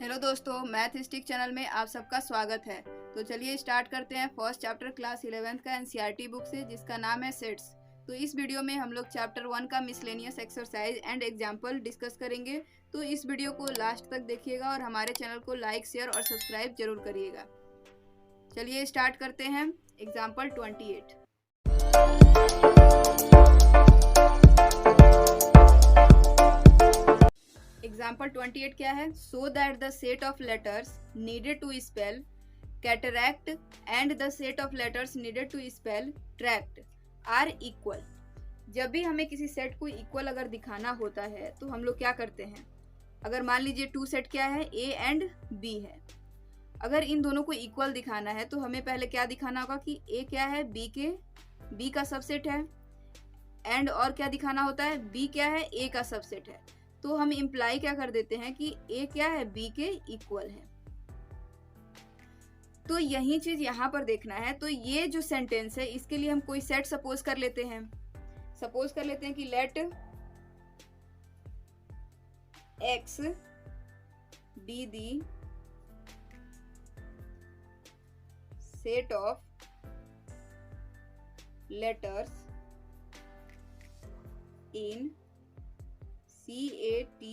Hello दोस्तों, मैथस्टिक channel में आप सबका स्वागत है। तो चलिए स्टार्ट करते हैं फर्स्ट चैप्टर क्लास 11th का एनसीईआरटी बुक से, जिसका नाम है सेट्स। तो इस वीडियो में हम लोग चैप्टर 1 का miscellaneous exercise and example discuss करेंगे। तो इस वीडियो को लास्ट तक देखिएगा और हमारे चैनल को लाइक, शेयर और सब्सक्राइब जरूर करिएगा। चलिए स्टार्ट करते हैं। एग्जाम्पल 28। एग्जाम्पल 28 क्या है? So that the set of letters needed to spell cataract and the set of letters needed to spell tract are equal. जब भी हमें किसी सेट को इक्वल अगर दिखाना होता है तो हम लोग क्या करते हैं? अगर मान लीजिए टू सेट क्या है, ए एंड बी है। अगर इन दोनों को इक्वल दिखाना है तो हमें पहले क्या दिखाना होगा कि ए क्या है, बी का सबसेट है, एंड और क्या दिखाना होता है, बी क्या है, ए का सबसेट है। तो हम इम्प्लाई क्या कर देते हैं कि ए क्या है, बी के इक्वल है। तो यही चीज यहां पर देखना है। तो ये जो सेंटेंस है इसके लिए हम कोई सेट सपोज कर लेते हैं। सपोज कर लेते हैं कि let x be the set of letters in CATARACT।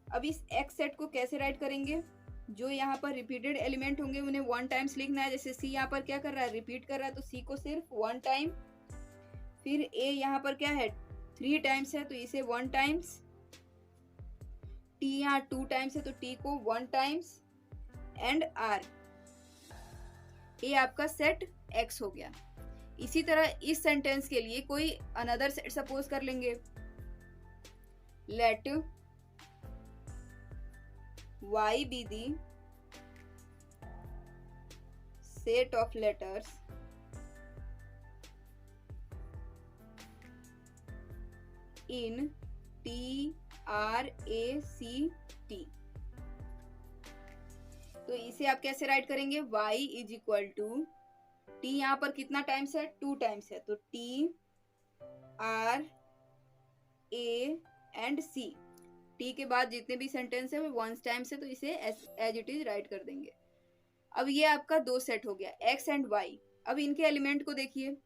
अब इस एक्स सेट को कैसे राइट करेंगे? जो यहाँ पर रिपीटेड एलिमेंट होंगे उन्हें 1 टाइम्स लिखना है। जैसे सी यहाँ पर क्या कर रहा है, रिपीट कर रहा है, तो सी को सिर्फ 1 टाइम। फिर ए यहाँ पर क्या है, 3 टाइम्स है तो इसे 1 टाइम्स। टी यहाँ 2 टाइम्स है तो टी को 1 टाइम्स। एंड आर, ये आपका सेट एक्स हो गया। इसी तरह इस सेंटेंस के लिए कोई अनदर सेट सपोज कर लेंगे। Let y be the set of letters in TRACT। तो इसे आप कैसे राइट करेंगे? y is equal to T यहाँ पर कितना टाइम्स है, 2 टाइम्स है, तो T R A and C. T के बाद जितने भी सेंटेंस है वो 1 टाइम्स है तो इसे एज इट इज राइट कर देंगे। अब ये आपका 2 सेट हो गया, एक्स एंड वाई। अब इनके एलिमेंट को देखिए,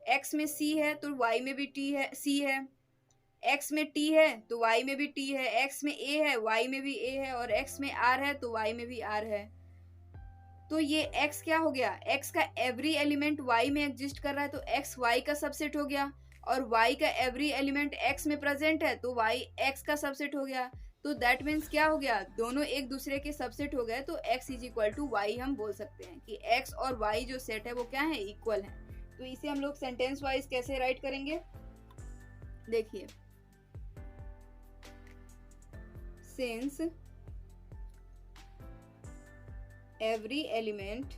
एक्स में सी है तो वाई में भी टी है, सी है। एक्स में टी है तो वाई में भी टी है। एक्स में ए है, वाई में भी ए है। और एक्स में आर है तो वाई में भी आर है। तो ये x क्या हो गया, x का एवरी एलिमेंट y में एग्जिस्ट कर रहा है तो x y का सबसेट हो गया। और y का एवरी एलिमेंट x में प्रेजेंट है तो y x का सबसेट हो गया। तो दैट मीन्स क्या हो गया, दोनों एक दूसरे के सबसेट हो गए। तो x is equal to Y हम बोल सकते हैं कि x और y जो सेट है वो क्या है, इक्वल है। तो इसे हम लोग सेंटेंस वाइज कैसे राइट करेंगे? देखिए, since every element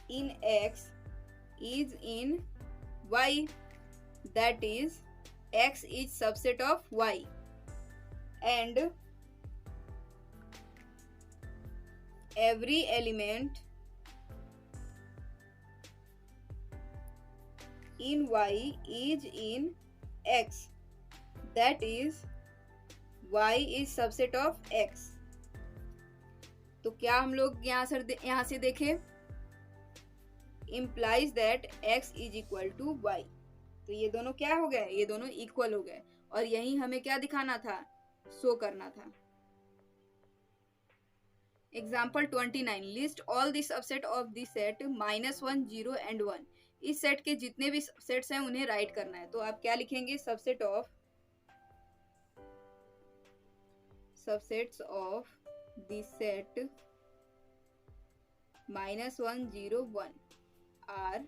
in X is in Y, that is X is subset of Y, and every element in Y is in X, that is y is subset of x। तो क्या हम लोग यहाँ से देखें, implies that x is equal to y। तो ये दोनों क्या हो गए, ये दोनों इक्वल हो गए। और यही हमें क्या दिखाना था, शो करना था। Example 29, list all the subset of the set -1 0 and 1। इस सेट के जितने भी सेट्स हैं उन्हें राइट करना है। तो आप क्या लिखेंगे, subset of subsets of the set -1 0 1 are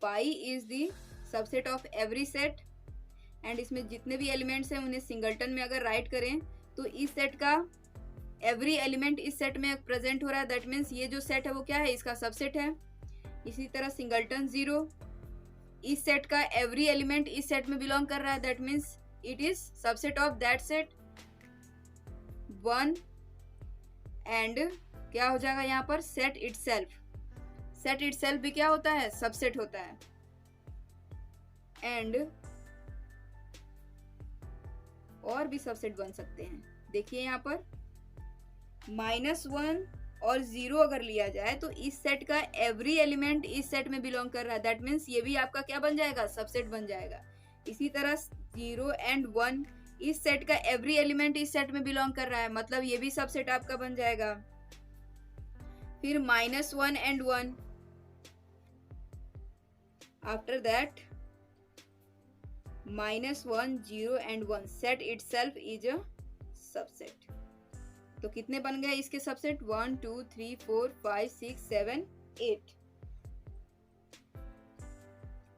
phi is the subset of every set, and इसमें जितने भी एलिमेंट्स हैं उन्हें सिंगलटन में अगर राइट करें तो इस सेट का एवरी एलिमेंट इस सेट में प्रेजेंट हो रहा है, दैट मीन्स ये जो सेट है वो क्या है, इसका सबसेट है। इसी तरह सिंगलटन 0, इस सेट का एवरी एलिमेंट इस सेट में बिलोंग कर रहा है, that means it is subset of that set. 1 and क्या हो जाएगा यहाँ पर, सेट इटसेल्फ। सेट इटसेल्फ भी क्या होता है, सबसेट होता है। एंड और भी सबसेट बन सकते हैं। देखिए यहाँ पर -1 और 0 अगर लिया जाए तो इस सेट का एवरी एलिमेंट इस सेट में बिलोंग कर रहा है, दैट मीन्स ये भी आपका क्या बन जाएगा, सबसेट बन जाएगा। इसी तरह 0 एंड 1 इस सेट का एवरी एलिमेंट इस सेट में बिलोंग कर रहा है, मतलब ये भी सबसेट आपका बन जाएगा। फिर -1 and 1, after that -1, 0 and 1 set itself is a subset. तो कितने बन गए इसके सबसेट, 1 2 3 4 5 6 7 8।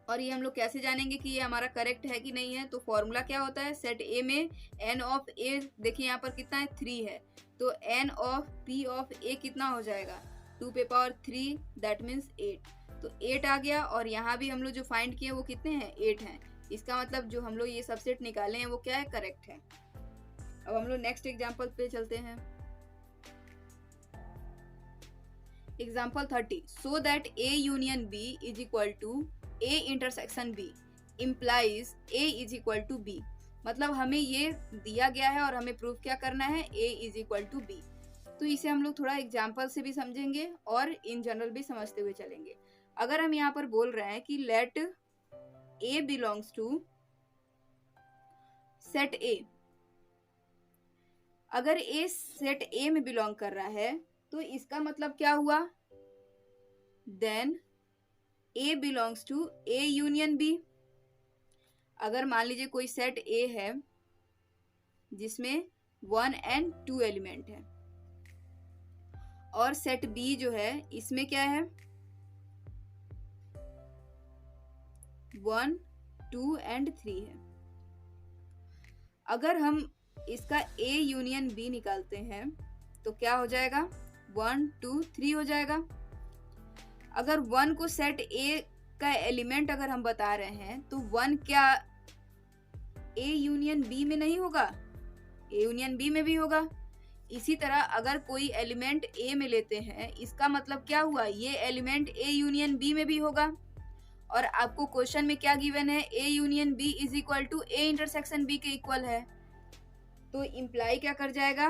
और ये हम लोग कैसे जानेंगे कि ये हमारा करेक्ट है कि नहीं है, तो फॉर्मूला क्या होता है, सेट ए में n ऑफ ए, देखिए यहाँ पर कितना है, 3 है, तो n of p of a कितना हो जाएगा, 2 पे पावर 3, दैट मीन्स 8। तो 8 आ गया, और यहाँ भी हम लोग जो फाइंड किए वो कितने हैं, 8 हैं। इसका मतलब जो हम लोग ये सबसेट निकाले हैं वो क्या है, करेक्ट है। अब हम लोग नेक्स्ट एग्जाम्पल पे चलते हैं। Example 30, so that A union B is equal to A intersection B implies A is equal to B। मतलब हमें ये दिया गया है और हमें प्रूफ क्या करना है, A is equal to B। तो इसे हम लोग थोड़ा एग्जाम्पल से भी समझेंगे और इन जनरल भी समझते हुए चलेंगे। अगर हम यहाँ पर बोल रहे हैं कि let A belongs to set A, अगर A सेट A में बिलोंग कर रहा है तो इसका मतलब क्या हुआ, then A belongs to A union B। अगर मान लीजिए कोई सेट A है जिसमें 1 and 2 एलिमेंट है, और सेट B जो है इसमें क्या है, 1 2 and 3 है। अगर हम इसका A यूनियन B निकालते हैं तो क्या हो जाएगा, 1 2 3 हो जाएगा। अगर 1 को सेट A का एलिमेंट अगर हम बता रहे हैं तो 1 क्या A यूनियन B में नहीं होगा, A यूनियन B में भी होगा। इसी तरह अगर कोई एलिमेंट A में लेते हैं, इसका मतलब क्या हुआ, ये एलिमेंट A यूनियन B में भी होगा। और आपको क्वेश्चन में क्या गिवन है, A union B is equal to A intersection B के इक्वल है। तो इम्प्लाई क्या कर जाएगा,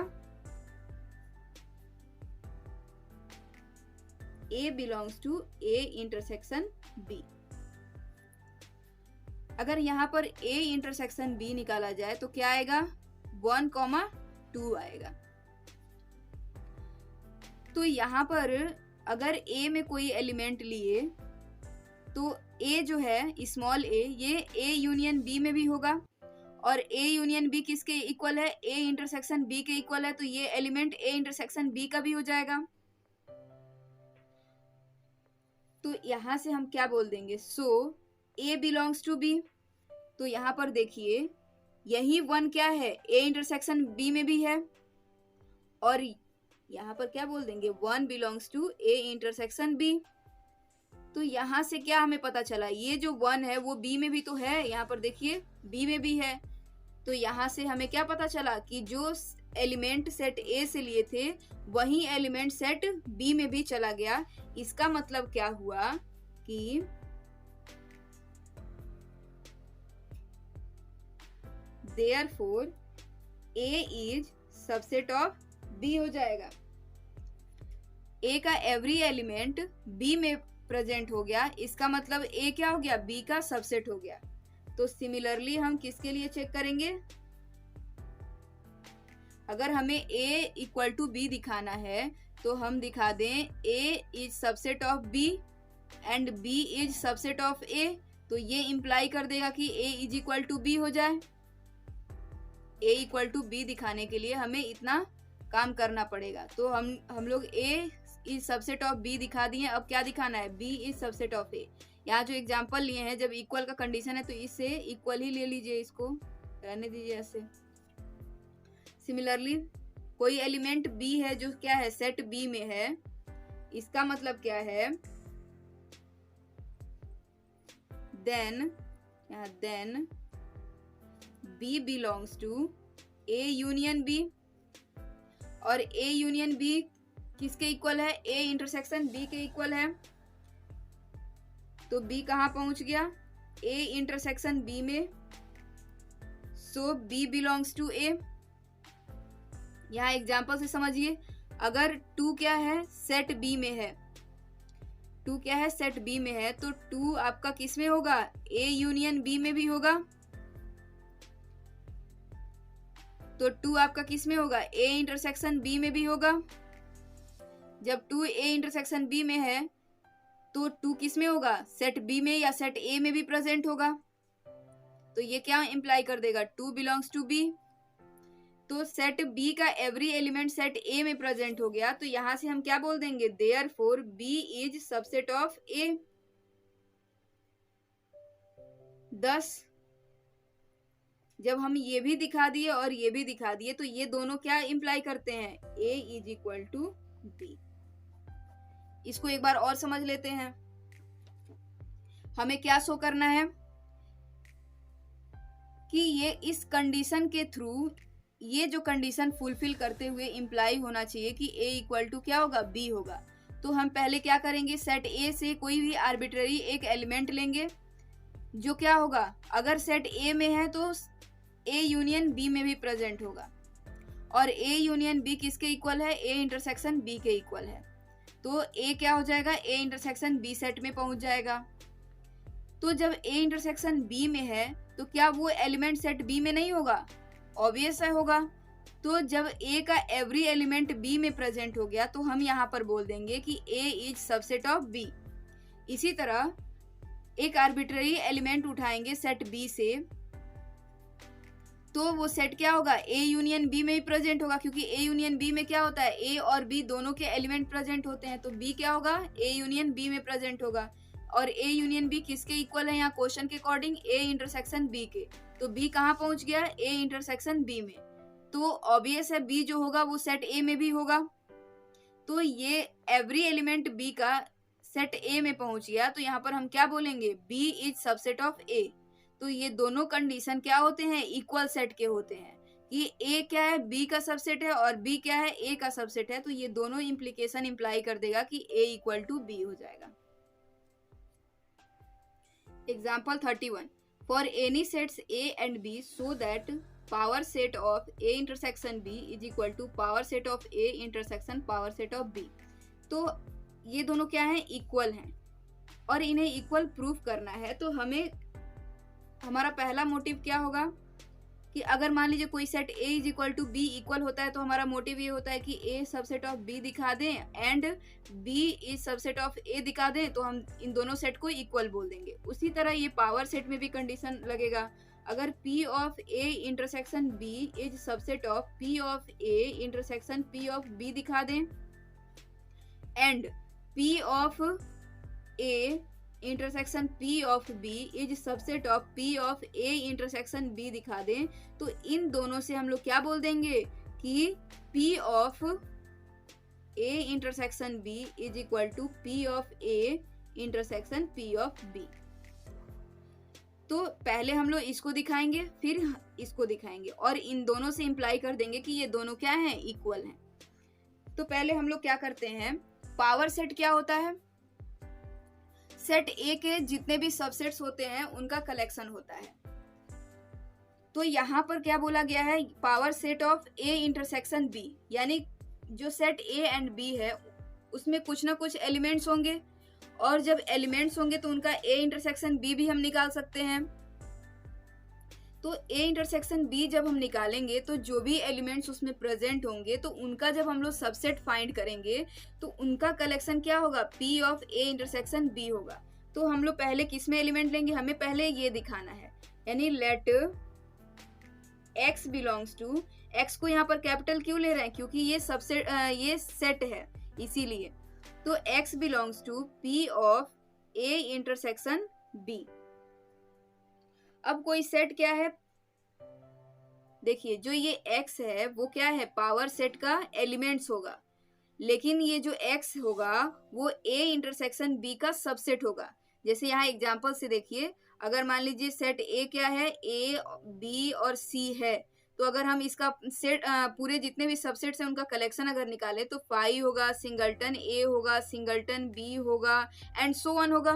A belongs to A intersection B। अगर यहाँ पर A इंटरसेक्शन B निकाला जाए तो क्या आएगा, 1, 2 आएगा। तो यहाँ पर अगर A में कोई एलिमेंट लिए तो A जो है स्मॉल a, ये A यूनियन B में भी होगा, और A यूनियन B किसके इक्वल है, A इंटरसेक्शन B के इक्वल है, तो ये एलिमेंट A इंटरसेक्शन B का भी हो जाएगा। तो यहाँ से हम क्या बोल देंगे, सो A बिलोंग्स टू B। तो यहाँ पर देखिए यही 1 क्या है, A इंटरसेक्शन B में भी है, और यहाँ पर क्या बोल देंगे, 1 belongs to A intersection B। तो यहाँ से क्या हमें पता चला, ये जो 1 है वो B में भी तो है, यहाँ पर देखिए B में भी है। तो यहाँ से हमें क्या पता चला कि जो एलिमेंट सेट A से लिए थे वही एलिमेंट सेट B में भी चला गया। इसका मतलब क्या हुआ कि therefore A is subset of B हो जाएगा। A का एवरी एलिमेंट B में प्रेजेंट हो गया, इसका मतलब A क्या हो गया, B का सबसेट हो गया। तो सिमिलरली हम किसके लिए चेक करेंगे, अगर हमें A इक्वल टू B दिखाना है तो हम दिखा दें A is subset of B and B is subset of A। तो ये इंप्लाई कर देगा कि A is equal to B हो जाए। A इक्वल टू B दिखाने के लिए हमें इतना काम करना पड़ेगा। तो हम लोग A is subset of B दिखा दिए, अब क्या दिखाना है, B is subset of A। यहाँ जो एग्जाम्पल लिए हैं, जब इक्वल का कंडीशन है तो इससे इक्वल ही ले लीजिए, इसको रहने दीजिए ऐसे। सिमिलरली कोई एलिमेंट B है जो क्या है, सेट B में है, इसका मतलब क्या है, देन यहाँ then B belongs to A union B, और A यूनियन B किसके इक्वल है, A इंटरसेक्शन B के इक्वल है। तो B कहाँ पहुंच गया, ए इंटरसेक्शन बी में, सो बी बिलोंग्स टू ए। यहाँ एग्जाम्पल से समझिए, अगर 2 क्या है, सेट बी में है, 2 क्या है, सेट बी में है, तो 2 आपका किस में होगा, ए यूनियन बी में भी होगा। तो 2 आपका किस में होगा, ए इंटरसेक्शन बी में भी होगा। जब 2 ए इंटरसेक्शन बी में है तो 2 किस में होगा, सेट बी में या सेट ए में भी प्रेजेंट होगा। तो ये क्या इंप्लाई कर देगा, 2 बिलोंग्स टू बी। तो सेट बी का एवरी एलिमेंट सेट ए में प्रेजेंट हो गया, तो यहां से हम क्या बोल देंगे, therefore B is subset of A. 10 जब हम ये भी दिखा दिए और ये भी दिखा दिए, तो ये दोनों क्या इंप्लाई करते हैं, ए इज इक्वल टू बी। इसको एक बार और समझ लेते हैं। हमें क्या शो करना है कि ये इस कंडीशन के थ्रू, ये जो कंडीशन फुलफिल करते हुए इंप्लाई होना चाहिए कि a इक्वल टू क्या होगा, b होगा। तो हम पहले क्या करेंगे, सेट a से कोई भी आर्बिट्ररी एक एलिमेंट लेंगे जो क्या होगा, अगर सेट a में है तो a यूनियन b में भी प्रेजेंट होगा, और a यूनियन b किसके इक्वल है, a इंटरसेक्शन b के इक्वल है। तो a क्या हो जाएगा, a इंटरसेक्शन b सेट में पहुंच जाएगा। तो जब a इंटरसेक्शन b में है तो क्या वो एलिमेंट सेट b में नहीं होगा, ऑब्वियस है होगा। तो जब a का एवरी एलिमेंट b में प्रेजेंट हो गया, तो हम यहाँ पर बोल देंगे कि a is subset of b। इसी तरह एक आर्बिट्ररी एलिमेंट उठाएंगे सेट b से, तो वो सेट क्या होगा, a यूनियन b में ही प्रेजेंट होगा, क्योंकि a यूनियन b में क्या होता है, a और b दोनों के एलिमेंट प्रेजेंट होते हैं। तो b क्या होगा, a यूनियन b में प्रेजेंट होगा। और a यूनियन b किसके इक्वल है, यहाँ क्वेश्चन के अकॉर्डिंग a इंटरसेक्शन b के। तो b कहाँ पहुंच गया, a इंटरसेक्शन b में। तो ऑब्वियस है b जो होगा वो सेट a में भी होगा। तो ये एवरी एलिमेंट b का सेट a में पहुंच गया, तो यहाँ पर हम क्या बोलेंगे, b is subset of a। तो ये दोनों कंडीशन क्या होते हैं, इक्वल सेट के होते हैं, कि a क्या है, b का सबसेट है, और b क्या है, a का सबसेट है। तो ये दोनों इम्प्लीकेशन इंप्लाई कर देगा कि a इक्वल टू b हो जाएगा। Example 31. For any sets A and B, so that power set of A intersection B is equal to power set of A intersection power set of B. तो ये दोनों क्या हैं, equal हैं, और इन्हें इक्वल प्रूफ करना है। तो हमें हमारा पहला मोटिव क्या होगा कि अगर मान लीजिए कोई set A is equal to B equal होता है, तो हमारा मोटिव ये होता है कि A सबसेट ऑफ B दिखा दें and B is subset of A दिखा दें, तो हम इन दोनों सेट को इक्वल बोल देंगे। उसी तरह ये पावर सेट में भी कंडीशन लगेगा, अगर P of A intersection B is subset of P of A intersection P of B दिखा दें and P of A intersection P of B is subset of P of A intersection B दिखा दें, तो इन दोनों से हम लोग क्या बोल देंगे कि P of A intersection B is equal to P of A intersection P of B। तो पहले हम लोग इसको दिखाएंगे, फिर इसको दिखाएंगे, और इन दोनों से इंप्लाई कर देंगे कि ये दोनों क्या हैं, इक्वल हैं। तो पहले हम लोग क्या करते हैं, पावर सेट क्या होता है, सेट ए के जितने भी सबसेट्स होते हैं उनका कलेक्शन होता है। तो यहाँ पर क्या बोला गया है, power set of A intersection B, यानी जो सेट ए एंड बी है उसमें कुछ ना कुछ एलिमेंट्स होंगे, और जब एलिमेंट्स होंगे तो उनका ए इंटरसेक्शन बी भी हम निकाल सकते हैं। तो ए इंटरसेक्शन बी जब हम निकालेंगे तो जो भी एलिमेंट्स उसमें प्रेजेंट होंगे, तो उनका जब हम लोग सबसेट फाइंड करेंगे तो उनका कलेक्शन क्या होगा, P of A intersection B होगा। तो हम लोग पहले किस में एलिमेंट लेंगे, हमें पहले ये दिखाना है, यानी let x belongs to, x को यहाँ पर कैपिटल क्यों ले रहे हैं, क्योंकि ये सबसेट ये सेट है इसीलिए। तो x belongs to p of a intersection b। अब कोई सेट क्या है, देखिए जो ये x है वो क्या है, पावर सेट का एलिमेंट्स होगा, लेकिन ये जो x होगा वो a इंटरसेक्शन b का सबसेट होगा। जैसे यहाँ एग्जांपल से देखिए, अगर मान लीजिए सेट a क्या है, a b और c है, तो अगर हम इसका सेट पूरे जितने भी सबसेट्स हैं उनका कलेक्शन अगर निकाले तो फाई होगा, सिंगलटन a होगा, सिंगलटन b होगा, एंड सो ऑन होगा।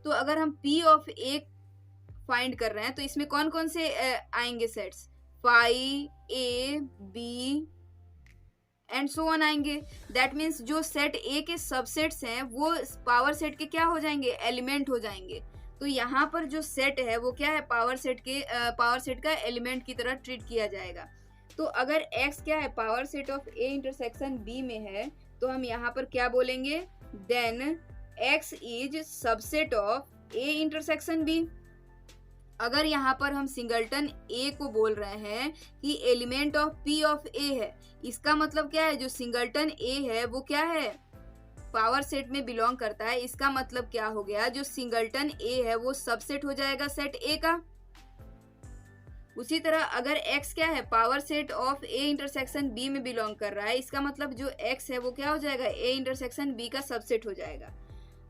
तो अगर हम p ऑफ a फाइंड कर रहे हैं, तो इसमें कौन कौन से आएंगे sets, phi, A, B and so on आएंगे। दैट मीन्स जो सेट ए के सबसेट्स हैं वो पावर सेट के क्या हो जाएंगे, एलिमेंट हो जाएंगे। तो यहाँ पर जो सेट है वो क्या है, पावर सेट का एलिमेंट की तरह ट्रीट किया जाएगा। तो अगर x क्या है, power set of a intersection b में है, तो हम यहाँ पर क्या बोलेंगे, then x is subset of a intersection b। अगर यहाँ पर हम सिंगलटन a को बोल रहे हैं कि element of p of a है, इसका मतलब क्या है, जो सिंगलटन a है वो क्या है, पावर सेट में बिलोंग करता है। इसका मतलब क्या हो गया, जो सिंगलटन a है वो सबसेट हो जाएगा सेट a का। उसी तरह अगर x क्या है, power set of a intersection b में बिलोंग कर रहा है, इसका मतलब जो x है वो क्या हो जाएगा, a इंटरसेक्शन b का सबसेट हो जाएगा।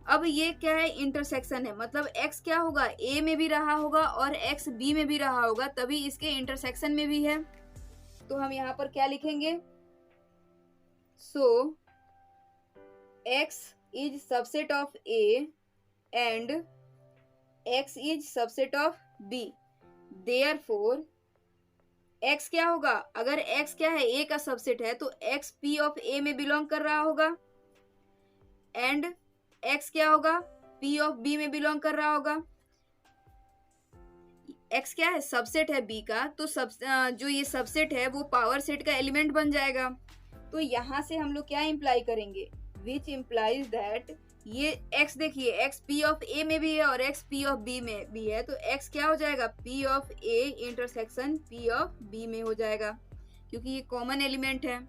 अब ये क्या है, इंटरसेक्शन है, मतलब x क्या होगा, a में भी रहा होगा और x b में भी रहा होगा, तभी इसके इंटरसेक्शन में भी है। तो हम यहाँ पर क्या लिखेंगे, सो x is subset of a and x is subset of b, therefore x क्या होगा, अगर x क्या है, a का सबसेट है, तो x p ऑफ a में बिलोंग कर रहा होगा, एंड x क्या होगा, p ऑफ b में बिलोंग कर रहा होगा। x क्या है, सबसेट है b का, तो जो ये सबसेट है वो पावर सेट का एलिमेंट बन जाएगा। तो यहां से हम लोग क्या इंप्लाई करेंगे, विच इम्प्लाइज दैट ये x देखिए, x p ऑफ a में भी है और x p ऑफ b में भी है, तो x क्या हो जाएगा, p of a intersection p of b में हो जाएगा, क्योंकि ये कॉमन एलिमेंट है।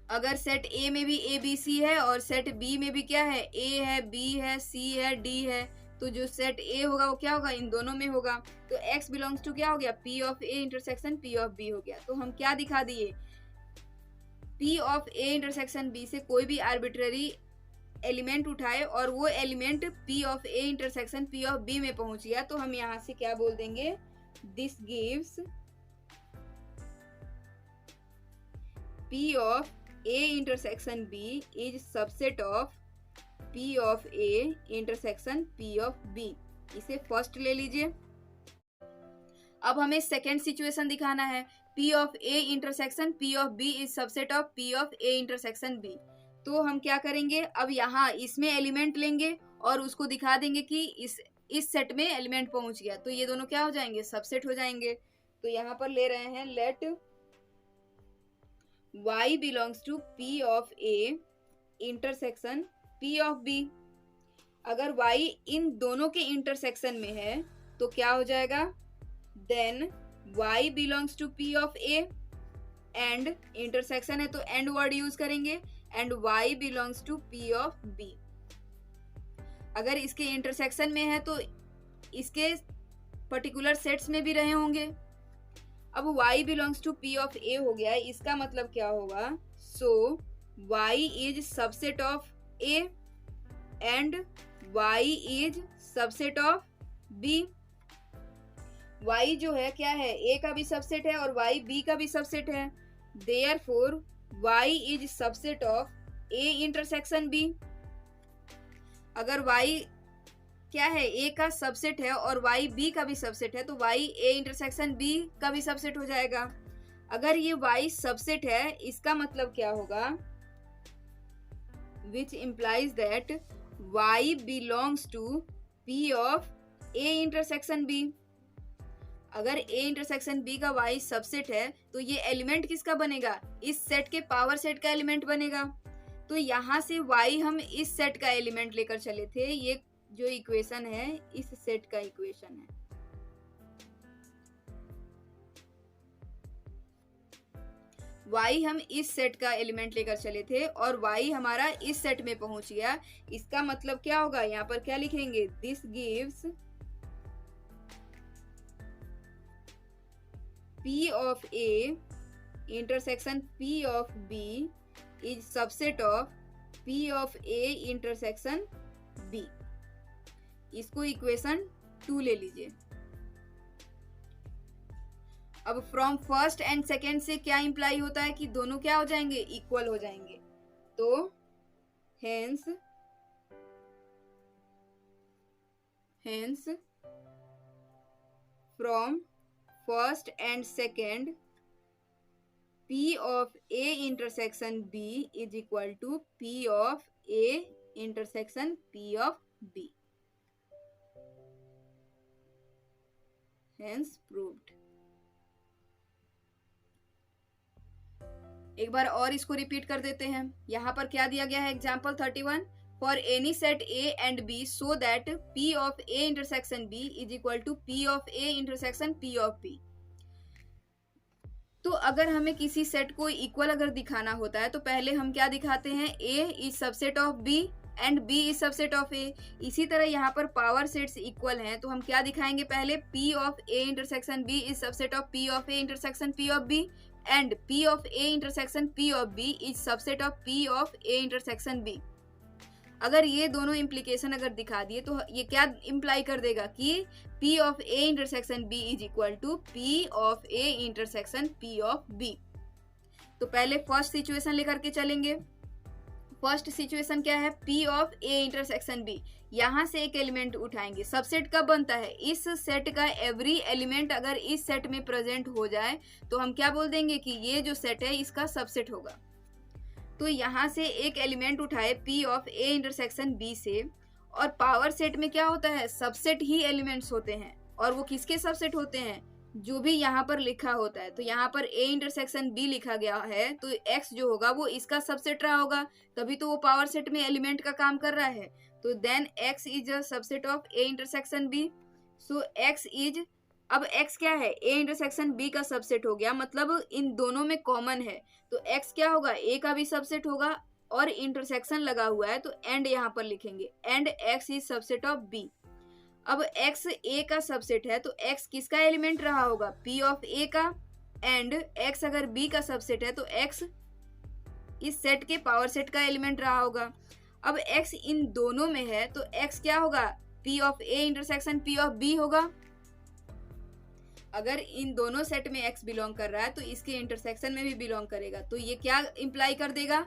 अगर सेट a में भी a b c है और सेट b में भी क्या है, a है, b है, c है, d है, तो जो सेट a होगा वो क्या होगा, इन दोनों में होगा। तो x बिलोंग्स टू क्या हो गया, p of a intersection p of b हो गया। तो हम क्या दिखा दिए, p of a intersection b से कोई भी आर्बिट्ररी एलिमेंट उठाए और वो element p of a intersection p of b में पहुंच गया, तो हम यहाँ से क्या बोल देंगे, this gives p of a intersection b is subset of p of a intersection p of b। इसे फर्स्ट ले लीजिए। अब हमें सेकेंड सिचुएशन दिखाना है, p of a intersection p of b is subset of p of a intersection b। तो हम क्या करेंगे, अब यहाँ इसमें एलिमेंट लेंगे और उसको दिखा देंगे कि इस सेट में एलिमेंट पहुंच गया, तो ये दोनों क्या हो जाएंगे, सबसेट हो जाएंगे। तो यहाँ पर ले रहे हैं, let y belongs to p of a intersection p of b। अगर y इन दोनों के इंटरसेक्शन में है तो क्या हो जाएगा, then y belongs to p of a and intersection है तो एंड वर्ड यूज करेंगे, and y belongs to p of b। अगर इसके इंटरसेक्शन में है तो इसके पर्टिकुलर सेट्स में भी रहे होंगे। अब y belongs to p of a हो गया, इसका मतलब क्या होगा, so y is subset of a and y is subset of b। y जो है क्या है, a का भी सबसेट है और y b का भी सबसेट है, therefore y is subset of a intersection b। अगर y क्या है, a का सबसेट है और y b का भी सबसेट है, तो y a इंटरसेक्शन b का भी सबसेट हो जाएगा। अगर ये y सबसेट है, इसका मतलब क्या होगा, which implies that y belongs to p of a intersection b। अगर a इंटरसेक्शन b का y सबसेट है तो ये एलिमेंट किसका बनेगा, इस सेट के पावर सेट का एलिमेंट बनेगा। तो यहाँ से y हम इस सेट का एलिमेंट लेकर चले थे, ये जो इक्वेशन है इस सेट का इक्वेशन है। y हम इस सेट का एलिमेंट लेकर चले थे और y हमारा इस सेट में पहुंच गया। इसका मतलब क्या होगा, यहाँ पर क्या लिखेंगे, this gives p of a intersection p of b is subset of p of a intersection b। इसको इक्वेशन 2 ले लीजिए। अब फ्रॉम फर्स्ट एंड सेकेंड से क्या इंप्लाई होता है कि दोनों क्या हो जाएंगे, इक्वल हो जाएंगे। तो hence from first and second P of A intersection B is equal to P of A intersection P of B. Hence proved. एक बार और इसको रिपीट कर देते हैं. यहाँ पर क्या दिया गया है? Example 31. For any set A and B so that P of A intersection B is equal to P of A intersection P of B. तो अगर हमें किसी सेट को इक्वल अगर दिखाना होता है तो पहले हम क्या दिखाते हैं? A is subset of B and B is subset of A. इसी तरह यहाँ पर पावर सेट्स इक्वल हैं तो हम क्या दिखाएंगे? पहले P of A intersection B is subset of P of A intersection P of B and P of A intersection P of B is subset of P of A intersection B. अगर ये दोनों implication अगर दिखा दिए तो ये क्या imply कर देगा कि P of A intersection B is equal to P of A intersection P of B. तो पहले फर्स्ट सिचुएशन लेकर के चलेंगे. फर्स्ट सिचुएशन क्या है? P of A intersection B. यहाँ से एक एलिमेंट उठाएंगे. सबसेट कब बनता है? इस सेट का एवरी एलिमेंट अगर इस सेट में प्रेजेंट हो जाए तो हम क्या बोल देंगे कि ये जो सेट है इसका सबसेट होगा. तो यहाँ से एक एलिमेंट उठाए P of A intersection B से, और पावर सेट में क्या होता है? सबसेट ही एलिमेंट्स होते हैं. और वो किसके सबसेट होते हैं? जो भी यहाँ पर लिखा होता है. तो यहाँ पर A इंटरसेक्शन B लिखा गया है तो X जो होगा वो इसका सबसेट रहा होगा, तभी तो वो पावर सेट में एलिमेंट का काम कर रहा है. तो then X is a subset of A intersection B. So X is, अब X क्या है? A इंटरसेक्शन B का सबसेट हो गया, मतलब इन दोनों में कॉमन है. तो X क्या होगा? A का भी सबसेट होगा और इंटरसेक्शन लगा हुआ है तो एंड यहाँ पर लिखेंगे. And X is subset of B. अब X A का सबसेट है तो X किसका एलिमेंट रहा होगा? P ऑफ A का. एंड X अगर B का सबसेट है तो X इस सेट के पावर सेट का एलिमेंट रहा होगा. अब X इन दोनों में है तो X क्या होगा? P of A intersection P of B होगा. अगर इन दोनों सेट में X बिलोंग कर रहा है तो इसके इंटरसेक्शन में भी बिलोंग करेगा. तो ये क्या इंप्लाई कर देगा?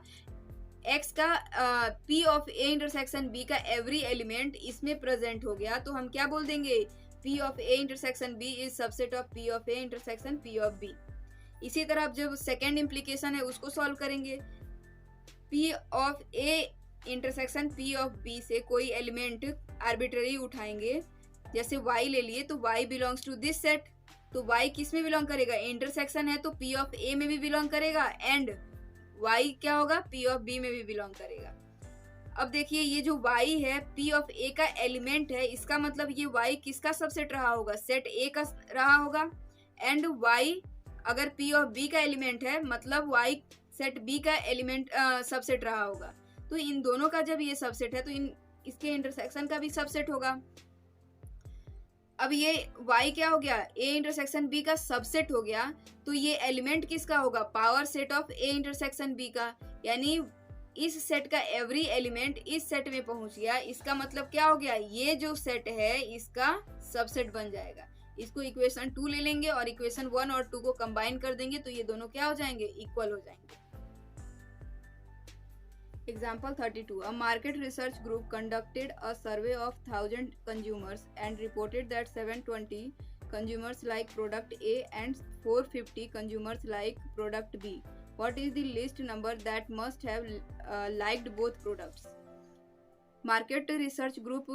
X का P of A intersection B का एवरी एलिमेंट इसमें प्रेजेंट हो गया तो हम क्या बोल देंगे? P of A intersection B is subset of P of A intersection P of B. इसी तरह अब जब सेकेंड इम्प्लीकेशन है उसको सॉल्व करेंगे. P of A intersection P of B से कोई एलिमेंट आर्बिट्ररी उठाएंगे, जैसे Y ले लिए तो Y belongs to this set. तो Y किस में बिलोंग करेगा? इंटरसेक्शन है तो P ऑफ A में भी बिलोंग करेगा एंड Y क्या होगा? P ऑफ B में भी बिलोंग करेगा. अब देखिए ये जो Y है P ऑफ A का एलिमेंट है, इसका मतलब ये Y किसका सबसेट रहा होगा? सेट A का रहा होगा. एंड Y अगर P ऑफ B का एलिमेंट है मतलब Y सेट B का एलिमेंट सबसेट रहा होगा. तो इन दोनों का जब ये सबसेट है तो इसके इंटरसेक्शन का भी सबसेट होगा. अब ये Y क्या हो गया? A इंटरसेक्शन B का सबसेट हो गया तो ये एलिमेंट किसका होगा? Power set of A intersection B का. यानी इस सेट का एवरी एलिमेंट इस सेट में पहुंच गया. इसका मतलब क्या हो गया? ये जो सेट है इसका सबसेट बन जाएगा. इसको इक्वेशन 2 ले लेंगे और इक्वेशन 1 और 2 को कंबाइन कर देंगे तो ये दोनों क्या हो जाएंगे? इक्वल हो जाएंगे. Example 32. A market research group conducted a survey of 1,000 consumers and reported that 720 consumers like product A and 450 consumers like product B. What is the least number that must have liked both products? Market research group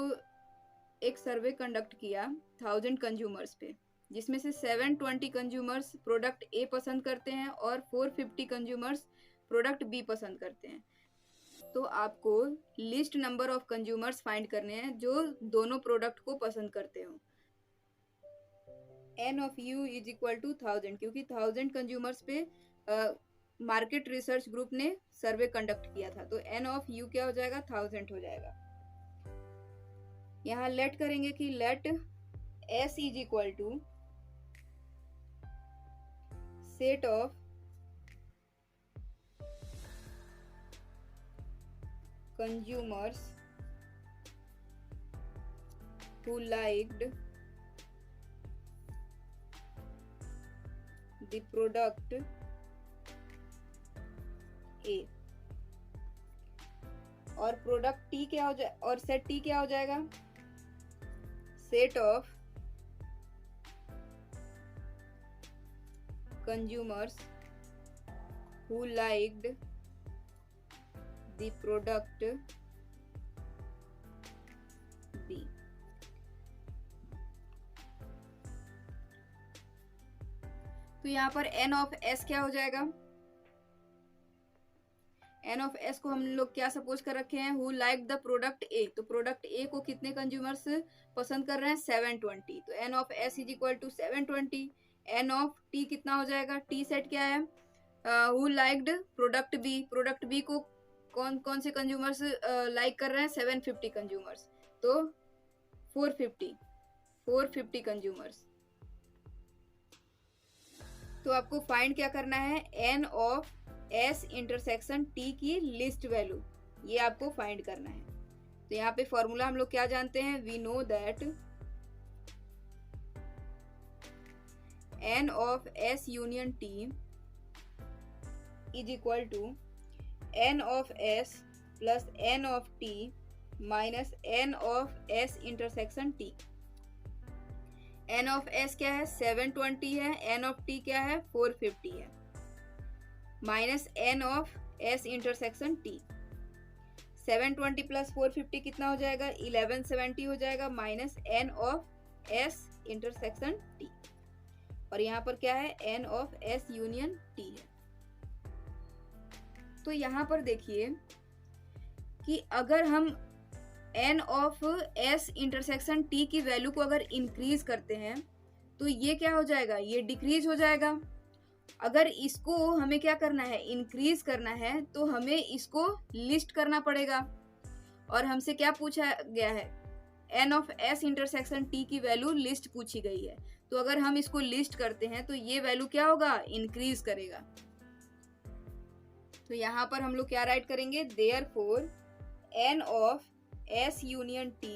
एक survey conduct किया 1000 consumers पे, जिसमें से 720 consumers product A पसंद करते हैं और 450 consumers product B पसंद करते हैं. तो आपको list number of consumers find करने हैं जो दोनों प्रोडक्ट को पसंद करते हो. N of U is equal to 1000, क्योंकि 1000 कंज्यूमर्स पे मार्केट रिसर्च ग्रुप ने सर्वे कंडक्ट किया था. तो N ऑफ U क्या हो जाएगा? 1000 हो जाएगा. यहाँ लेट करेंगे कि let S is equal to set of consumers who liked the product A. और प्रोडक्ट T क्या हो जाए और सेट T क्या हो जाएगा? Set of consumers who liked the product B. तो यहाँ पर n ऑफ s क्या हो जाएगा? n ऑफ s को हम लोग क्या सपोज कर रखे हैं? हु लाइक द प्रोडक्ट ए। तो प्रोडक्ट ए को कितने कंज्यूमर्स पसंद कर रहे हैं? 720। तो n of s is equal to 720। n of t कितना हो जाएगा? t सेट क्या है? Who liked product B. Product B को कौन कौन से कंज्यूमर्स लाइक कर रहे हैं? 750 कंज्यूमर्स। तो 450 कंज्यूमर्स। तो आपको फाइंड क्या करना है? n of s intersection t की लिस्ट वैल्यू, ये आपको फाइंड करना है। तो यहाँ पे फॉर्मूला हम लोग क्या जानते हैं? We know that n of s union t is equal to n of s plus n of t minus n of s intersection t। n of s क्या है? 720 है। n ऑफ t क्या है? 450 है। Minus n of s intersection t। 720 plus 450 कितना हो जाएगा? 1170 हो जाएगा। Minus n of s intersection t। और यहाँ पर क्या है? n of s union t है। तो यहाँ पर देखिए कि अगर हम n of s intersection t की वैल्यू को अगर इंक्रीज करते हैं तो ये क्या हो जाएगा? ये डिक्रीज हो जाएगा। अगर इसको हमें क्या करना है? इंक्रीज करना है, तो हमें इसको लिस्ट करना पड़ेगा। और हमसे क्या पूछा गया है? n of s intersection t की वैल्यू लिस्ट पूछी गई है। तो अगर हम इसको लिस्ट करते हैं तो ये वैल्यू क्या होगा? इंक्रीज करेगा। तो यहाँ पर हम लोग क्या राइट करेंगे? Therefore n of s union t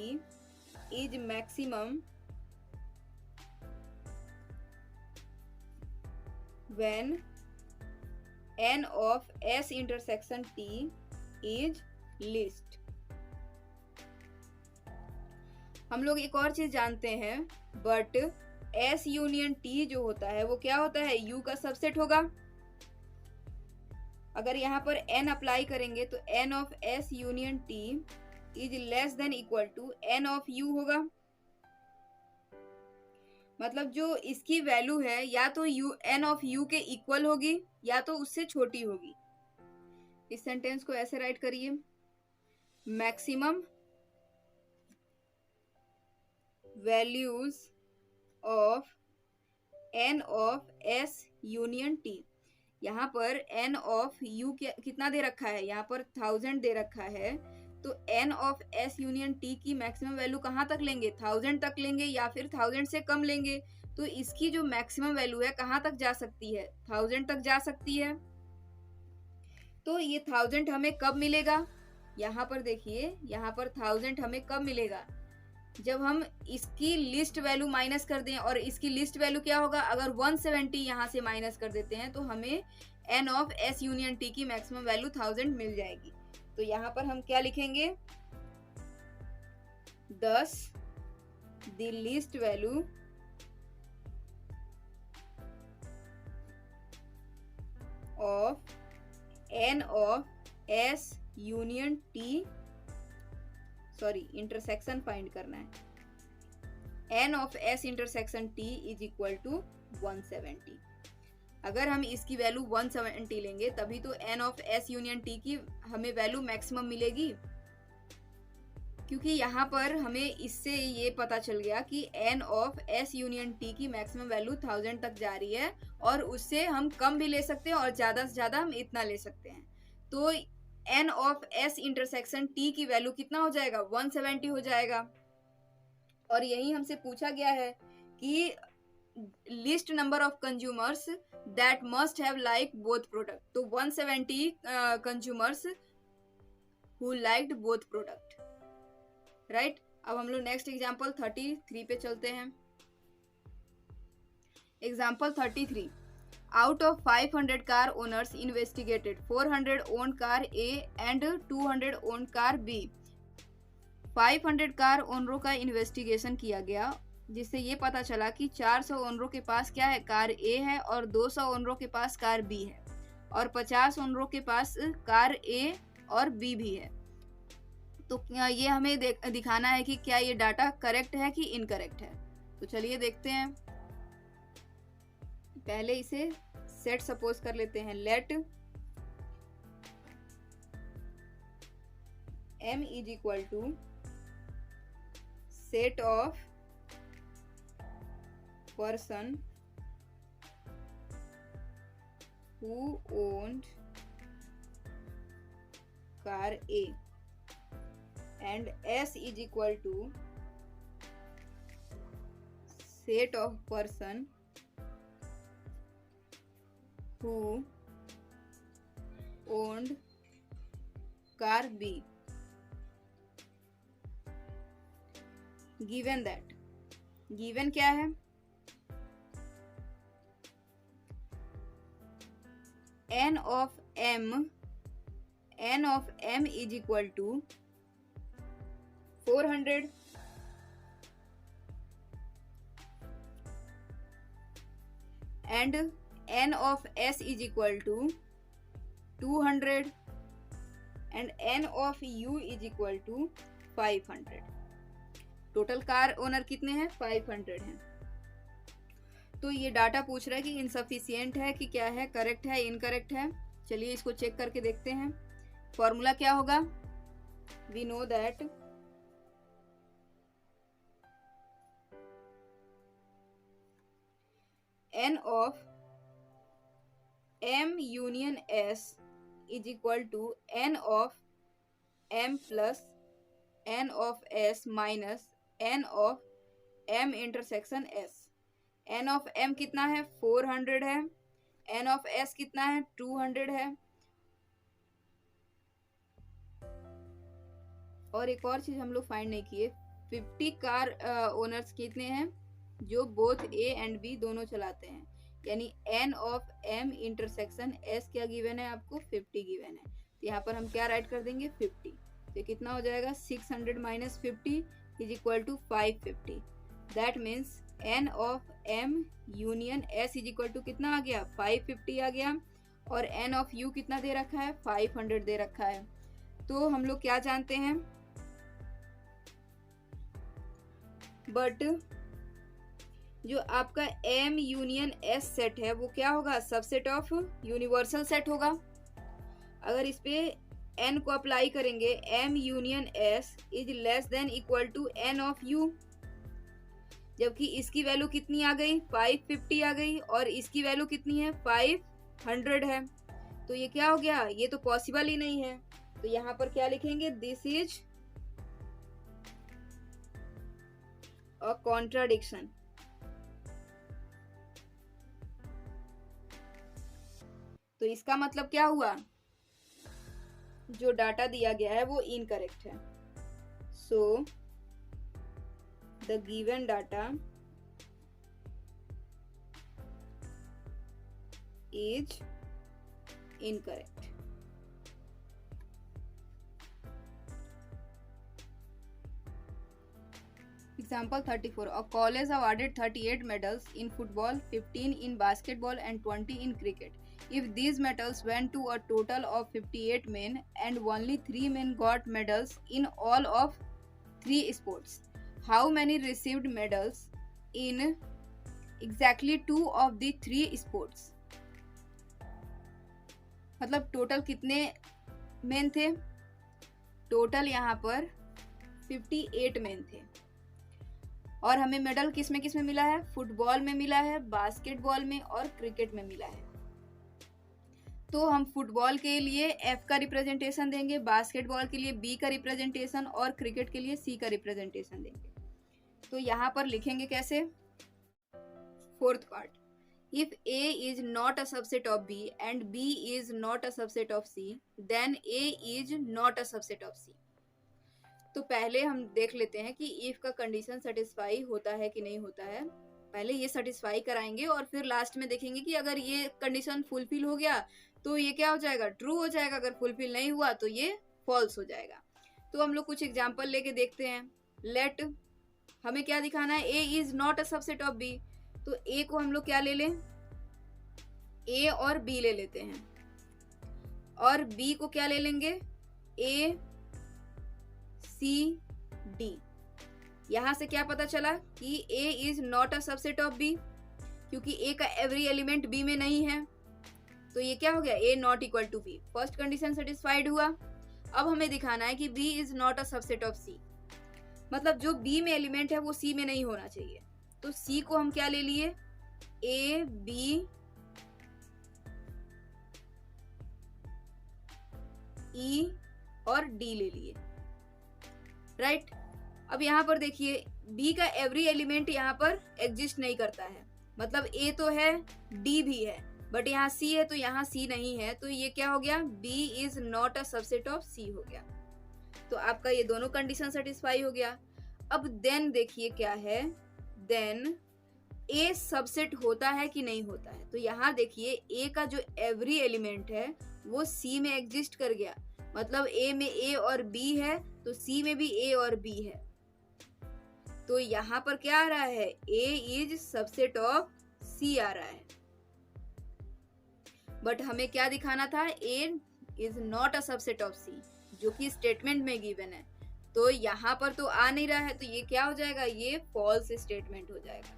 is maximum when n of s intersection t is least। हम लोग एक और चीज जानते हैं, बट s यूनियन t जो होता है वो क्या होता है? u का सबसेट होगा। अगर यहाँ पर n अप्लाई करेंगे तो n of s union t is less than equal to n of u होगा। मतलब जो इसकी वैल्यू है या तो n ऑफ u के इक्वल होगी या तो उससे छोटी होगी। इस सेंटेंस को ऐसे राइट करिए, maximum values of n of s union t। यहाँ पर n ऑफ u कितना दे रखा है? यहाँ पर 1000 दे रखा है। तो n of s union t की मैक्सिमम वैल्यू कहाँ तक लेंगे? 1000 तक लेंगे या फिर 1000 से कम लेंगे। तो इसकी जो मैक्सिमम वैल्यू है कहाँ तक जा सकती है? 1000 तक जा सकती है। तो ये 1000 हमें कब मिलेगा? यहाँ पर देखिए, यहाँ पर 1000 हमें कब मिलेगा? जब हम इसकी लिस्ट वैल्यू माइनस कर दें। और इसकी लिस्ट वैल्यू क्या होगा? अगर 170 यहाँ से माइनस कर देते हैं तो हमें n of s union t की मैक्सिमम वैल्यू 1000 मिल जाएगी। तो यहाँ पर हम क्या लिखेंगे? 10 the least value of n of s union t, sorry intersection find करना है। n of s intersection t is equal to 170। अगर हम इसकी वैल्यू 170 लेंगे तभी तो n of s union t की हमें वैल्यू मैक्सिमम मिलेगी। क्योंकि यहाँ पर हमें इससे ये पता चल गया कि n of s union t की मैक्सिमम वैल्यू 1000 तक जा रही है और उससे हम कम भी ले सकते हैं और ज़्यादा से ज़्यादा हम इतना ले सकते हैं। तो n of s intersection t की वैल्यू कितना हो जाएगा? 170 हो जाएगा। और यही हमसे पूछा गया है कि list number of consumers that must have like both product. तो 170 consumers who liked both product, right. अब हम लोग नेक्स्ट एग्जांपल 33 पे चलते हैं। Example 33, out of 500 car owners investigated, 400 own car A and 200 own car B. 500 car ओनरों का investigation किया गया जिससे ये पता चला कि 400 ओनरों के पास क्या है, कार ए है, और 200 ओनरों के पास कार बी है, और 50 ओनरों के पास कार ए और बी भी है। तो ये हमें दिखाना है कि क्या ये डाटा करेक्ट है कि इनकरेक्ट है। तो चलिए देखते हैं। पहले इसे सेट सपोज कर लेते हैं। Let m is equal to set of person who owned car A and S is equal to set of person who owned car B. Given that, given क्या है, n of m is equal to 400 and n of s is equal to 200 and n of u is equal to 500। Total car owner कितने हैं, 500 हैं। तो ये data पूछ रहा है कि इनसफिशिएंट है कि क्या है, करेक्ट है, इनकरेक्ट है। चलिए इसको चेक करके देखते हैं। फॉर्मूला क्या होगा, we know that n of m union s is equal to n of m plus n of s minus n of m intersection s। n of m कितना है, 400 है, n of s कितना है, 200 है। और एक और चीज हम लोग फाइंड नहीं किए, 50 कार ओनर्स कितने हैं जो बोथ ए एंड बी दोनों चलाते हैं, यानी n of m intersection s क्या गिवन है आपको, 50 गिवन है। तो यहाँ पर हम क्या राइट कर देंगे, 50। तो कितना हो जाएगा, 600 minus 50 is equal to 550। That means n of m union s is equal to कितना आ गया, 550 आ गया, और n ऑफ u कितना दे रखा है, 500 दे रखा है। तो हम लोग क्या जानते हैं, बट जो आपका m यूनियन s सेट है वो क्या होगा, सबसेट ऑफ यूनिवर्सल सेट होगा। अगर इस पे n को अप्लाई करेंगे, m union s is less than equal to n of u, जबकि इसकी वैल्यू कितनी आ गई, 550 आ गई, और इसकी वैल्यू कितनी है, 500 है। तो ये क्या हो गया, ये तो पॉसिबल ही नहीं है। तो यहाँ पर क्या लिखेंगे, दिस इज अ कॉन्ट्राडिक्शन। तो इसका मतलब क्या हुआ, जो डाटा दिया गया है वो इनकरेक्ट है। So the given data is incorrect. Example 34. A college awarded 38 medals in football, 15 in basketball and 20 in cricket. If these medals went to a total of 58 men and only 3 men got medals in all of 3 sports, how many received medals in exactly 2 of the 3 sports? मतलब total कितने main थे, total यहाँ पर 58 main थे, और हमें medal किस में मिला है, फुटबॉल में मिला है, बास्केटबॉल में और क्रिकेट में मिला है। तो हम फुटबॉल के लिए F का रिप्रेजेंटेशन देंगे, बास्केटबॉल के लिए B का रिप्रेजेंटेशन और क्रिकेट के लिए C का रिप्रेजेंटेशन देंगे। तो यहाँ पर लिखेंगे कैसे, fourth part, if A is not a subset of B and B is not a subset of C, then A is not a subset of C। तो पहले हम देख लेते हैं कि इफ का कंडीशन सेटिस्फाई होता है कि नहीं होता है। पहले ये सेटिस्फाई कराएंगे और फिर लास्ट में देखेंगे कि अगर ये कंडीशन फुलफिल हो गया तो ये क्या हो जाएगा, ट्रू हो जाएगा, अगर फुलफिल नहीं हुआ तो ये फॉल्स हो जाएगा। तो हम लोग कुछ एग्जांपल लेके देखते हैं। लेट हमें क्या दिखाना है, A is not a subset of B. तो ए को हम लोग क्या ले लें, ए और बी ले लेते हैं, और बी को क्या ले लेंगे, ए सी डी। यहां से क्या पता चला कि A is not a subset of B, क्योंकि ए का एवरी एलिमेंट बी में नहीं है। तो ये क्या हो गया, A not equal to B. First condition satisfied हुआ। अब हमें दिखाना है कि B is not a subset of C, मतलब जो बी में एलिमेंट है वो सी में नहीं होना चाहिए। तो सी को हम क्या ले लिए, ए बी ई और डी ले लिए, राइट। अब यहाँ पर देखिए बी का एवरी एलिमेंट यहाँ पर एग्जिस्ट नहीं करता है, मतलब ए तो है डी भी है, बट यहाँ सी है तो यहाँ सी नहीं है। तो ये क्या हो गया, B is not a subset of C हो गया। तो आपका ये दोनों कंडीशन सेटिस्फाई हो गया। अब देन देखिए क्या है, देन ए सबसेट होता है कि नहीं होता है। तो यहाँ देखिए ए का जो एवरी एलिमेंट है वो सी में एग्जिस्ट कर गया, मतलब ए में ए और बी है तो सी में भी ए और बी है। तो यहाँ पर क्या आ रहा है, A is subset of C आ रहा है। बट हमें क्या दिखाना था, A is not a subset of C, जो कि स्टेटमेंट में गिवन है। तो यहाँ पर तो आ नहीं रहा है, तो ये क्या हो जाएगा, ये फॉल्स स्टेटमेंट हो जाएगा।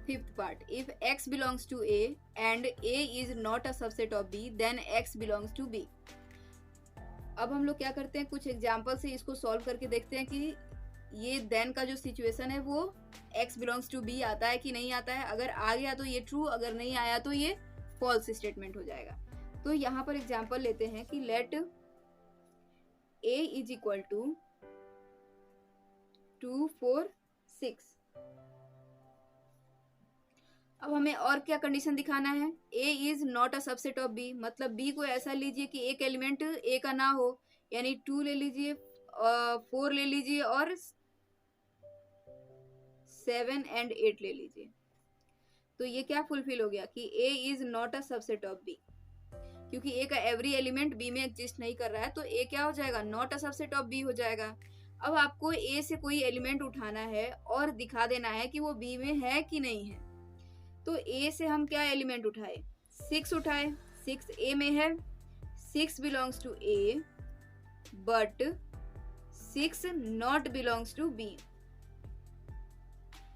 Fifth part, if x belongs to a and a is not a subset of b then x belongs to b। अब हम लोग क्या करते हैं, कुछ एग्जाम्पल से इसको सॉल्व करके देखते हैं कि ये देन का जो सिचुएशन है वो x belongs to b आता है कि नहीं आता है। अगर आ गया तो ये ट्रू, अगर नहीं आया तो ये फॉल्स स्टेटमेंट हो जाएगा। तो यहाँ पर एग्जाम्पल लेते हैं कि let a is equal to 2 4 6। अब हमें और क्या कंडीशन दिखाना है, a is not a subset of b, मतलब b को ऐसा लीजिए कि एक एलिमेंट a का ना हो, यानी 2 ले लीजिए, 4 ले लीजिए और 7 and 8 ले लीजिए। तो ये क्या फुलफिल हो गया कि a is not a subset of b, क्योंकि a का एवरी एलिमेंट b में एग्जिस्ट नहीं कर रहा है, तो a क्या हो जाएगा, not a subset of b हो जाएगा। अब आपको a से कोई एलिमेंट उठाना है और दिखा देना है कि वो b में है कि नहीं है। तो a से हम क्या एलिमेंट उठाए, 6 उठाए, 6 a में है, 6 belongs to a but 6 not belongs to b।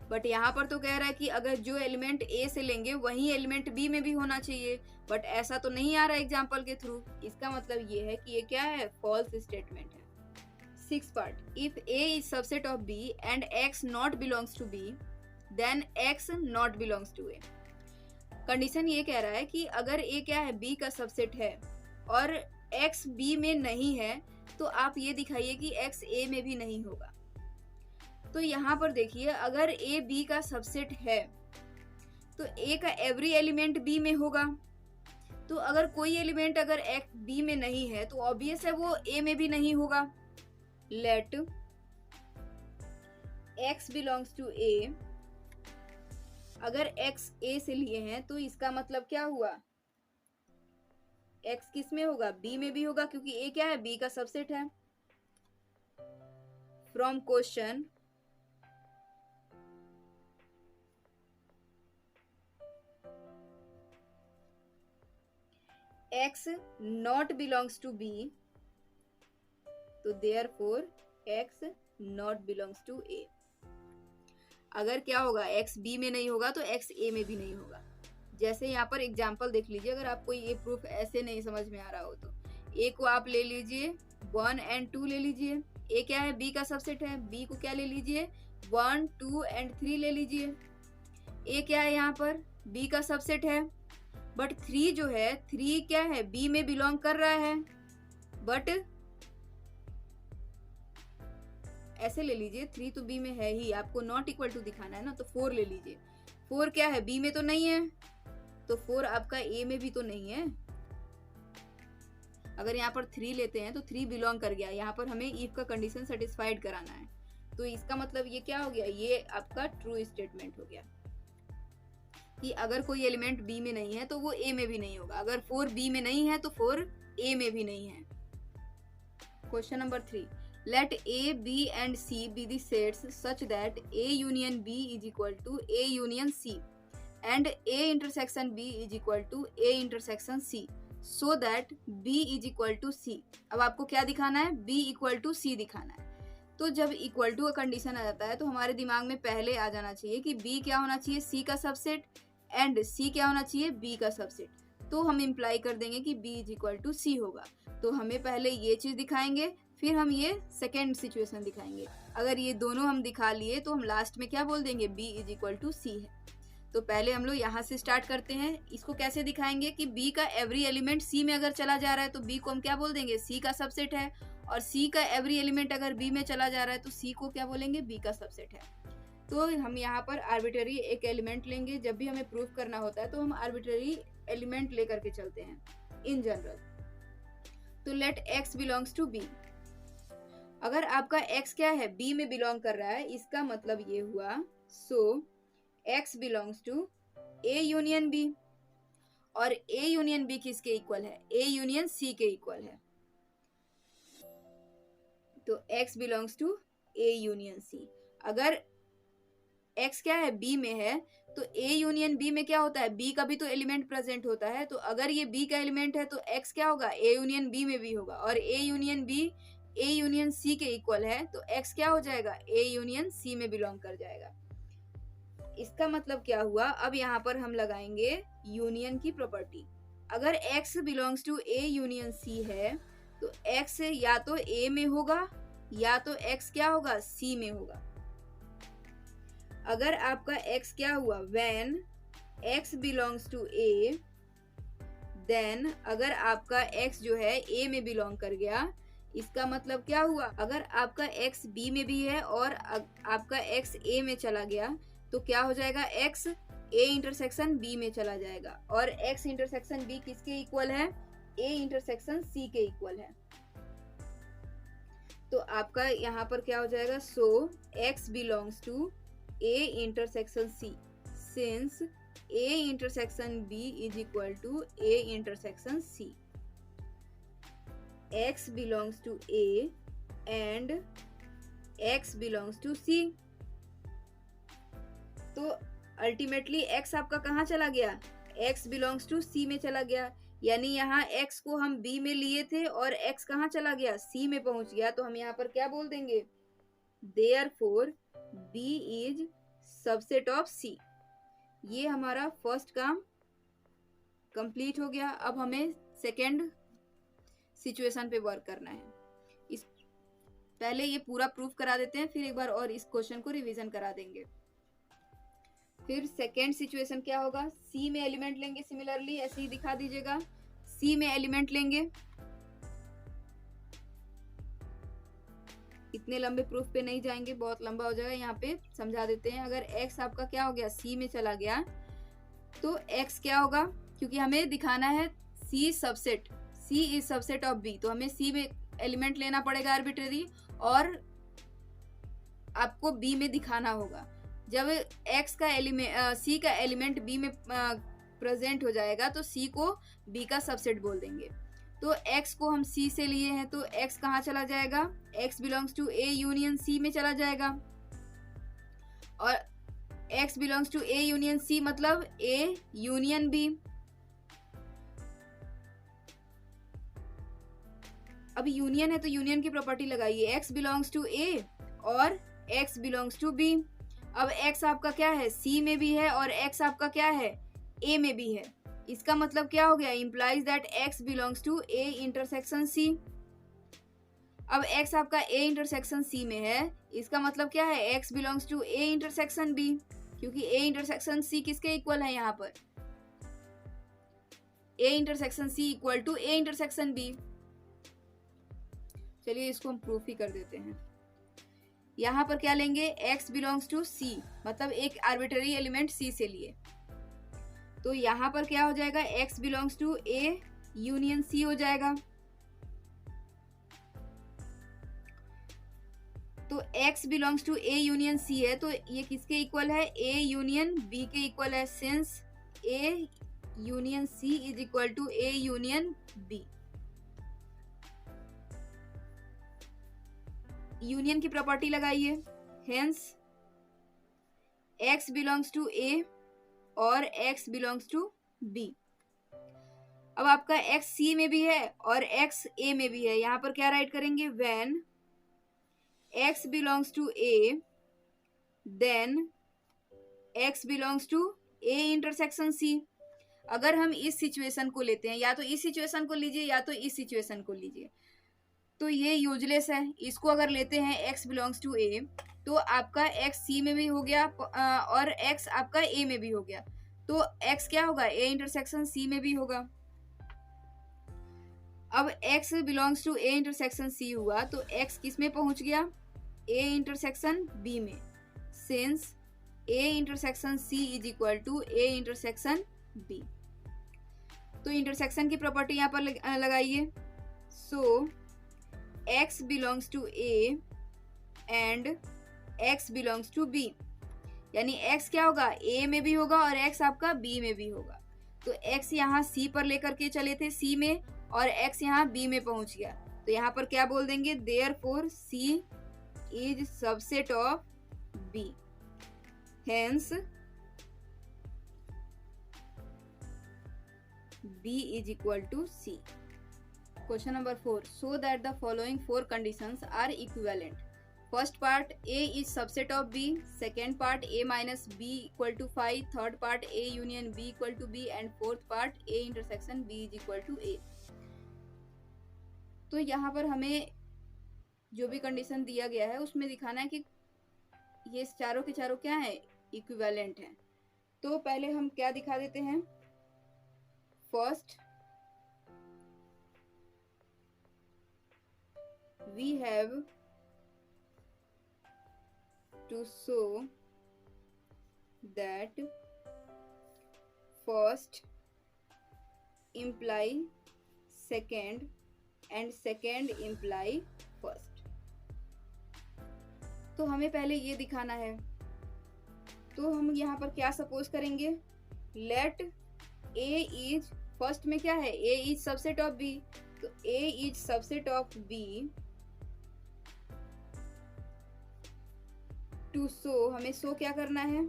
But यहाँ पर तो कह रहा है कि अगर जो एलिमेंट a से लेंगे वही एलिमेंट b में भी होना चाहिए, बट ऐसा तो नहीं आ रहा एग्जाम्पल के थ्रू। इसका मतलब ये है कि ये क्या है, फॉल्स स्टेटमेंट है। Six part, if a is subset of b and x not belongs to b then x not belongs to a। Condition ये कह रहा है कि अगर a क्या है, b का सबसेट है और x b में नहीं है, तो आप ये दिखाइए कि x a में भी नहीं होगा। तो यहाँ पर देखिए अगर a b का सबसेट है तो a का एवरी एलिमेंट b में होगा। तो अगर कोई एलिमेंट अगर x b में नहीं है तो ऑब्वियस है वो a में भी नहीं होगा। Let x belongs to a, अगर x a से लिए हैं तो इसका मतलब क्या हुआ, x किस में होगा, b में भी होगा, क्योंकि a क्या है, b का सबसेट है। From question x not belongs to b, तो therefore x not belongs to a। अगर क्या होगा, x b में नहीं होगा तो x a में भी नहीं होगा। जैसे यहाँ पर एग्जाम्पल देख लीजिए, अगर आपको ये प्रूफ ऐसे नहीं समझ में आ रहा हो तो a को आप ले लीजिए 1 and 2 ले लीजिए। a क्या है, b का सबसेट है, b को क्या ले लीजिए 1 2 and 3 ले लीजिए। a क्या है यहाँ पर, b का सबसेट है, बट 3 जो है 3 क्या है, b में बिलोंग कर रहा है, बट ऐसे ले लीजिए 3 तो b में है ही, आपको नॉट इक्वल टू दिखाना है ना, तो 4 ले लीजिए। 4 क्या है, b में तो नहीं है, तो 4 आपका a में भी तो नहीं है। अगर यहाँ पर 3 लेते हैं तो 3 बिलोंग कर गया, यहाँ पर हमें इफ का कंडीशन सेटिस्फाइड कराना है। तो इसका मतलब ये क्या हो गया, ये आपका ट्रू स्टेटमेंट हो गया कि अगर कोई एलिमेंट b में नहीं है तो वो a में भी नहीं होगा। अगर 4 b में नहीं है तो 4 a में भी नहीं है। Question number 3, Let A, B and C be the sets such that A union B is equal to A union C and A intersection B is equal to A intersection C so that B is equal to C. अब आपको क्या दिखाना है? B equal to C दिखाना है. तो जब equal to का कंडीशन आ जाता है तो हमारे दिमाग में पहले आ जाना चाहिए कि B क्या होना चाहिए? C का सबसेट एंड C क्या होना चाहिए? B का सबसेट. तो हम इम्प्लाई कर देंगे कि B is equal to C होगा. तो हमें पहले ये चीज दिखाएंगे, फिर हम ये सेकेंड सिचुएशन दिखाएंगे. अगर ये दोनों हम दिखा लिए तो हम लास्ट में क्या बोल देंगे? B is equal to C है. तो पहले हम लोग यहाँ से स्टार्ट करते हैं. इसको कैसे दिखाएंगे कि B का एवरी एलिमेंट C में अगर चला जा रहा है तो B को हम क्या बोल देंगे? C का सबसेट है. और C का एवरी एलिमेंट अगर B में चला जा रहा है तो C को क्या बोलेंगे? B का सबसेट है. तो हम यहाँ पर आर्बिट्ररी एक एलिमेंट लेंगे. जब भी हमें प्रूफ करना होता है तो हम आर्बिट्ररी एलिमेंट लेकर के चलते हैं इन जनरल. तो let x belongs to B. अगर आपका x क्या है? B में बिलोंग कर रहा है, इसका मतलब ये हुआ so x belongs to A union B. और A यूनियन B किसके इक्वल है? A यूनियन C के इक्वल है. तो x belongs to A union C. अगर x क्या है? B में है तो A यूनियन B में क्या होता है? B का भी तो एलिमेंट प्रेजेंट होता है. तो अगर ये B का एलिमेंट है तो x क्या होगा? A यूनियन B में भी होगा. और A union B A union C के इक्वल है तो x क्या हो जाएगा? A यूनियन C में बिलोंग कर जाएगा. इसका मतलब क्या हुआ? अब यहाँ पर हम लगाएंगे यूनियन की प्रॉपर्टी. अगर x belongs to A union C है तो x या तो A में होगा या तो x क्या होगा? C में होगा. अगर आपका x क्या हुआ? when x belongs to A, then अगर आपका x जो है A में बिलोंग कर गया, इसका मतलब क्या हुआ? अगर आपका x B में भी है और आपका x A में चला गया तो क्या हो जाएगा? x A इंटरसेक्शन B में चला जाएगा. और x इंटरसेक्शन B किसके इक्वल है? A इंटरसेक्शन C के इक्वल है. तो आपका यहाँ पर क्या हो जाएगा? So x belongs to A intersection C since A intersection B is equal to A intersection C. X belongs to A and X belongs to C. तो अल्टीमेटली X आपका कहाँ चला गया? X belongs to C में चला गया. यानी यहाँ X को हम B में लिए थे और X कहाँ चला गया? C में पहुंच गया. तो हम यहाँ पर क्या बोल देंगे? Therefore B is subset of C. ये हमारा फर्स्ट काम कंप्लीट हो गया. अब हमें सेकेंड सिचुएशन पे वर्क करना है. इस पहले ये पूरा प्रूफ करा देते हैं, फिर एक बार और इस क्वेश्चन को रिवीजन करा देंगे. फिर सेकेंड सिचुएशन क्या होगा? C में एलिमेंट लेंगे. सिमिलरली ऐसे ही दिखा दीजिएगा. C में एलिमेंट लेंगे. इतने लंबे प्रूफ पे नहीं जाएंगे, बहुत लंबा हो जाएगा. यहाँ पे समझा देते हैं. अगर x आपका क्या हो गया? C में चला गया तो x क्या होगा? क्योंकि हमें दिखाना है C subset. C is subset of B. तो हमें C में एलिमेंट लेना पड़ेगा आर्बिट्ररी और आपको B में दिखाना होगा. जब x का एलिमेंट C का एलिमेंट B में प्रेजेंट हो जाएगा तो C को B का सबसेट बोल देंगे. तो x को हम C से लिए हैं तो x कहाँ चला जाएगा? x belongs to A union C में चला जाएगा. और x belongs to A union C मतलब A यूनियन B. अब यूनियन है तो यूनियन की प्रॉपर्टी लगाइए. x बिलोंग्स टू A और x बिलोंग्स टू B. अब x आपका क्या है? C में भी है और x आपका क्या है? A में भी है. इसका मतलब क्या हो गया? Implies that x belongs to A intersection C. अब x आपका A इंटरसेक्शन C में है, इसका मतलब क्या है? x belongs to A intersection B. क्योंकि A इंटरसेक्शन C किसके इक्वल है? यहाँ पर A intersection C equal to A intersection B. चलिए इसको हम प्रूफ ही कर देते हैं. यहाँ पर क्या लेंगे? x बिलोंग्स टू C मतलब एक आर्बिट्ररी एलिमेंट C से लिए. तो यहाँ पर क्या हो जाएगा? x belongs to A union C हो जाएगा. तो x belongs to A union C है तो ये किसके इक्वल है? A यूनियन B के इक्वल है. Since A union C is equal to A union B. Union की प्रॉपर्टी लगाइए, hence x belongs to a और x बिलोंग्स टू b। अब आपका x c में भी है और x a में भी है, यहां पर क्या राइट करेंगे, when x belongs to a then x belongs to a intersection c। अगर हम इस सिचुएशन को लेते हैं, या तो इस सिचुएशन को लीजिए या तो इस सिचुएशन को लीजिए, तो ये यूजलेस है। इसको अगर लेते हैं x बिलोंग्स टू a, तो आपका x c में भी हो गया और x आपका a में भी हो गया, तो x क्या होगा, a इंटरसेक्शन c में भी होगा। अब x belongs to a intersection c हुआ, तो x किस में पहुंच गया, a इंटरसेक्शन b में, since a intersection c is equal to a intersection b। तो इंटरसेक्शन की प्रॉपर्टी यहाँ पर लगाइए, so x belongs to a and x belongs to b, यानी x क्या होगा, a में भी होगा और x आपका b में भी होगा। तो x यहाँ c पर लेकर के चले थे c में, और x यहाँ b में पहुंच गया, तो यहाँ पर क्या बोल देंगे, therefore c is subset of b, hence b is equal to c। Question number 4. So that the following four conditions are equivalent. First part, A is subset of B. Second part, A minus B equal to 5. Third part, A union B equal to B. And fourth part, A intersection B is equal to A. तो यहाँ पर हमें जो भी condition दिया गया है उसमें दिखाना है कि ये चारों के चारों क्या है, इक्विवेलेंट हैं। तो पहले हम क्या दिखा देते हैं, first we have to show that first imply second and second imply first। तो हमें पहले ये दिखाना है, तो हम यहाँ पर क्या सपोज करेंगे, लेट a इज, फर्स्ट में क्या है, a is subset of b, तो a is subset of b to show, हमें शो क्या करना है,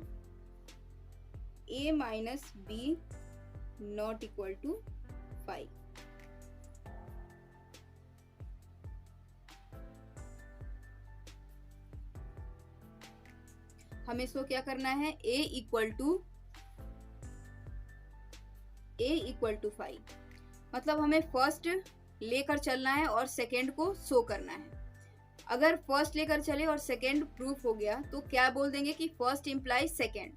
a minus b not equal to 5। हमें शो क्या करना है, a इक्वल टू 5, मतलब हमें फर्स्ट लेकर चलना है और सेकेंड को शो करना है। अगर फर्स्ट लेकर चले और सेकेंड प्रूफ हो गया तो क्या बोल देंगे कि फर्स्ट इम्प्लाई सेकेंड,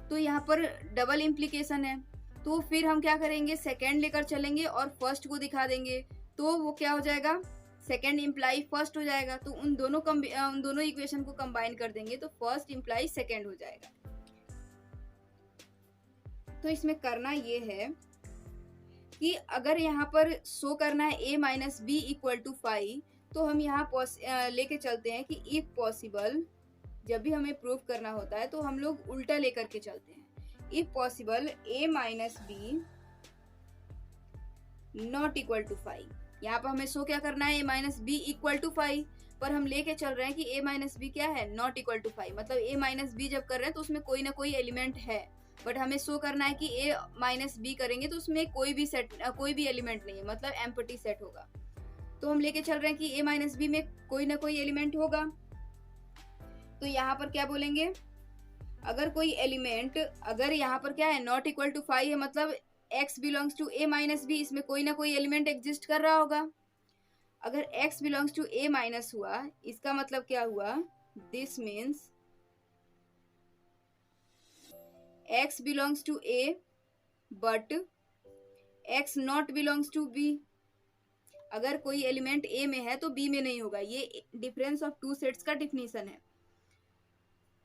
तो यहाँ पर डबल इम्प्लीकेशन है, तो फिर हम क्या करेंगे, सेकेंड लेकर चलेंगे और फर्स्ट को दिखा देंगे, तो वो क्या हो जाएगा, सेकेंड इम्प्लाई फर्स्ट हो जाएगा। तो उन दोनों इक्वेशन को कंबाइन कर देंगे तो फर्स्ट इम्प्लाई सेकेंड हो जाएगा। तो इसमें करना ये है कि अगर यहाँ पर शो करना है a minus B equal to 5, तो हम यहाँ लेके चलते हैं कि इफ पॉसिबल, जब भी हमें प्रूफ करना होता है तो हम लोग उल्टा लेकर के चलते हैं, if possible a minus B not equal to 5। यहाँ पर हमें शो क्या करना है, a minus B equal to 5, पर हम लेके चल रहे हैं कि a माइनस बी क्या है, नॉट इक्वल टू 5, मतलब a माइनस बी जब कर रहे हैं तो उसमें कोई ना कोई एलिमेंट है, बट हमें शो करना है कि a माइनस बी करेंगे तो उसमें कोई भी एलिमेंट नहीं है, मतलब एम्प्टी सेट होगा। तो हम लेके चल रहे हैं कि a माइनस बी में कोई ना कोई एलिमेंट होगा, तो यहाँ पर क्या बोलेंगे, अगर कोई एलिमेंट, अगर यहाँ पर क्या है, नॉट इक्वल टू 5 है, मतलब x belongs to a minus B, इसमें कोई ना कोई एलिमेंट एग्जिस्ट कर रहा होगा। अगर x belongs to a minus हुआ, इसका मतलब क्या हुआ, this means x belongs to a but x not belongs to b। अगर कोई एलिमेंट a में है तो b में नहीं होगा, ये डिफरेंस ऑफ टू सेट्स का डिफिनीशन है।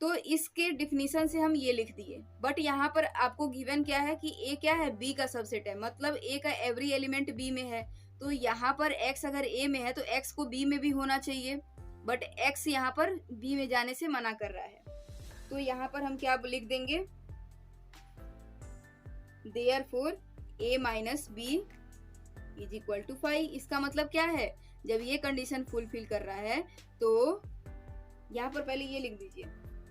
तो इसके डिफिनीशन से हम ये लिख दिए, बट यहाँ पर आपको गिवन क्या है कि a क्या है, b का सबसेट है, मतलब a का एवरी एलिमेंट b में है। तो यहाँ पर x अगर a में है तो x को b में भी होना चाहिए, बट x यहाँ पर b में जाने से मना कर रहा है। तो यहाँ पर हम क्या लिख देंगे, therefore a minus B is equal to 5। इसका मतलब क्या है, जब ये कंडीशन फुलफिल कर रहा है तो यहाँ पर पहले ये लिख दीजिए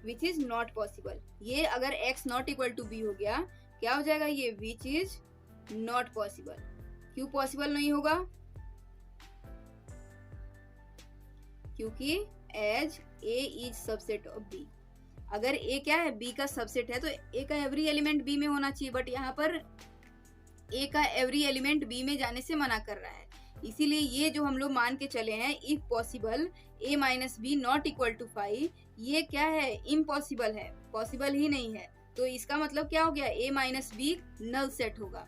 विच इज नॉट पॉसिबल। ये अगर x not equal to b हो गया, क्या हो जाएगा ये विच इज नॉट पॉसिबल। क्यों पॉसिबल नहीं होगा? क्योंकि as a is subset of b। अगर a क्या है, b का सबसेट है, तो a का एवरी एलिमेंट b में होना चाहिए, बट यहाँ पर a का एवरी एलिमेंट b में जाने से मना कर रहा है। इसीलिए ये जो हम लोग मान के चले हैं if possible a minus B not equal to 5, ये क्या है, इम्पॉसिबल है, पॉसिबल ही नहीं है। तो इसका मतलब क्या हो गया, a minus B null set होगा।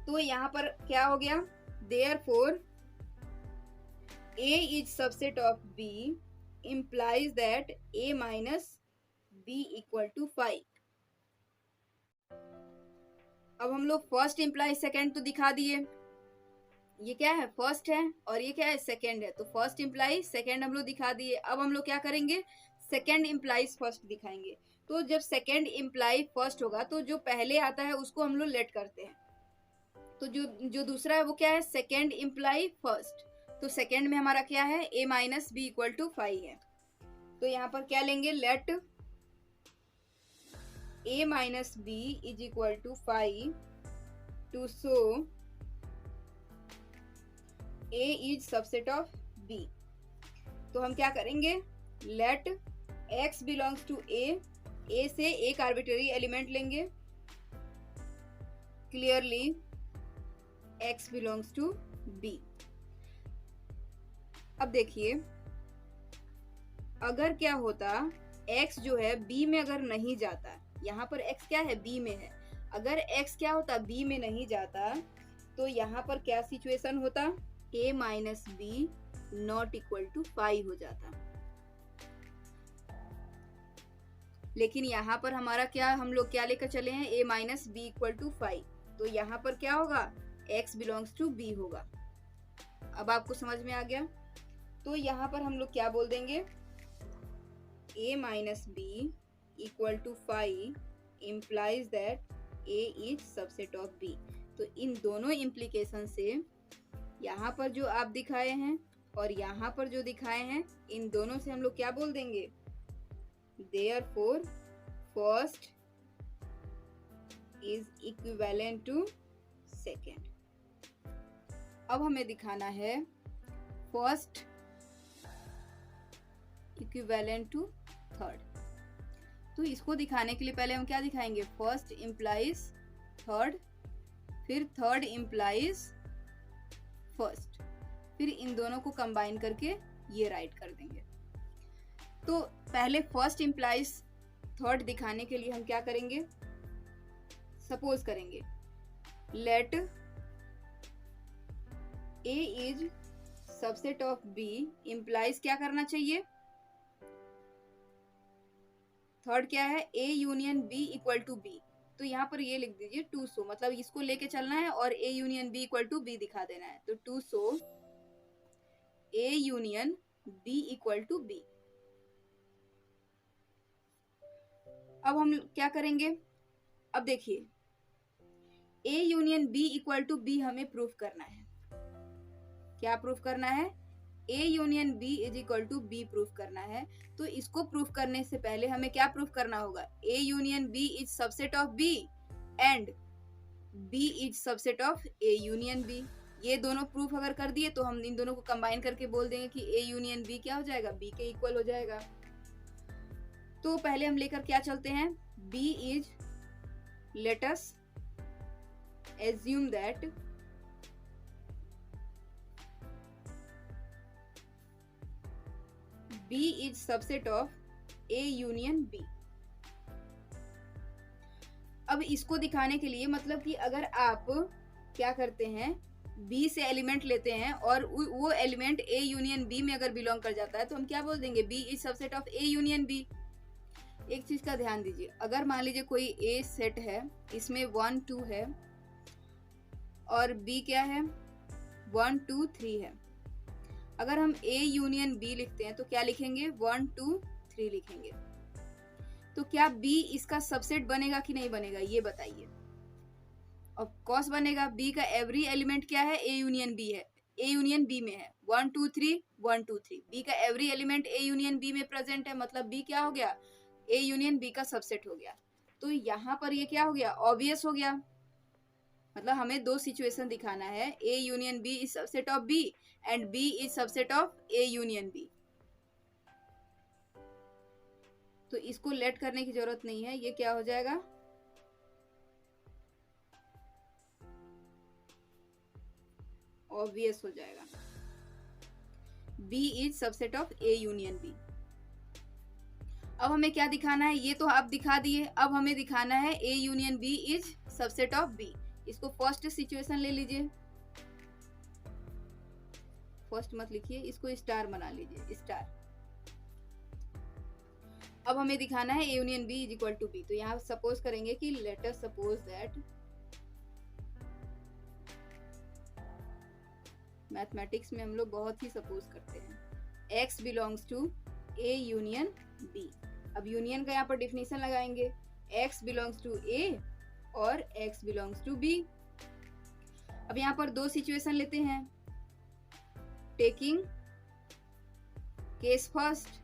तो यहाँ पर क्या हो गया, therefore a is subset of b implies that a minus b equal to 5। अब हम लोग फर्स्ट इम्प्लाई सेकेंड तो दिखा दिए, ये क्या है फर्स्ट है और ये क्या है सेकेंड है, तो फर्स्ट इम्प्लाई सेकेंड हम लोग दिखा दिए। अब हम लोग क्या करेंगे, सेकेंड इम्प्लाइज फर्स्ट दिखाएंगे। तो जब सेकेंड इम्प्लाई फर्स्ट होगा तो जो पहले आता है उसको हम लोग लेट करते हैं, तो जो दूसरा है वो क्या है, सेकेंड इम्प्लाई फर्स्ट। तो सेकेंड में हमारा क्या है, a minus B equal to 5 है। तो यहाँ पर क्या लेंगे, let a minus B is equal to 5 to show a is subset of b। तो हम क्या करेंगे, let x belongs to a से एक आर्बिट्ररी एलिमेंट लेंगे, clearly x belongs to b। अब देखिए अगर क्या होता, x जो है b में अगर नहीं जाता, यहाँ पर x क्या है, b में है, अगर x क्या होता b में नहीं जाता तो यहाँ पर क्या सिचुएशन होता, a minus B not equal to 5 हो जाता। लेकिन यहाँ पर हमारा क्या, हम लोग क्या लेकर चले हैं, a minus B equal to 5, तो यहाँ पर क्या होगा, x बिलोंग्स टू b होगा। अब आपको समझ में आ गया। तो यहाँ पर हम लोग क्या बोल देंगे, a minus B equal to 5 implies that a is subset of b। तो इन दोनों इम्प्लीकेशन से यहाँ पर जो आप दिखाए हैं और यहाँ पर जो दिखाए हैं, इन दोनों से हम लोग क्या बोल देंगे, therefore first is equivalent to second। अब हमें दिखाना है फर्स्ट इक्विवेलेंट टू थर्ड। तो इसको दिखाने के लिए पहले हम क्या दिखाएंगे, फर्स्ट इम्प्लाइज थर्ड, फिर थर्ड इम्प्लाइज फर्स्ट, फिर इन दोनों को कंबाइन करके ये राइट कर देंगे। तो पहले फर्स्ट इम्प्लाइज थर्ड दिखाने के लिए हम क्या करेंगे, सपोज करेंगे let a is subset of b implies क्या करना चाहिए, थर्ड क्या है, a union b equal to b। तो यहाँ पर ये लिख दीजिए टू सो, मतलब इसको लेके चलना है और a union b equal to b दिखा देना है। तो to show a union b equal to b। अब हम क्या करेंगे, अब देखिए a union b equal to b हमें प्रूफ करना है। क्या प्रूफ करना है, a union b is equal to b proof करना है। तो इसको प्रूफ करने से पहले हमें क्या प्रूफ करना होगा, a union b is subset of b and b is subset of a union b। ये दोनों प्रूफ अगर कर दिए तो हम इन दोनों को कंबाइन करके बोल देंगे कि a यूनियन b क्या हो जाएगा, b के इक्वल हो जाएगा। तो पहले हम लेकर क्या चलते हैं, b is, let us assume that b is subset of a union b। अब इसको दिखाने के लिए, मतलब कि अगर आप क्या करते हैं, b से एलिमेंट लेते हैं और वो एलिमेंट a यूनियन b में अगर बिलोंग कर जाता है तो हम क्या बोल देंगे, b is subset of a union b। एक चीज का ध्यान दीजिए, अगर मान लीजिए कोई a सेट है, इसमें 1 2 है और b क्या है, 1 2 3 है। अगर हम a यूनियन b लिखते हैं तो क्या लिखेंगे, 1 2 3 लिखेंगे। तो क्या b इसका सबसेट बनेगा कि नहीं बनेगा, ये बताइए। ऑफ कोर्स बनेगा, b का एवरी एलिमेंट क्या है, a यूनियन b है। ए यूनियन बी में है, 1 2 3 1 2 3, बी का every element A union B में प्रेजेंट है, मतलब बी क्या हो गया, ए यूनियन बी का सबसेट हो गया। तो यहाँ पर ये क्या हो गया, ऑब्वियस हो गया। मतलब हमें दो सिचुएशन दिखाना है, A union B is subset of B and B is subset of A union B. तो इसको लेट करने की जरूरत नहीं है, ये क्या हो जाएगा, ऑब्वियस हो जाएगा, B is subset of A union B. अब हमें क्या दिखाना है, ये तो आप दिखा दिए, अब हमें दिखाना है A union B is subset of B. इसको फर्स्ट सिचुएशन ले लीजिए, फर्स्ट मत लिखिए, इसको स्टार बना लीजिए, स्टार। अब हमें दिखाना है A union B is equal to B. तो यहाँ सपोज करेंगे कि let us suppose that, mathematics में हम लोग बहुत ही सपोज करते हैं, x belongs to A union B. अब यूनियन का यहाँ पर डिफिनेशन लगाएंगे, x बिलोंग्स टू ए और x बिलोंग्स टू बी। अब यहाँ पर दो सिचुएशन लेते हैं, taking case first,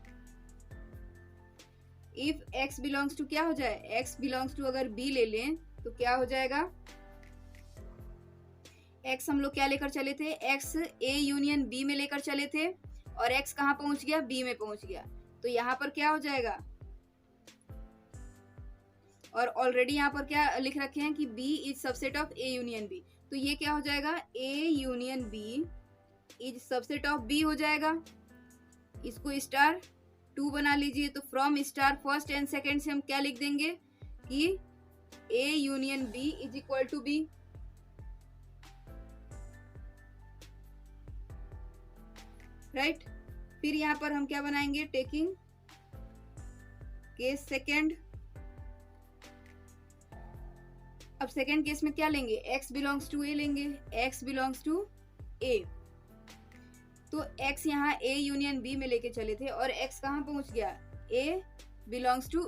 if x belongs to क्या हो जाए, x बिलोंग्स टू अगर b ले लें तो क्या हो जाएगा, x हम लोग क्या लेकर चले थे, x a यूनियन b में लेकर चले थे और x कहाँ पहुंच गया, b में पहुंच गया। तो यहाँ पर क्या हो जाएगा, और ऑलरेडी यहाँ पर क्या लिख रखे हैं कि b is subset of a union b। तो ये क्या हो जाएगा, a union b is subset of b हो जाएगा। इसको स्टार 2 बना लीजिए। तो from star first and second से हम क्या लिख देंगे कि a union b is equal to b। Right, फिर यहाँ पर हम क्या बनाएंगे, टेकिंग केस सेकेंड। अब सेकेंड केस में क्या लेंगे, x बिलोंग्स टू a लेंगे, x बिलोंग्स टू a। तो x यहाँ a यूनियन b में लेके चले थे और x कहाँ पहुंच गया, a belongs to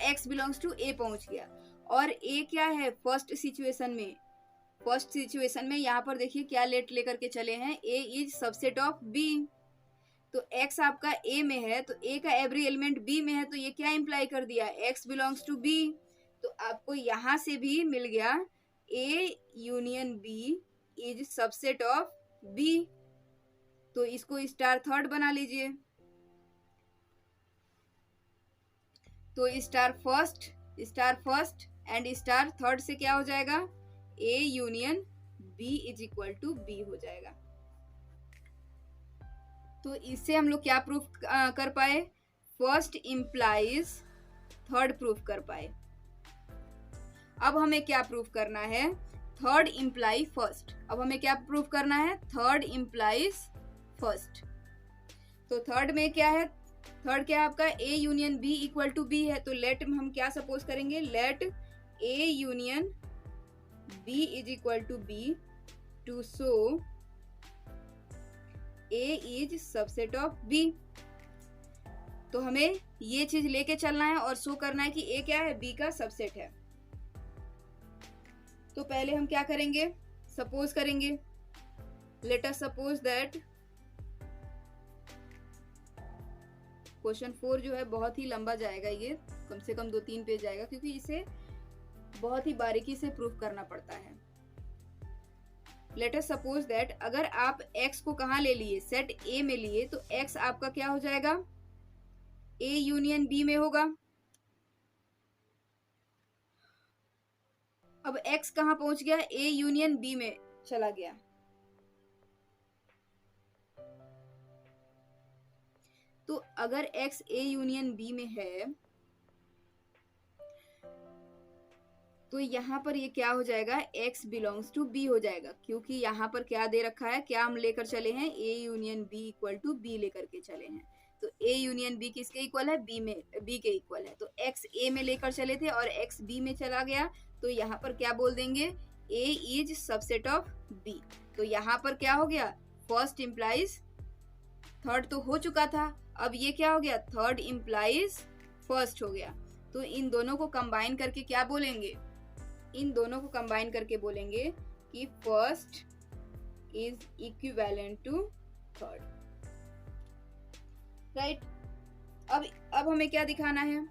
x belongs to a पहुंच गया। और a क्या है फर्स्ट सिचुएशन में, फर्स्ट सिचुएशन में यहाँ पर देखिए क्या लेट लेकर के चले हैं, a is subset of b। तो x आपका a में है तो a का एवरी एलिमेंट b में है, तो ये क्या इंप्लाई कर दिया, x बिलोंग्स टू b। तो आपको यहां से भी मिल गया a union b is subset of b। तो इसको स्टार थर्ड बना लीजिए। तो star first and star third से क्या हो जाएगा, a union b is equal to b हो जाएगा। तो इससे हम लोग क्या प्रूफ कर पाए, फर्स्ट इम्प्लाइज थर्ड प्रूफ कर पाए। अब हमें क्या प्रूफ करना है, थर्ड इम्प्लाई फर्स्ट। अब हमें क्या प्रूफ करना है, थर्ड इम्प्लाइज फर्स्ट। तो थर्ड में क्या है, थर्ड क्या है आपका, a union b equal to b है। तो लेट हम क्या सपोज करेंगे, let a union b is equal to b to show a is subset of b। तो हमें ये चीज लेके चलना है और शो करना है कि a क्या है, b का सबसेट है। तो पहले हम क्या करेंगे, सपोज करेंगे, let us suppose that, question 4 जो है बहुत ही लंबा जाएगा, ये कम से कम 2-3 पेज जाएगा क्योंकि इसे बहुत ही बारीकी से प्रूफ करना पड़ता है। लेट अस सपोज दैट अगर आप x को कहाँ ले लिए, सेट a में लिए, तो x आपका क्या हो जाएगा, a यूनियन b में होगा। अब x कहाँ पहुंच गया, a यूनियन b में चला गया। तो अगर x a यूनियन b में है तो यहाँ पर ये क्या हो जाएगा, x बिलोंग्स टू b हो जाएगा, क्योंकि यहाँ पर क्या दे रखा है, क्या हम लेकर चले हैं, a union b equal to b लेकर के चले हैं। तो a यूनियन b किसके इक्वल है, b के इक्वल है। तो x a में लेकर चले थे और x b में चला गया, तो यहाँ पर क्या बोल देंगे, a is subset of b। तो यहाँ पर क्या हो गया, फर्स्ट इम्प्लाइज थर्ड तो हो चुका था, अब ये क्या हो गया, थर्ड इम्प्लाइज फर्स्ट हो गया। तो इन दोनों को कंबाइन करके क्या बोलेंगे, इन दोनों को कंबाइन करके बोलेंगे कि first is equivalent to third. Right? अब हमें क्या दिखाना है?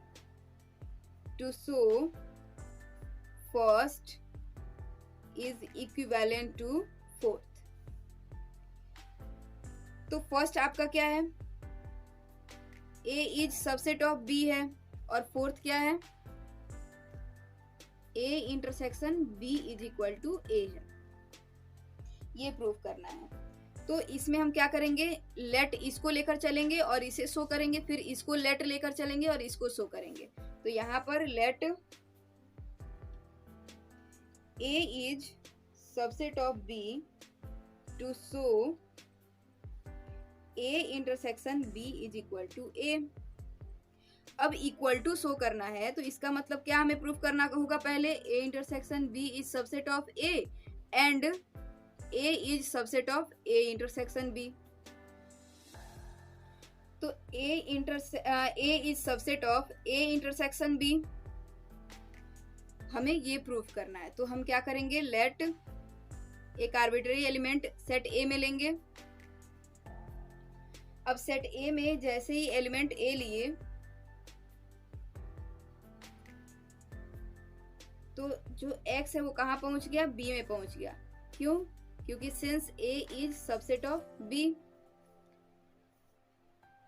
To show first is equivalent to fourth. तो फर्स्ट आपका क्या है? A is subset of B है, और फोर्थ क्या है? A intersection B is equal to A है. ये प्रूव करना है. तो इसमें हम क्या करेंगे? लेट इसको लेकर चलेंगे और इसे शो करेंगे, फिर इसको लेट लेकर चलेंगे और इसको शो करेंगे. तो यहाँ पर let A is subset of B to show A intersection B is equal to A. अब इक्वल टू शो करना है, तो इसका मतलब क्या हमें प्रूफ करना होगा? पहले A intersection B is subset of A and A is subset of A intersection B. तो A is subset of A intersection B, हमें ये प्रूफ करना है. तो हम क्या करेंगे? लेट एक आर्बिट्ररी एलिमेंट सेट A में लेंगे. अब सेट A में जैसे ही एलिमेंट A लिए, तो जो x है वो कहाँ पहुंच गया? B में पहुंच गया. क्यों? क्योंकि since A is subset of B,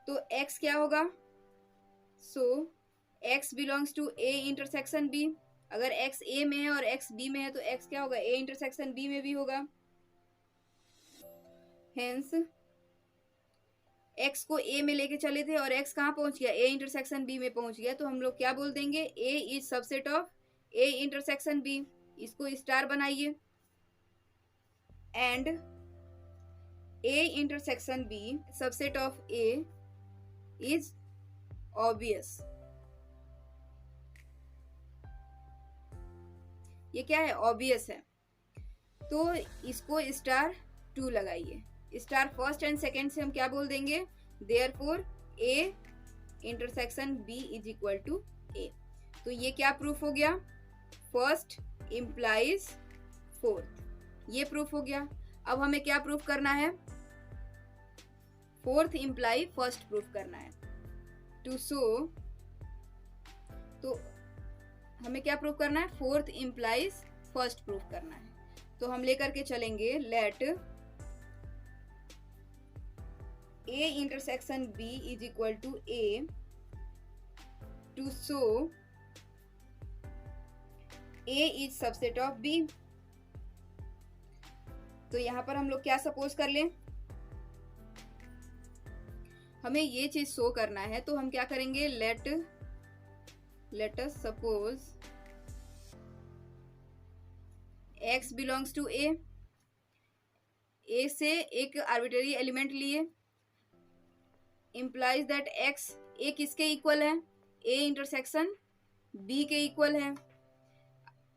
तो x क्या होगा? So x belongs to A intersection B. अगर x A में है और x B में है, तो x क्या होगा? A इंटरसेक्शन B में भी होगा. हेंस x को A में लेके चले थे और x कहाँ पहुंच गया? A इंटरसेक्शन B में पहुंच गया. तो हम लोग क्या बोल देंगे? A is subset of A intersection B. इसको स्टार बनाइए. And A intersection B subset of A is obvious. ये क्या है? ऑब्वियस है. तो इसको स्टार 2 लगाइए. स्टार फर्स्ट एंड सेकेंड से हम क्या बोल देंगे? Therefore A intersection B is equal to A. तो ये क्या प्रूफ हो गया? First implies fourth. ये प्रूफ हो गया. अब हमें क्या प्रूफ करना है? फोर्थ इम्प्लाई फर्स्ट प्रूफ करना है. टू शो, तो हमें क्या प्रूफ करना है? फोर्थ इम्प्लाइज फर्स्ट प्रूफ करना है. तो हम लेकर के चलेंगे let A intersection B is equal to A to show A is subset of B. तो यहां पर हम लोग क्या सपोज कर लें? हमें ये चीज शो करना है, तो हम क्या करेंगे? Let us suppose x belongs to A. A से एक आर्बिट्ररी एलिमेंट लिए, implies that x A किसके इक्वल है? A इंटरसेक्शन B के इक्वल है.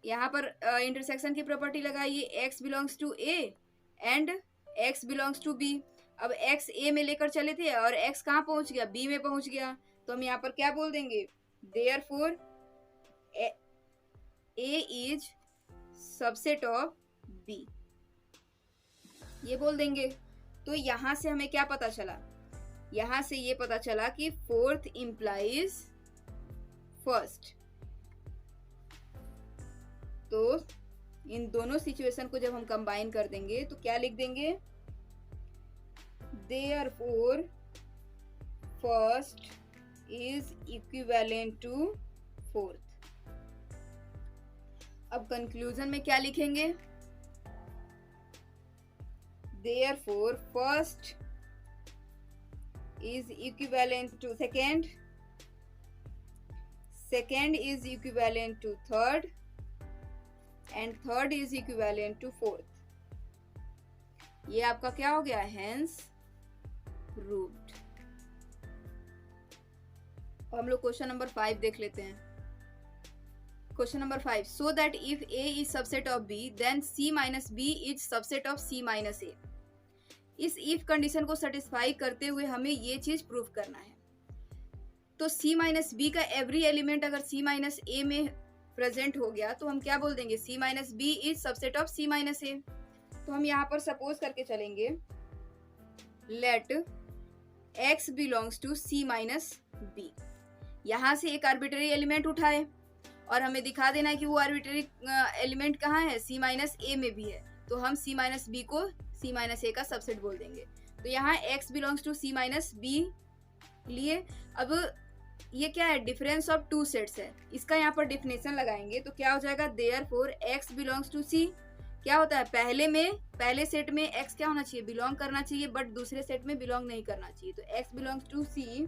यहाँ पर इंटरसेक्शन की प्रॉपर्टी लगाइए. x belongs to A and x belongs to B. अब x A में लेकर चले थे और x कहाँ पहुंच गया? B में पहुंच गया. तो हम यहाँ पर क्या बोल देंगे? Therefore A is subset of B. ये बोल देंगे. तो यहां से हमें क्या पता चला? यहां से ये पता चला कि फोर्थ इम्प्लाइज फर्स्ट. तो इन दोनों सिचुएशन को जब हम कंबाइन कर देंगे तो क्या लिख देंगे? Therefore first is equivalent to fourth. अब कंक्लूजन में क्या लिखेंगे? Therefore first is equivalent to second, second is equivalent to third, and third is equivalent to fourth. ये आपका क्या हो गया? hence proved. अब हम लोग क्वेश्चन नंबर 5 देख लेते हैं. Question number 5, so that if A is subset of B, then C minus B is subset of C minus A. इस इफ कंडीशन को सेटिस्फाई करते हुए हमें ये चीज प्रूफ करना है. तो C माइनस बी का एवरी एलिमेंट अगर C माइनस ए में प्रेजेंट हो गया, तो हम क्या बोल देंगे? C minus B is subset of C minus A. तो हम यहाँ पर सपोज करके चलेंगे, let x belongs to c minus b। यहाँ से एक आर्बिट्ररी एलिमेंट उठाए और हमें दिखा देना है कि वो आर्बिट्ररी एलिमेंट कहाँ है, c माइनस a में भी है, तो हम c माइनस b को c माइनस a का सबसेट बोल देंगे। तो यहाँ x belongs to c minus b लिए। अब ये क्या है, डिफरेंस ऑफ टू सेट्स है, इसका यहाँ पर डिफिनेशन लगाएंगे तो क्या हो जाएगा, therefore x belongs to c। क्या होता है, पहले सेट में x क्या होना चाहिए, बिलोंग करना चाहिए, बट दूसरे सेट में बिलोंग नहीं करना चाहिए। तो x belongs to c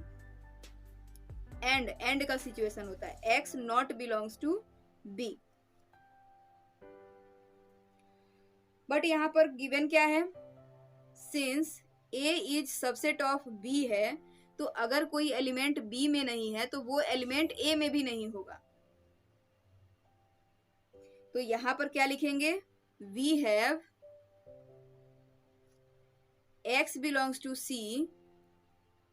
and का सिचुएशन होता है x not belongs to b। But यहाँ पर गिवन क्या है, since a is subset of b है, तो अगर कोई एलिमेंट b में नहीं है तो वो एलिमेंट a में भी नहीं होगा। तो यहां पर क्या लिखेंगे, we have x belongs to c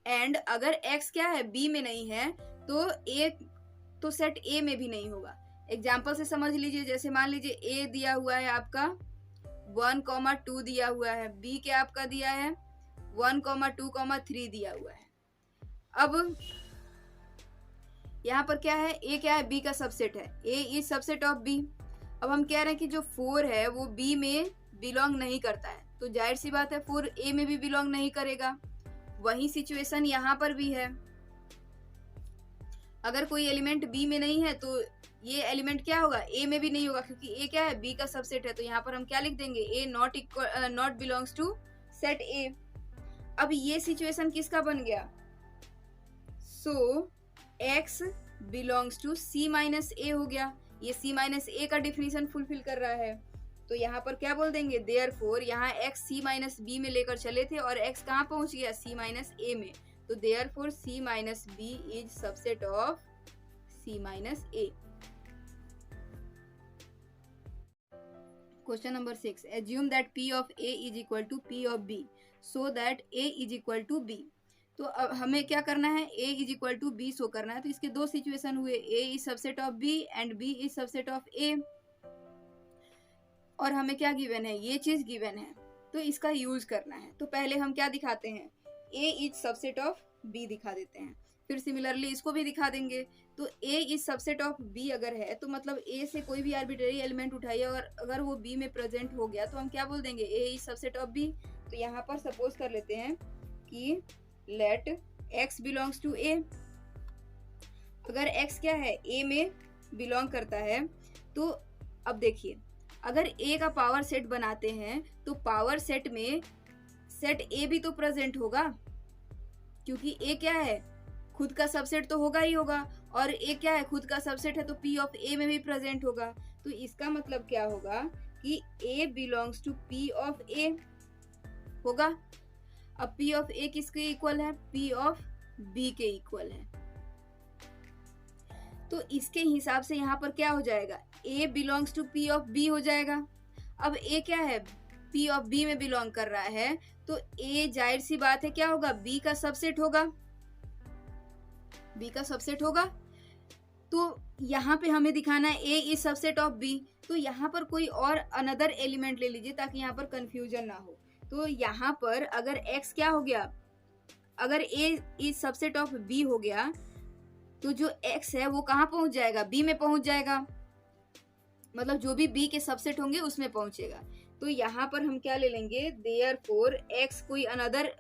and अगर x क्या है, b में नहीं है तो सेट a में भी नहीं होगा। एग्जाम्पल से समझ लीजिए, जैसे मान लीजिए a दिया हुआ है आपका 1,2 दिया हुआ है, b क्या आपका दिया है 1,2,3 दिया हुआ है। अब यहाँ पर क्या है, a क्या है, b का सबसेट है, a is subset of b। अब हम कह रहे हैं कि जो 4 है वो b में बिलोंग नहीं करता है, तो जाहिर सी बात है 4 a में भी बिलोंग नहीं करेगा। वही सिचुएशन यहाँ पर भी है, अगर कोई एलिमेंट b में नहीं है तो ये एलिमेंट क्या होगा, a में भी नहीं होगा, क्योंकि a क्या है, b का सबसेट है। तो यहाँ पर हम क्या लिख देंगे, a not belongs to set a। अब ये सिचुएशन किसका बन गया, so x belongs to c minus a हो गया। ये c माइनस a का डिफिनीशन फुलफिल कर रहा है, तो यहाँ पर क्या बोल देंगे, देयरफॉर यहाँ x c माइनस b में लेकर चले थे और x कहाँ पहुंच गया, c माइनस a में, तो therefore c minus b is subset of c minus a। Question number 6, assume that p of a is equal to p of b so that a is equal to b। तो अब हमें क्या करना है, a is equal to b show करना है। तो इसके दो सिचुएशन हुए, a is subset of b and b is subset of a, और हमें क्या गिवन है, ये चीज गिवन है, तो इसका यूज करना है। तो पहले हम क्या दिखाते हैं, a is subset of b दिखा देते हैं, फिर सिमिलरली इसको भी दिखा देंगे। तो a is subset of b अगर है तो मतलब a से कोई भी आर्बिट्ररी एलिमेंट उठाइए और अगर वो b में प्रेजेंट हो गया तो हम क्या बोल देंगे, a is subset of b। तो यहाँ पर सपोज कर लेते हैं कि let x belongs to a। अगर x क्या है, a में बिलोंग करता है, तो अब देखिए अगर a का पावर सेट बनाते हैं तो पावर सेट में सेट a भी तो प्रेजेंट होगा, क्योंकि a क्या है, खुद का सबसेट तो होगा ही होगा, और a क्या है, खुद का सबसेट है, तो p ऑफ a में भी प्रेजेंट होगा। तो इसका मतलब क्या होगा कि a belongs to p of a होगा। अब p ऑफ a किसके इक्वल है, p ऑफ b के इक्वल है। तो इसके हिसाब से यहाँ पर क्या हो जाएगा, a belongs to p of b हो जाएगा। अब a क्या है, p ऑफ b में बिलोंग कर रहा है, तो a जाहिर सी बात है क्या होगा, b का सबसेट होगा, b का सबसेट होगा। तो यहाँ पे हमें दिखाना है a is subset of b, तो यहाँ पर कोई और अनदर एलिमेंट ले लीजिए ताकि यहाँ पर कंफ्यूजन ना हो। तो यहाँ पर अगर x क्या हो गया, अगर a is subset of b हो गया तो जो x है वो कहाँ पहुंच जाएगा, b में पहुंच जाएगा, मतलब जो भी b के सबसेट होंगे उसमें पहुंचेगा। तो यहाँ पर हम क्या ले लेंगे, देयरफॉर x कोई अनदर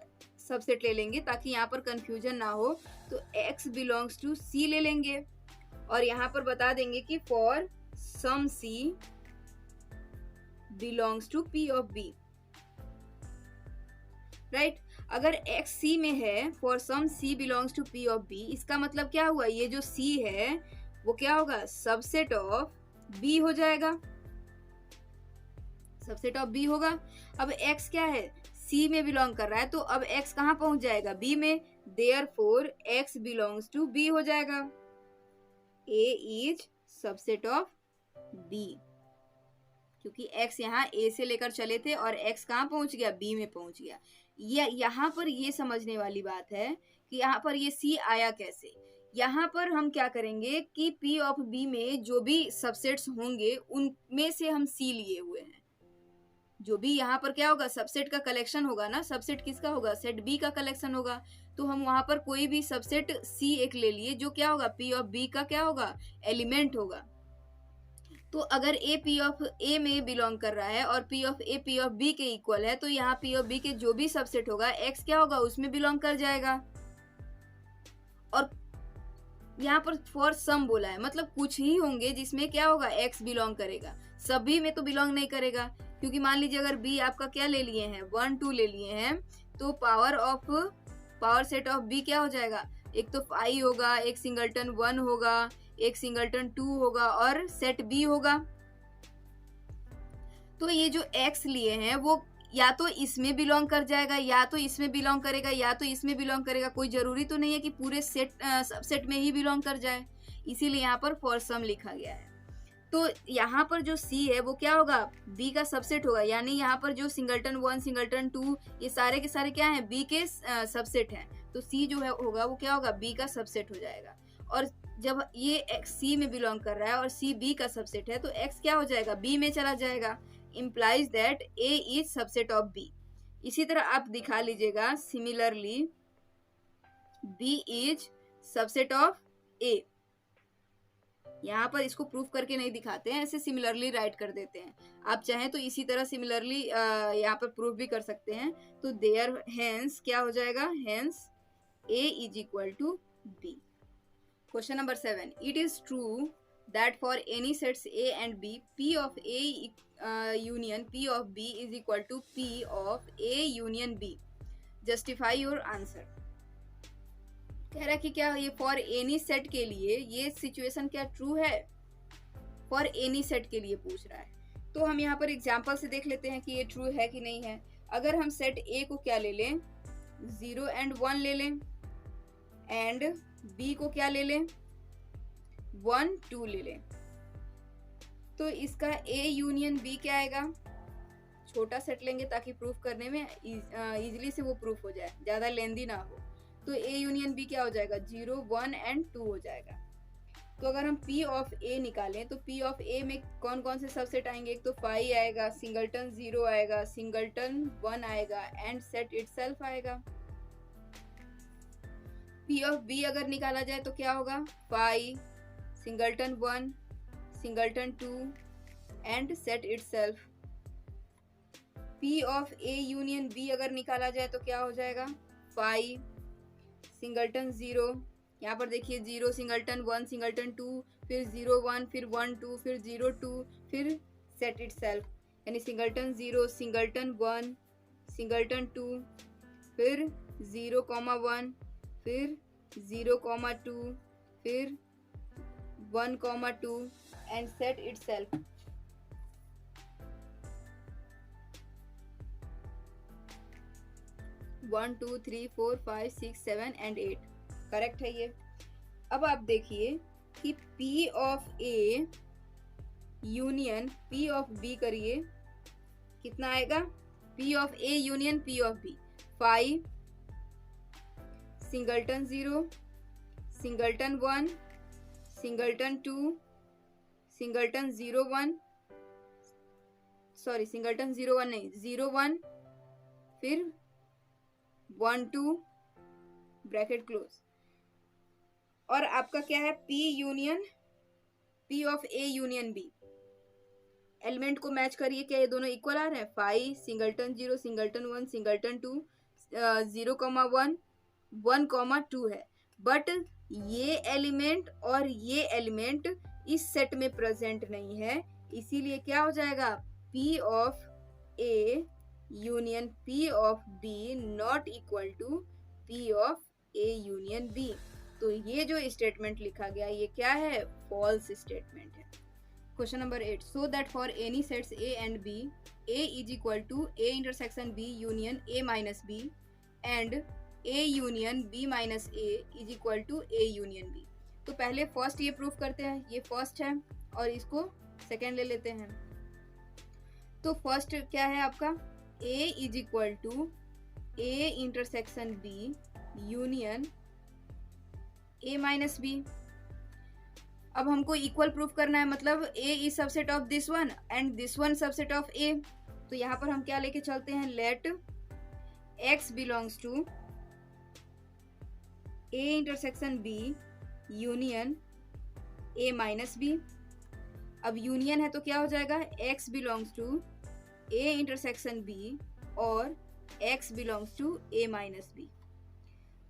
सबसेट ले लेंगे ताकि यहाँ पर कंफ्यूजन ना हो। तो x बिलोंग्स टू c ले लेंगे और यहाँ पर बता देंगे कि for some c belongs to p of b, right. अगर x c में है, for some c belongs to p of b, इसका मतलब क्या हुआ, ये जो c है वो क्या होगा, सबसेट ऑफ b हो जाएगा, सबसेट ऑफ b होगा। अब x क्या है, c में बिलोंग कर रहा है, तो अब x कहाँ पहुंच जाएगा, b में, therefore x belongs to b हो जाएगा। a is subset of b, क्योंकि x यहाँ a से लेकर चले थे और x कहाँ पहुंच गया, b में पहुंच गया। यहाँ पर ये समझने वाली बात है कि यहाँ पर ये c आया कैसे। यहाँ पर हम क्या करेंगे कि p ऑफ b में जो भी सबसेट्स होंगे उनमें से हम c लिए हुए हैं, जो भी यहाँ पर क्या होगा, सबसेट का कलेक्शन होगा ना, सबसेट किसका होगा, सेट बी का कलेक्शन होगा। तो हम वहां पर कोई भी सबसेट सी एक ले लिए जो क्या होगा, पी ऑफ बी का क्या होगा, एलिमेंट होगा। तो अगर ए पी ऑफ ए में बिलोंग कर रहा है और P of A P of B के इक्वल है, तो यहाँ पी ऑफ बी के जो भी सबसेट होगा एक्स क्या होगा, उसमें बिलोंग कर जाएगा। और यहाँ पर फॉर सम बोला है, मतलब कुछ ही होंगे जिसमें क्या होगा, एक्स बिलोंग करेगा, सभी में तो बिलोंग नहीं करेगा। क्योंकि मान लीजिए अगर बी आपका क्या ले लिए हैं, 1 2 ले लिए हैं, तो पावर सेट ऑफ बी क्या हो जाएगा, एक तो 5 होगा, एक सिंगलटन 1 होगा, एक सिंगलटन 2 होगा और सेट बी होगा। तो ये जो एक्स लिए हैं वो या तो इसमें बिलोंग कर जाएगा, या तो इसमें बिलोंग करेगा, या तो इसमें बिलोंग करेगा। कोई जरूरी तो नहीं है कि पूरे सबसेट में ही बिलोंग कर जाए, इसीलिए यहाँ पर फॉर सम लिखा गया है। तो यहाँ पर जो C है वो क्या होगा, B का सबसेट होगा, यानी यहाँ पर जो सिंगलटन 1 सिंगलटन 2 ये सारे के सारे क्या हैं, B के सबसेट हैं। तो C जो है होगा वो क्या होगा, B का सबसेट हो जाएगा। और जब ये X C में बिलोंग कर रहा है और C B का सबसेट है, तो X क्या हो जाएगा, B में चला जाएगा, implies that A is subset of B। इसी तरह आप दिखा लीजिएगा, similarly B is subset of A। यहाँ पर इसको प्रूफ करके नहीं दिखाते हैं, ऐसे सिमिलरली राइट कर देते हैं। आप चाहें तो इसी तरह सिमिलरली यहाँ पर प्रूफ भी कर सकते हैं। तो देयर हेंस क्या हो जाएगा, hence A is equal to B। Question number 7, it is true that for any sets A and B, P of A union P of B is equal to P of A union B। Justify your answer। कह रहा है कि क्या ये for any set के लिए ये situation क्या ट्रू है, फॉर एनी सेट के लिए पूछ रहा है। तो हम यहाँ पर एग्जांपल से देख लेते हैं कि ये ट्रू है कि नहीं है। अगर हम सेट A को क्या ले लें, 0 and 1 ले लें, एंड B को क्या ले लें, 1 2 ले लें, तो इसका A यूनियन B क्या आएगा, छोटा सेट लेंगे ताकि प्रूफ करने में इजीली से वो प्रूफ हो जाए, ज्यादा लेंदी ना हो। तो A यूनियन B क्या हो जाएगा, 0 1 and 2 हो जाएगा। तो अगर हम P ऑफ A निकालें तो P ऑफ A में कौन कौन से सबसेट आएंगे, एक तो 5 आएगा, सिंगलटन 0 आएगा, सिंगलटन 1 आएगा एंड सेट इटसेल्फ आएगा। P ऑफ B अगर निकाला जाए तो क्या होगा, 5 singleton 1 singleton 2 and set itself. P of A union B अगर निकाला जाए तो क्या हो जाएगा, 5 सिंगलटन 0, यहाँ पर देखिए 0 सिंगलटन 1 सिंगलटन 2, फिर 0 1, फिर 1 2, फिर 0 2, फिर सेट इटसेल्फ, यानी सिंगलटन 0 सिंगलटन 1 सिंगलटन 2, फिर 0 1, फिर 0 2, फिर 1 2 and set itself। One 2 3 4 5 6 7 and 8 correct है ये। अब आप देखिए कि P of A union P of B करिए, कितना आएगा, P of A union P of B, 5 singleton 0 singleton 1 singleton 2 singleton 0 1, sorry singleton 0 1 नहीं 0 1, फिर 1 2 ब्रैकेट क्लोज। और आपका क्या है, P union P of A union B, element को मैच करिए, क्या ये दोनों इक्वल आ रहे हैं, 5 सिंगलटन 0 सिंगलटन 1 सिंगलटन 2 0 1 1 2 है। बट ये एलिमेंट और ये एलिमेंट इस सेट में प्रेजेंट नहीं है, इसीलिए क्या हो जाएगा, P of A union P of B not equal to P of A union B। तो ये जो स्टेटमेंट लिखा गया ये क्या है, फॉल्स स्टेटमेंट है। Question number 8, so that for any sets A and B, A is equal to A intersection B union A minus B and A union B minus A is equal to A union B। तो पहले first ये proof करते हैं, ये first है और इसको second ले लेते हैं। तो फर्स्ट क्या है आपका, A is equal to A intersection B union A minus B। अब हमको इक्वल प्रूफ करना है, मतलब A is subset of this one and this one subset of A। तो यहाँ पर हम क्या लेके चलते हैं, let x belongs to a intersection b union a minus b। अब यूनियन है तो क्या हो जाएगा, x belongs to a intersection b और x belongs to a minus b।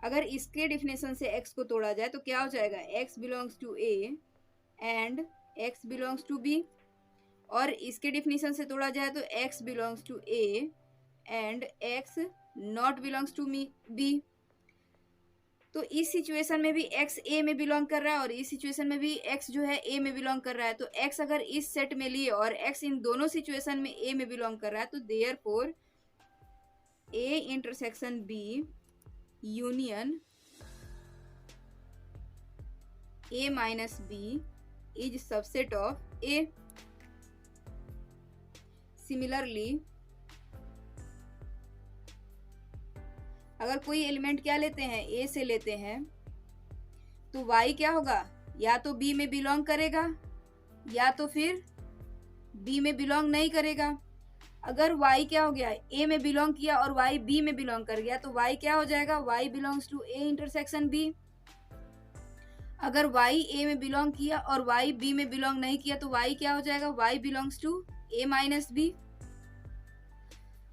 अगर इसके डिफिनेशन से x को तोड़ा जाए तो क्या हो जाएगा, x belongs to a and x belongs to b, और इसके डिफिनेशन से तोड़ा जाए तो x belongs to a and x not belongs to b। तो इस सिचुएशन में भी x a में बिलोंग कर रहा है और इस सिचुएशन में भी x जो है a में बिलोंग कर रहा है। तो x अगर इस सेट में लिए और x इन दोनों सिचुएशन में a में बिलोंग कर रहा है तो therefore a intersection b union a minus b is subset of a। Similarly अगर कोई एलिमेंट क्या लेते हैं, a से लेते हैं, तो y क्या होगा, या तो b में बिलोंग करेगा या तो फिर b में बिलोंग नहीं करेगा। अगर y क्या हो गया, a में बिलोंग किया और y b में बिलोंग कर गया तो y क्या हो जाएगा, y belongs to a intersection b। अगर y a में बिलोंग किया और y b में बिलोंग नहीं किया तो y क्या हो जाएगा, y belongs to a minus b।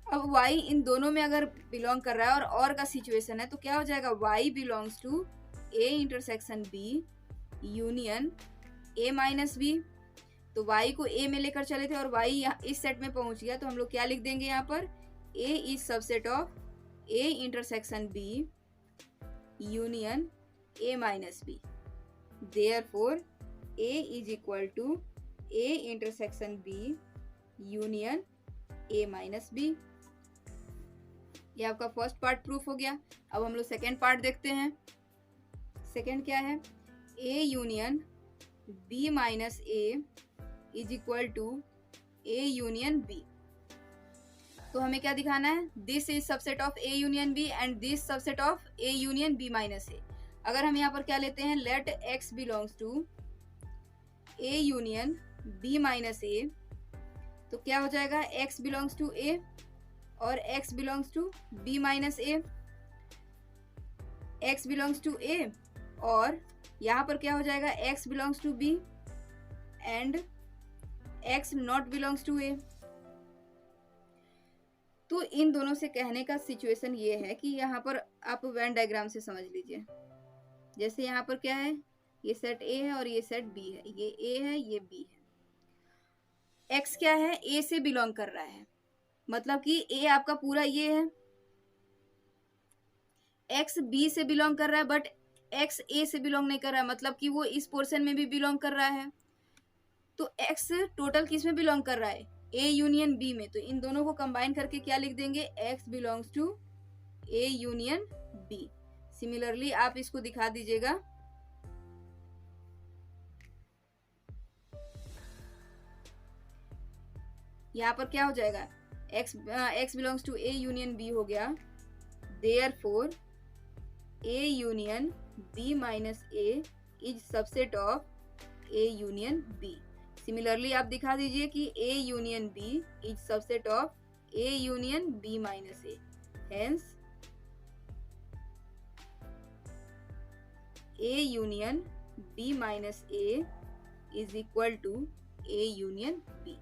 अब y इन दोनों में अगर बिलोंग कर रहा है और का सिचुएशन है तो क्या हो जाएगा, y belongs to a intersection b union a minus b। तो y को a में लेकर चले थे और y यहाँ इस सेट में पहुंच गया तो हम लोग क्या लिख देंगे यहाँ पर, a is subset of a intersection b union a minus b। Therefore a is equal to a intersection b union a minus b। ये आपका फर्स्ट पार्ट प्रूफ हो गया। अब हम लोग सेकेंड पार्ट देखते हैं। सेकेंड क्या है, a union b minus a is equal to a union b। तो हमें क्या दिखाना है, this is subset of a union b and this subset of a union b minus a। अगर हम यहाँ पर क्या लेते हैं, let x belongs to a union b minus a, तो क्या हो जाएगा, x बिलोंग्स टू a और x belongs to b minus a। x belongs to a और यहाँ पर क्या हो जाएगा, x belongs to b and x not belongs to a। तो इन दोनों से कहने का सिचुएशन ये है कि यहाँ पर आप वेन डायग्राम से समझ लीजिए। जैसे यहाँ पर क्या है, ये सेट A है और ये सेट B है, ये A है ये B है। X क्या है, A से बिलोंग कर रहा है, मतलब कि A आपका पूरा ये है, X B से बिलोंग कर रहा है बट X A से बिलोंग नहीं कर रहा है, मतलब कि वो इस पोर्शन में भी बिलोंग कर रहा है। तो X टोटल किस में बिलोंग कर रहा है, A यूनियन B में। तो इन दोनों को कंबाइन करके क्या लिख देंगे, X belongs to A union B। Similarly आप इसको दिखा दीजिएगा। यहाँ पर क्या हो जाएगा, x belongs to A union B हो गया। Therefore A union B minus A is subset of A union B। Similarly आप दिखा दीजिए कि A union B is subset of A union B minus A। Hence A union B minus A is equal to A union B।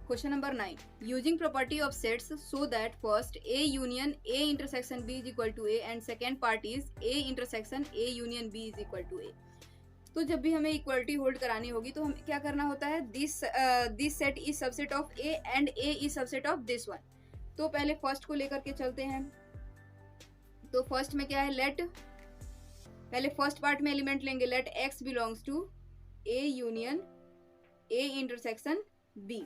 Question number 9. Using property of sets so that first A union A intersection B is equal to A and second part is A intersection A union B is equal to A. तो जब भी हमें equality hold करानी होगी तो हमें क्या करना होता है, this set is subset of A and A is subset of this one. तो पहले फर्स्ट को लेकर के चलते हैं। तो फर्स्ट में क्या है, लेट, पहले फर्स्ट पार्ट में एलिमेंट लेंगे, let x belongs to A union A intersection B।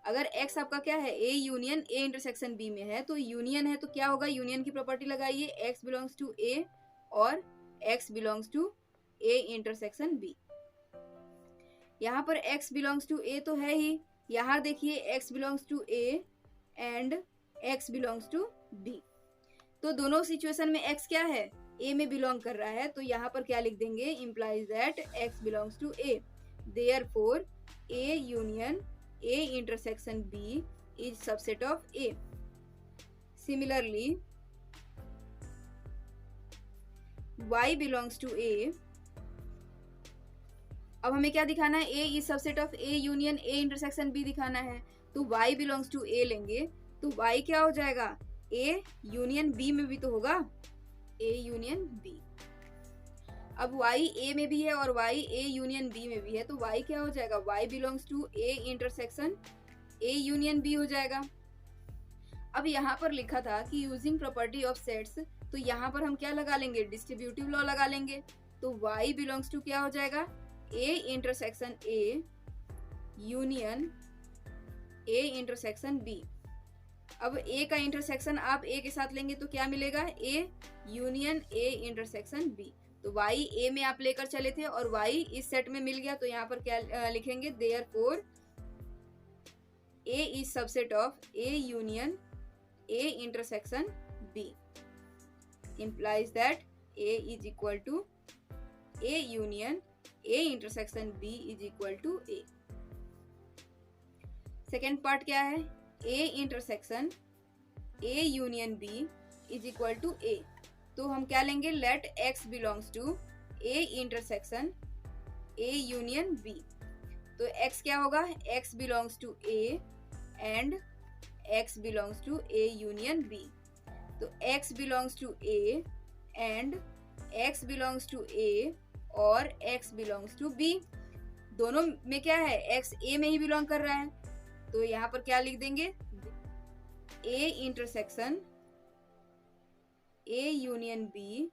अगर x आपका क्या है, A union A intersection B में है, तो यूनियन है तो क्या होगा, यूनियन की प्रॉपर्टी लगाइए, x बिलोंग्स टू A और x belongs to A intersection B। यहाँ पर x बिलोंग्स टू A तो है ही, यहाँ देखिए x belongs to A and x belongs to B। तो दोनों सिचुएशन में x क्या है, A में बिलोंग कर रहा है, तो यहाँ पर क्या लिख देंगे, implies that x belongs to A। Therefore A union A intersection B is subset of A. Similarly, Y belongs to A. अब हमें क्या दिखाना है? A is subset of A union A intersection B दिखाना है, तो Y belongs to A लेंगे, तो Y क्या हो जाएगा? A union B में भी तो होगा, A union B. अब Y A में भी है और Y A union B में भी है, तो Y क्या हो जाएगा? Y belongs to A intersection A union B हो जाएगा. अब यहाँ पर लिखा था कि यूजिंग प्रॉपर्टी ऑफ सेट्स, तो यहाँ पर हम क्या लगा लेंगे? डिस्ट्रीब्यूटिव लॉ लगा लेंगे, तो Y बिलोंग्स टू क्या हो जाएगा? A intersection A union A intersection B. अब A का इंटरसेक्शन आप A के साथ लेंगे तो क्या मिलेगा? A union A intersection B. तो Y A में आप लेकर चले थे और Y इस सेट में मिल गया, तो यहाँ पर क्या लिखेंगे? Therefore A is subset of A union A intersection B, implies that A is equal to A union A intersection B is equal to A. Second part क्या है? A intersection A union B is equal to A. तो हम क्या लेंगे? let X belongs to A intersection A union B. तो X क्या होगा? X belongs to A and X belongs to A union B. तो X belongs to A and X belongs to A और X belongs to B. दोनों में क्या है? X A में ही बिलोंग कर रहा है, तो यहाँ पर क्या लिख देंगे? A intersection A union B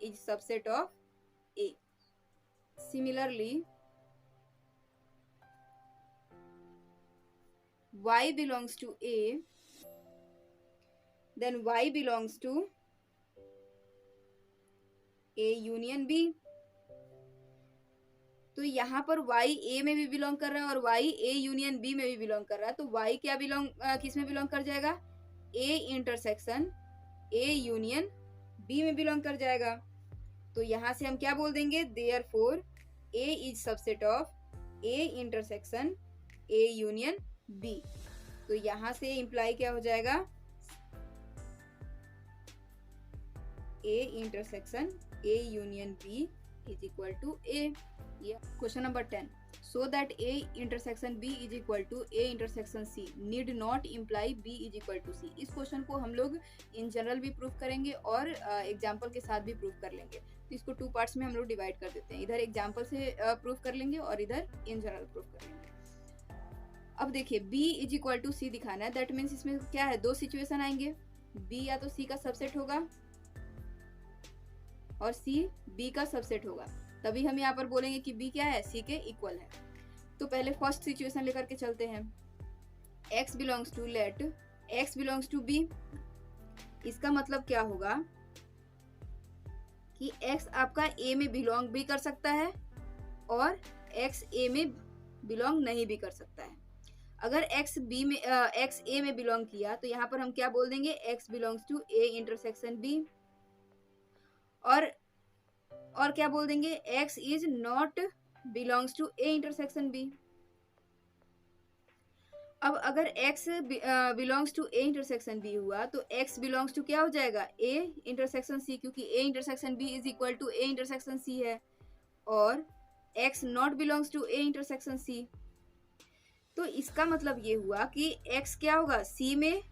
is subset of A. Similarly, Y belongs to A, then Y belongs to A union B. तो यहाँ पर Y A में भी बिलोंग कर रहा है और Y A यूनियन B में भी बिलोंग कर रहा है, तो Y क्या किस में बिलोंग कर जाएगा? A intersection A union B में बिलोंग कर जाएगा. तो यहाँ से हम क्या बोल देंगे? Therefore A is subset of A intersection A union B. तो यहाँ से इंप्लाई क्या हो जाएगा? A intersection A union B is equal to A. Question number 10. So that A intersection B is equal to A intersection C need not imply B is equal to C. इस question को हम लोग in general भी proof करेंगे और example के साथ भी प्रूफ कर लेंगे. तो इसको टू पार्ट्स में हम लोग डिवाइड कर देते हैं. इधर एग्जाम्पल से प्रूफ कर लेंगे और इधर इन जनरल प्रूफ कर लेंगे. अब देखिए B is equal to C दिखाना है. दैट मीन्स इसमें क्या है? दो सिचुएशन आएंगे. B या तो C का सबसेट होगा और C B का सबसेट होगा, तभी हम यहाँ पर बोलेंगे कि B क्या है? C के इक्वल है. तो पहले फर्स्ट सिचुएशन लेकर के चलते हैं. X belongs to let X belongs to B. इसका मतलब क्या होगा कि X आपका A में बिलोंग भी कर सकता है और X A में बिलोंग नहीं भी कर सकता है. अगर X A में बिलोंग किया तो यहाँ पर हम क्या बोल देंगे? X belongs to A intersection B. और क्या बोल देंगे? X is not belongs to A intersection B. अब अगर X belongs to A intersection B हुआ तो X बिलोंग्स टू क्या हो जाएगा? A इंटरसेक्शन C, क्योंकि A intersection B is equal to A intersection C है. और X not belongs to A intersection C. तो इसका मतलब ये हुआ कि X क्या होगा? C में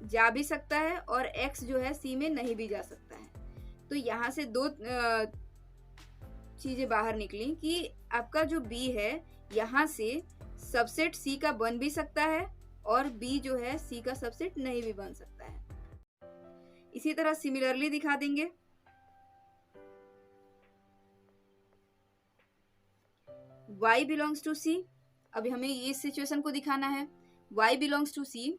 जा भी सकता है और X जो है C में नहीं भी जा सकता है. तो यहाँ से दो चीजें बाहर निकली कि आपका जो B है यहाँ से सबसेट C का बन भी सकता है और B जो है C का सबसेट नहीं भी बन सकता है. इसी तरह सिमिलरली दिखा देंगे. Y belongs to C. अभी हमें इस सिचुएशन को दिखाना है. Y belongs to C.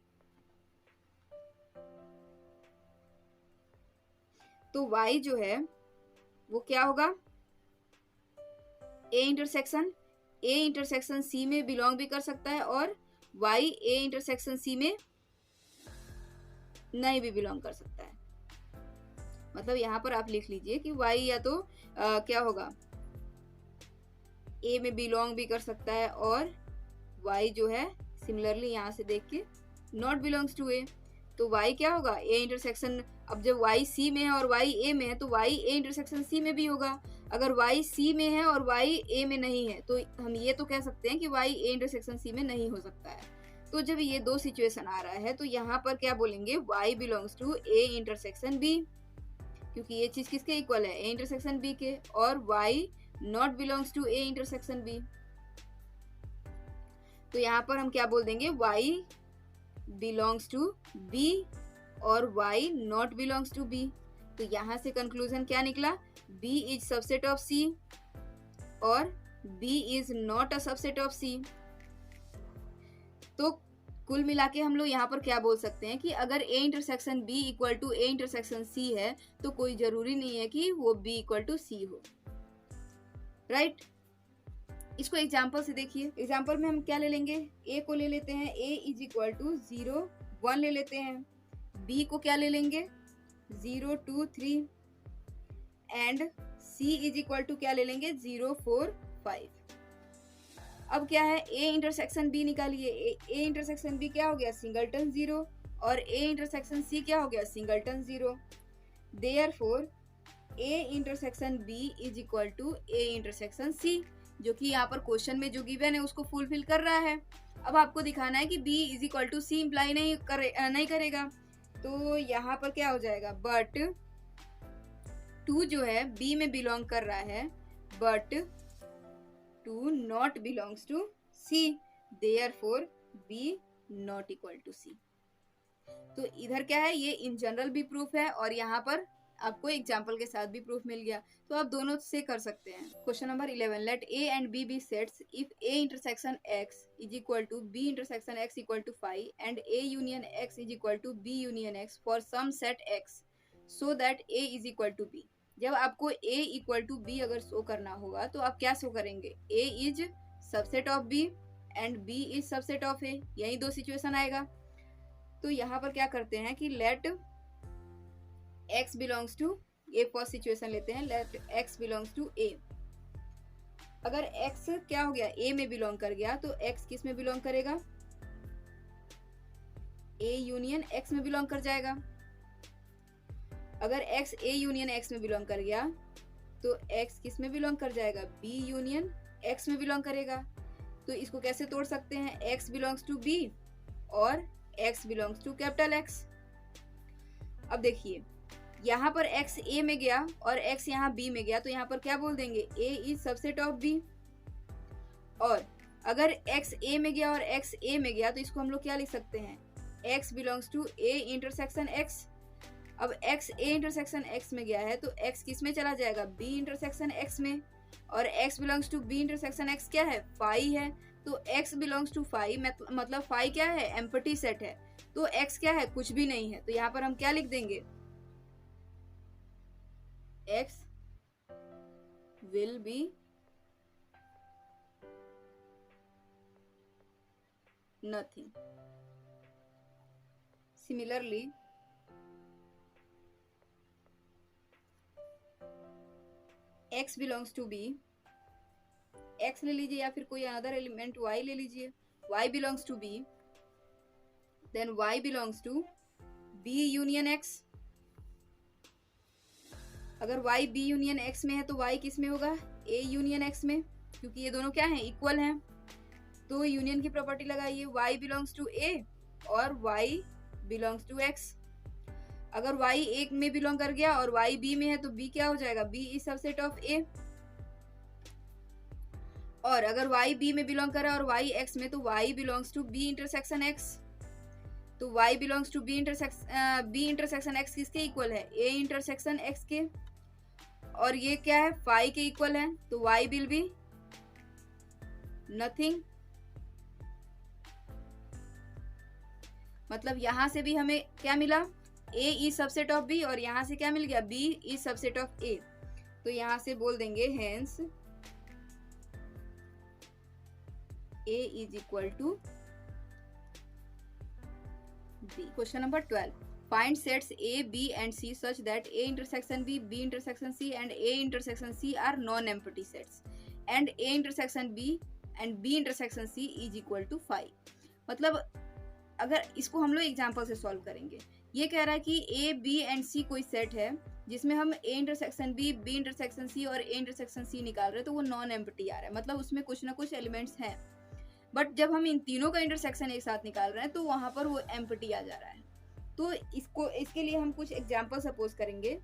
तो Y जो है वो क्या होगा? A इंटरसेक्शन C में बिलोंग भी कर सकता है और Y A इंटरसेक्शन C में नहीं भी बिलोंग कर सकता है. मतलब यहाँ पर आप लिख लीजिए कि Y या तो क्या होगा? A में बिलोंग भी कर सकता है और y जो है सिमिलरली यहाँ से देख के नॉट बिलोंग्स टू ए, तो y क्या होगा, a इंटरसेक्शन, अब जब y c में है और y a में है तो y a इंटरसेक्शन c में भी होगा। अगर y c में है और y a में नहीं है तो हम ये तो कह सकते हैं कि y a इंटरसेक्शन c में नहीं हो सकता है। तो जब ये दो सिचुएशन आ रहा है तो यहाँ पर क्या बोलेंगे, y belongs to a intersection b, क्योंकि ये चीज किसके इक्वल है, a इंटरसेक्शन b के, और y not belongs to a intersection b। तो यहाँ पर हम क्या बोल देंगे, y बिलोंग्स टू b और y not belongs to b। तो यहाँ से कंक्लूजन क्या निकला, b is subset of c और b is not a subset of c। तो कुल मिला के हम लोग यहाँ पर क्या बोल सकते हैं कि अगर a intersection b equal to a intersection c है तो कोई जरूरी नहीं है कि वो b इक्वल टू c हो, राइट। इसको एग्जाम्पल से देखिए। एग्जाम्पल में हम क्या ले लेंगे, a को ले लेते हैं, a इज इक्वल टू 0 1 ले लेते हैं, b को क्या ले लेंगे 0 2 3 and c is equal to क्या ले लेंगे 0 4 5। अब क्या है, a इंटरसेक्शन b निकालिए, a इंटरसेक्शन b क्या हो गया सिंगलटन 0 और a इंटरसेक्शन c क्या हो गया singleton 0। Therefore a intersection b is equal to a intersection c, जो कि यहाँ पर क्वेश्चन में जो गिवन है उसको फुलफिल कर रहा है। अब आपको दिखाना है कि b is equal to c imply नहीं करेगा, तो यहाँ पर क्या हो जाएगा, बट 2 जो है b में बिलोंग कर रहा है but 2 not belongs to c, therefore b not equal to c। तो इधर क्या है, ये इन जनरल भी प्रूफ है और यहाँ पर आपको एग्जाम्पल के साथ भी प्रूफ मिल गया, तो आप दोनों से कर सकते हैं। Question number 11, let a and b be sets if a intersection x is equal to b intersection x equal to 5 and a union x is equal to b union x for some set x so that a is equal to b। जब आपको a equal to b अगर show करना होगा तो आप क्या show करेंगे, a is subset of b and b is subset of a, यही दो सिचुएशन आएगा। तो यहाँ पर क्या करते हैं कि let x belongs to a, first situation लेते हैं, let x belongs to a। अगर x क्या हो गया a में बिलोंग कर गया तो x किस में बिलोंग करेगा, a यूनियन x में बिलोंग कर जाएगा। अगर x a यूनियन x में बिलोंग कर गया तो x किस में बिलोंग कर जाएगा, b यूनियन x में बिलोंग करेगा। तो इसको कैसे तोड़ सकते हैं, x बिलोंग्स टू b और x belongs to capital X। अब देखिए यहाँ पर x a में गया और x यहाँ b में गया, तो यहाँ पर क्या बोल देंगे, a is subset of b। और अगर x a में गया और x a में गया तो इसको हम लोग क्या लिख सकते हैं, x belongs to a intersection x। अब x a इंटरसेक्शन x में गया है तो x किस में चला जाएगा, b इंटरसेक्शन x में, और x belongs to b intersection x क्या है, फाई है। तो x बिलोंग्स टू फाई मतलब फाई क्या है, एम्प्टी सेट है, तो x क्या है, कुछ भी नहीं है। तो यहाँ पर हम क्या लिख देंगे, x will be nothing. Similarly, x belongs to b, x ले लीजिए या फिर कोई अनदर एलिमेंट y ले लीजिए, y belongs to b, then y belongs to b union x। अगर y b यूनियन x में है तो y किस में होगा, a यूनियन x में, क्योंकि ये दोनों क्या हैं, इक्वल हैं। तो यूनियन की प्रॉपर्टी लगाइए, y बिलोंग्स टू a और y बिलोंग्स टू x। अगर y एक में बिलोंग कर गया और y b में है तो b क्या हो जाएगा, b is subset of a। और अगर y b में बिलोंग कर रहा है और y x में तो y belongs to b intersection x। तो y belongs to b intersection x किसके इक्वल है, a इंटरसेक्शन x के, और ये क्या है, फाई के इक्वल है। तो y विल बी नथिंग। मतलब यहां से भी हमें क्या मिला, a is subset of b, और यहां से क्या मिल गया, b is subset of a। तो यहां से बोल देंगे hence a is equal to b। Question number 12, find sets a b and c such that a intersection b, b intersection c and a intersection c are non-empty sets and a intersection b and B intersection C is equal to 5। मतलब अगर इसको हम लोग example से solve करेंगे, ये कह रहा है कि ए बी एंड सी कोई सेट है जिसमें हम A intersection B, B intersection C और ए इंटरसेक्शन सी निकाल रहे हैं, तो वो नॉन एम्प्टी आ रहा है, मतलब उसमें कुछ ना कुछ एलिमेंट्स हैं। बट जब हम इन तीनों का इंटरसेक्शन एक साथ निकाल रहे हैं तो वहां पर वो एम्प्टी आ जा रहा है। तो इसके लिए हम कुछ एग्जाम्पल सपोज करेंगे।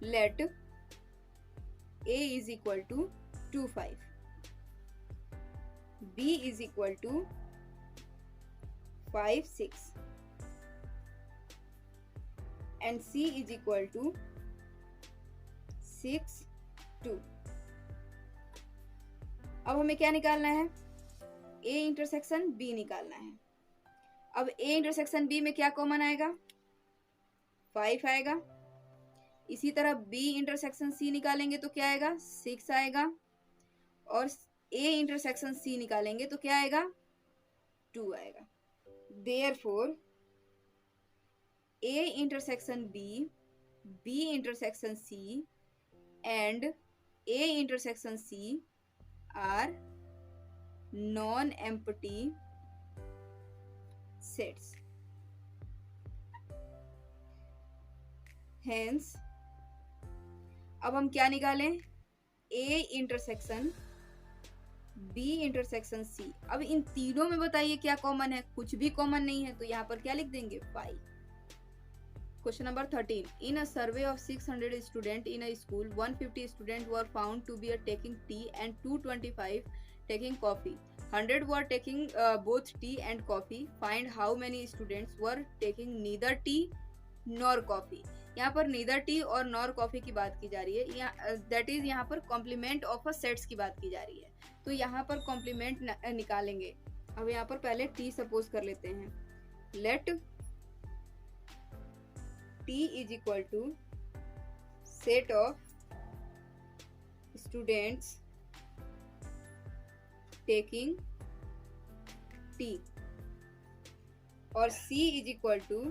Let a is equal to 2 5, b is equal to 5 6 and c is equal to 6 2। अब हमें क्या निकालना है? a इंटरसेक्शन b निकालना है। अब a इंटरसेक्शन b में क्या कॉमन आएगा? 5 आएगा। इसी तरह b इंटरसेक्शन c निकालेंगे तो क्या आएगा? 6 आएगा। और a इंटरसेक्शन c निकालेंगे तो क्या आएगा? 2 आएगा। Therefore a intersection b, b intersection c and a intersection c are non-empty sets. Hence अब हम क्या निकालें? a intersection b intersection c। अब इन तीनों में बताइए क्या कॉमन है? कुछ भी कॉमन नहीं है, तो यहाँ पर क्या लिख देंगे? 5। Question number 13, in a survey of 600 student in a school 150 student were found to be taking tea and 225 taking coffee. 100 were taking both tea and coffee. Find how many students were taking neither tea nor coffee. यहाँ पर neither tea और nor coffee की बात की जा रही है, that is यहाँ पर कॉम्प्लीमेंट ऑफ अ सेट्स की बात की जा रही है। तो यहाँ पर कॉम्प्लीमेंट निकालेंगे। अब यहाँ पर पहले टी सपोज कर लेते हैं। Let T is equal to set of students taking tea और C is equal to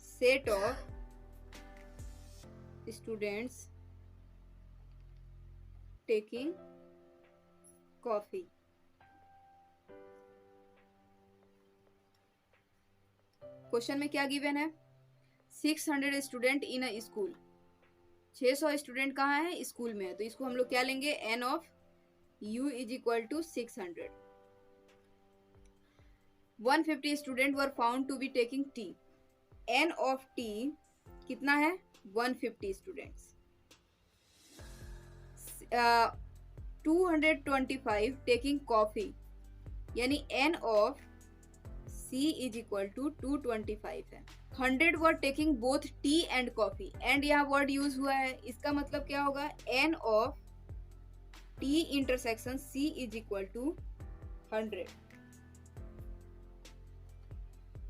set of students taking coffee. Question में क्या गिवन है? 600 student in a school. 600 student कहाँ है? स्कूल में है। तो इसको हम लोग क्या लेंगे? n of u is equal to 600. 150 students were found to be taking tea. n of t कितना है? 150 students. 225 taking coffee, यानी n of c is equal to 225 है। 100 were taking both tea and coffee, and यहाँ word use हुआ है, इसका मतलब क्या होगा? n of T intersection C is equal to 100।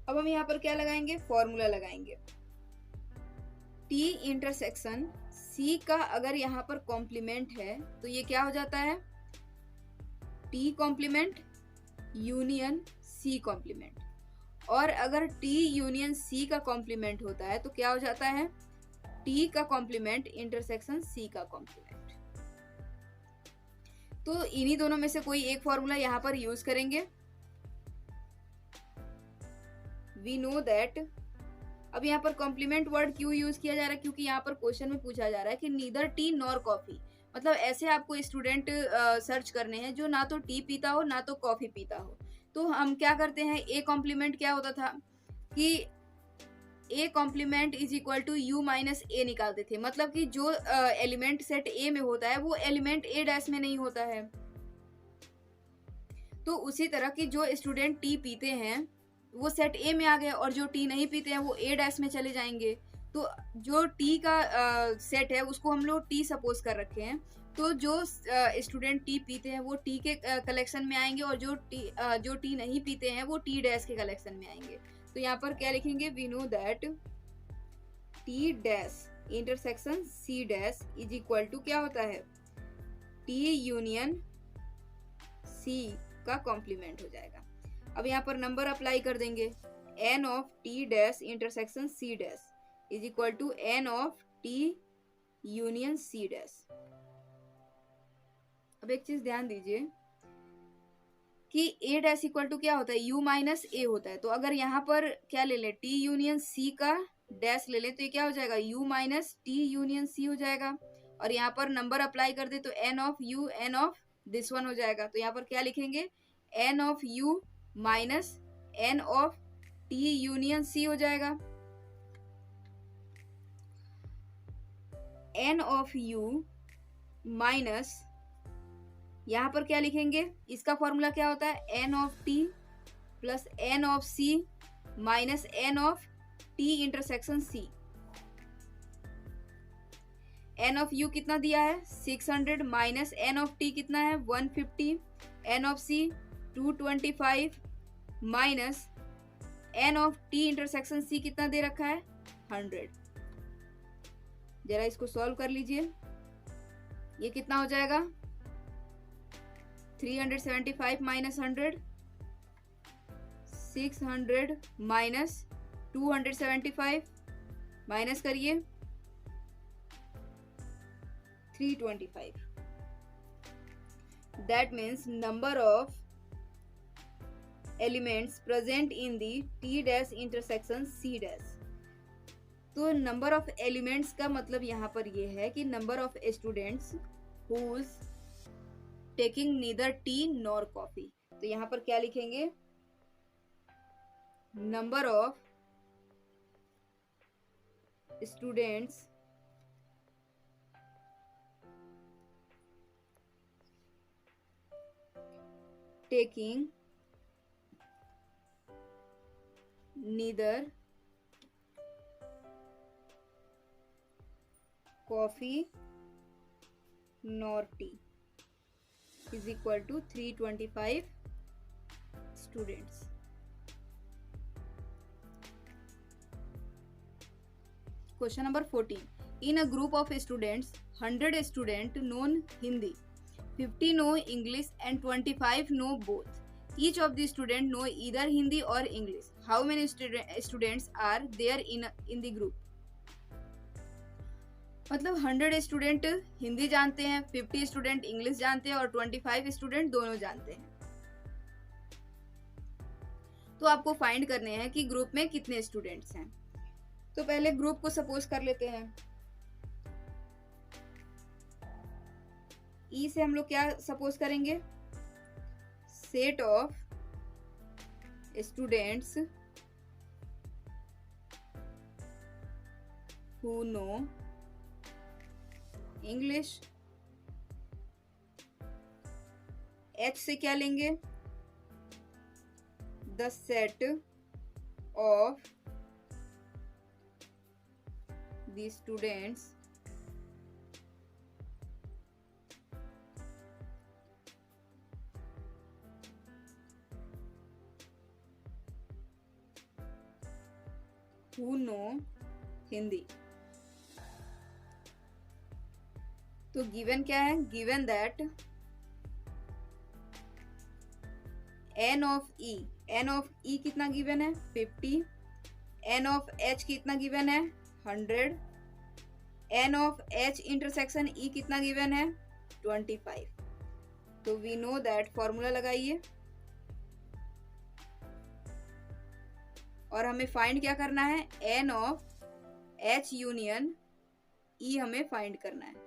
अब हम यहाँ पर क्या लगाएंगे? फॉर्मूला लगाएंगे। T इंटरसेक्शन C का अगर यहाँ पर कॉम्प्लीमेंट है तो ये क्या हो जाता है? T complement union C complement. और अगर T यूनियन C का कॉम्प्लीमेंट होता है तो क्या हो जाता है? T का कॉम्प्लीमेंट इंटरसेक्शन C का कॉम्प्लीमेंट। तो इन्हीं दोनों में से कोई एक फॉर्मूला यहाँ पर यूज करेंगे। We know that. अब यहाँ पर कॉम्प्लीमेंट वर्ड क्यों यूज किया जा रहा है? क्योंकि यहाँ पर क्वेश्चन में पूछा जा रहा है कि नीदर टी नॉर कॉफी, मतलब ऐसे आपको स्टूडेंट सर्च करने हैं जो ना तो टी पीता हो ना तो कॉफी पीता हो। तो हम क्या करते हैं? ए कॉम्प्लीमेंट क्या होता था कि A complement is equal to U minus A निकालते थे, मतलब कि जो एलिमेंट सेट ए में होता है वो एलिमेंट ए डैश में नहीं होता है। तो उसी तरह की जो स्टूडेंट टी पीते हैं वो सेट ए में आ गए और जो टी नहीं पीते हैं वो ए डैश में चले जाएंगे। तो जो टी का सेट है उसको हम लोग टी सपोज कर रखे हैं। तो जो स्टूडेंट टी पीते हैं वो टी के कलेक्शन में आएंगे और जो टी नहीं पीते हैं वो टी डैश के कलेक्शन में आएंगे। तो यहाँ पर क्या लिखेंगे? We know that T dash intersection C dash is equal to क्या होता है? टी यूनियन सी का कॉम्प्लीमेंट हो जाएगा। अब यहाँ पर नंबर अप्लाई कर देंगे। n of T dash intersection C dash is equal to n of T union C dash. अब एक चीज ध्यान दीजिए कि ए डैश इक्वल टू क्या होता है, यू माइनस ए होता है। तो अगर यहाँ पर क्या ले ले, टी यूनियन सी का डैश ले ले, तो ये क्या हो जाएगा, U minus T union C हो जाएगा। और यहाँ पर नंबर अप्लाई कर दे तो n of U n of this one हो जाएगा। तो यहाँ पर क्या लिखेंगे, n of U minus n of T union C हो जाएगा। एन ऑफ यू माइनस, यहाँ पर क्या लिखेंगे, इसका फॉर्मूला क्या होता है, n of T plus n of C minus n of T intersection C. N of U कितना दिया है 600 माइनस एन ऑफ टी कितना है 150, n of C 225 minus n of T intersection C कितना दे रखा है 100। जरा इसको सॉल्व कर लीजिए, ये कितना हो जाएगा 375 माइनस 100, 600 माइनस 275, माइनस करिए 325। That means number of elements present in the T dash intersection C dash। तो नंबर ऑफ एलिमेंट्स का मतलब यहाँ पर ये है कि number of students who's taking neither tea nor coffee। तो यहाँ पर क्या लिखेंगे, number of students taking neither coffee nor tea is equal to 325 students। Question number 14। In a group of students, 100 students know Hindi, 50 know English and 25 know both। Each of the students know either Hindi or English। How many students are there in the group। मतलब 100 student Hindi जानते हैं, 50 student English जानते हैं और 25 student दोनों जानते हैं। तो आपको फाइंड करने हैं कि ग्रुप में कितने स्टूडेंट्स हैं। तो पहले ग्रुप को सपोज कर लेते हैं। ई से हम लोग क्या सपोज करेंगे, set of students who know English. H से क्या लेंगे, the set of the students who know Hindi. तो गिवन क्या है, given that N of E, N of E कितना गिवन है 50, एन ऑफ एच कितना गिवन है 100, N of H intersection E कितना गिवन है 25। तो वी नो दैट, फॉर्मूला लगाइए और हमें फाइंड क्या करना है, n of H union E हमें फाइंड करना है।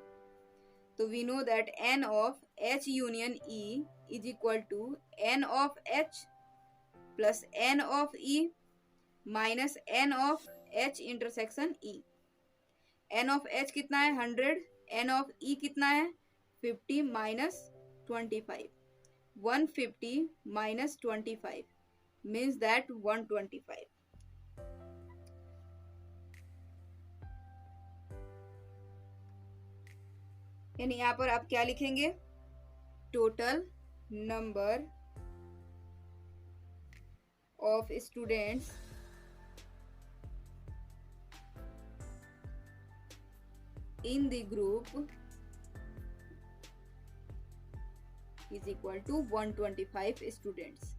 तो we know that N of H union E is equal to n of H plus n of E minus n of H intersection E. N of H कितना है 100, N of E कितना है 50 minus 25, 150 minus 25 means that 125। यानी यहां पर आप क्या लिखेंगे, total number of students in the group is equal to 125 students।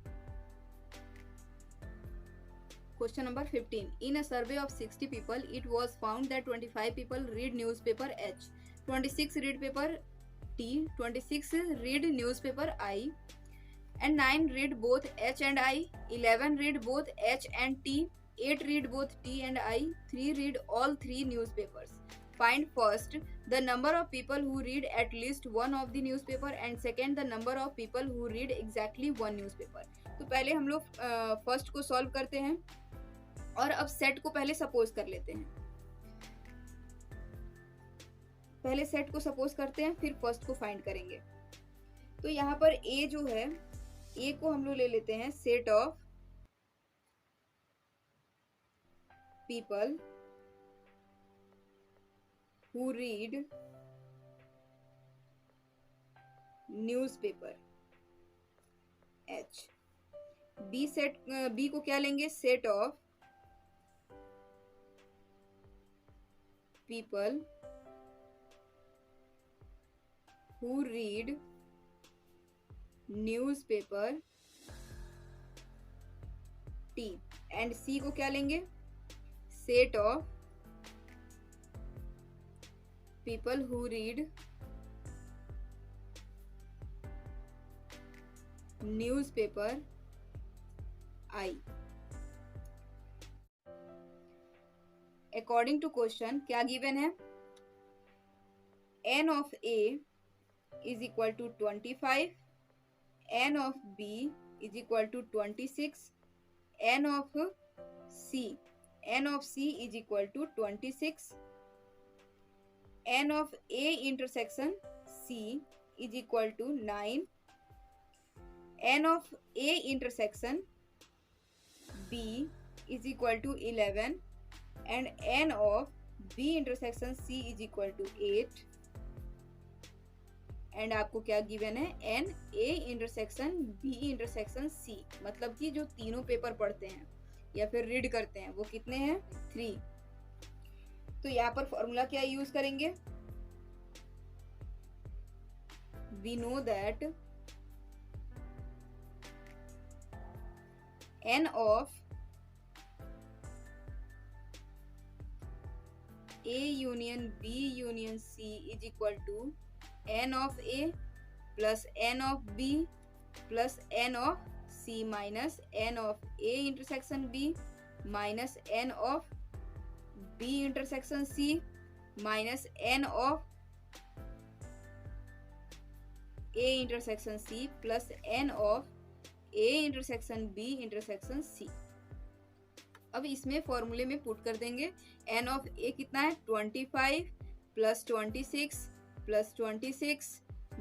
Question number 15। In a survey of 60 people, it was found that 25 people read newspaper H, 26 read paper T, 26 read newspaper I, and 9 read both H and I, 11 read both H and T, 8 read both T and I, 3 read all 3 newspapers. Find first the number of people who read at least one of the newspaper and second the number of people who read exactly one newspaper. तो पहले हम लोग first को solve करते हैं और अब set को पहले सपोज कर लेते हैं. पहले सेट को सपोज करते हैं फिर फर्स्ट को फाइंड करेंगे. तो यहाँ पर ए जो है, ए को हम लोग ले लेते हैं set of people who read newspaper H. B set, B को क्या लेंगे, set of people who read newspaper T. And C को क्या लेंगे, set of people who read newspaper I. According to question क्या गिवन है, n of A is equal to 25, n of B is equal to 26, n of C is equal to 26, n of A intersection C is equal to 9, n of A intersection B is equal to 11, and n of B intersection C is equal to 8. And आपको क्या given है, n A intersection B intersection C, मतलब कि जो तीनों paper पढ़ते हैं या फिर रीड करते हैं वो कितने हैं, 3. तो यहाँ पर फॉर्मूला क्या यूज करेंगे, we know that N of A union B union C is equal to n of A plus n of B plus n of C minus n of A intersection B minus n of B intersection C minus n of A intersection C plus n of A intersection B intersection C. अब इसमें फॉर्मूले में put कर देंगे, n of A कितना है, 25 plus 26 plus 26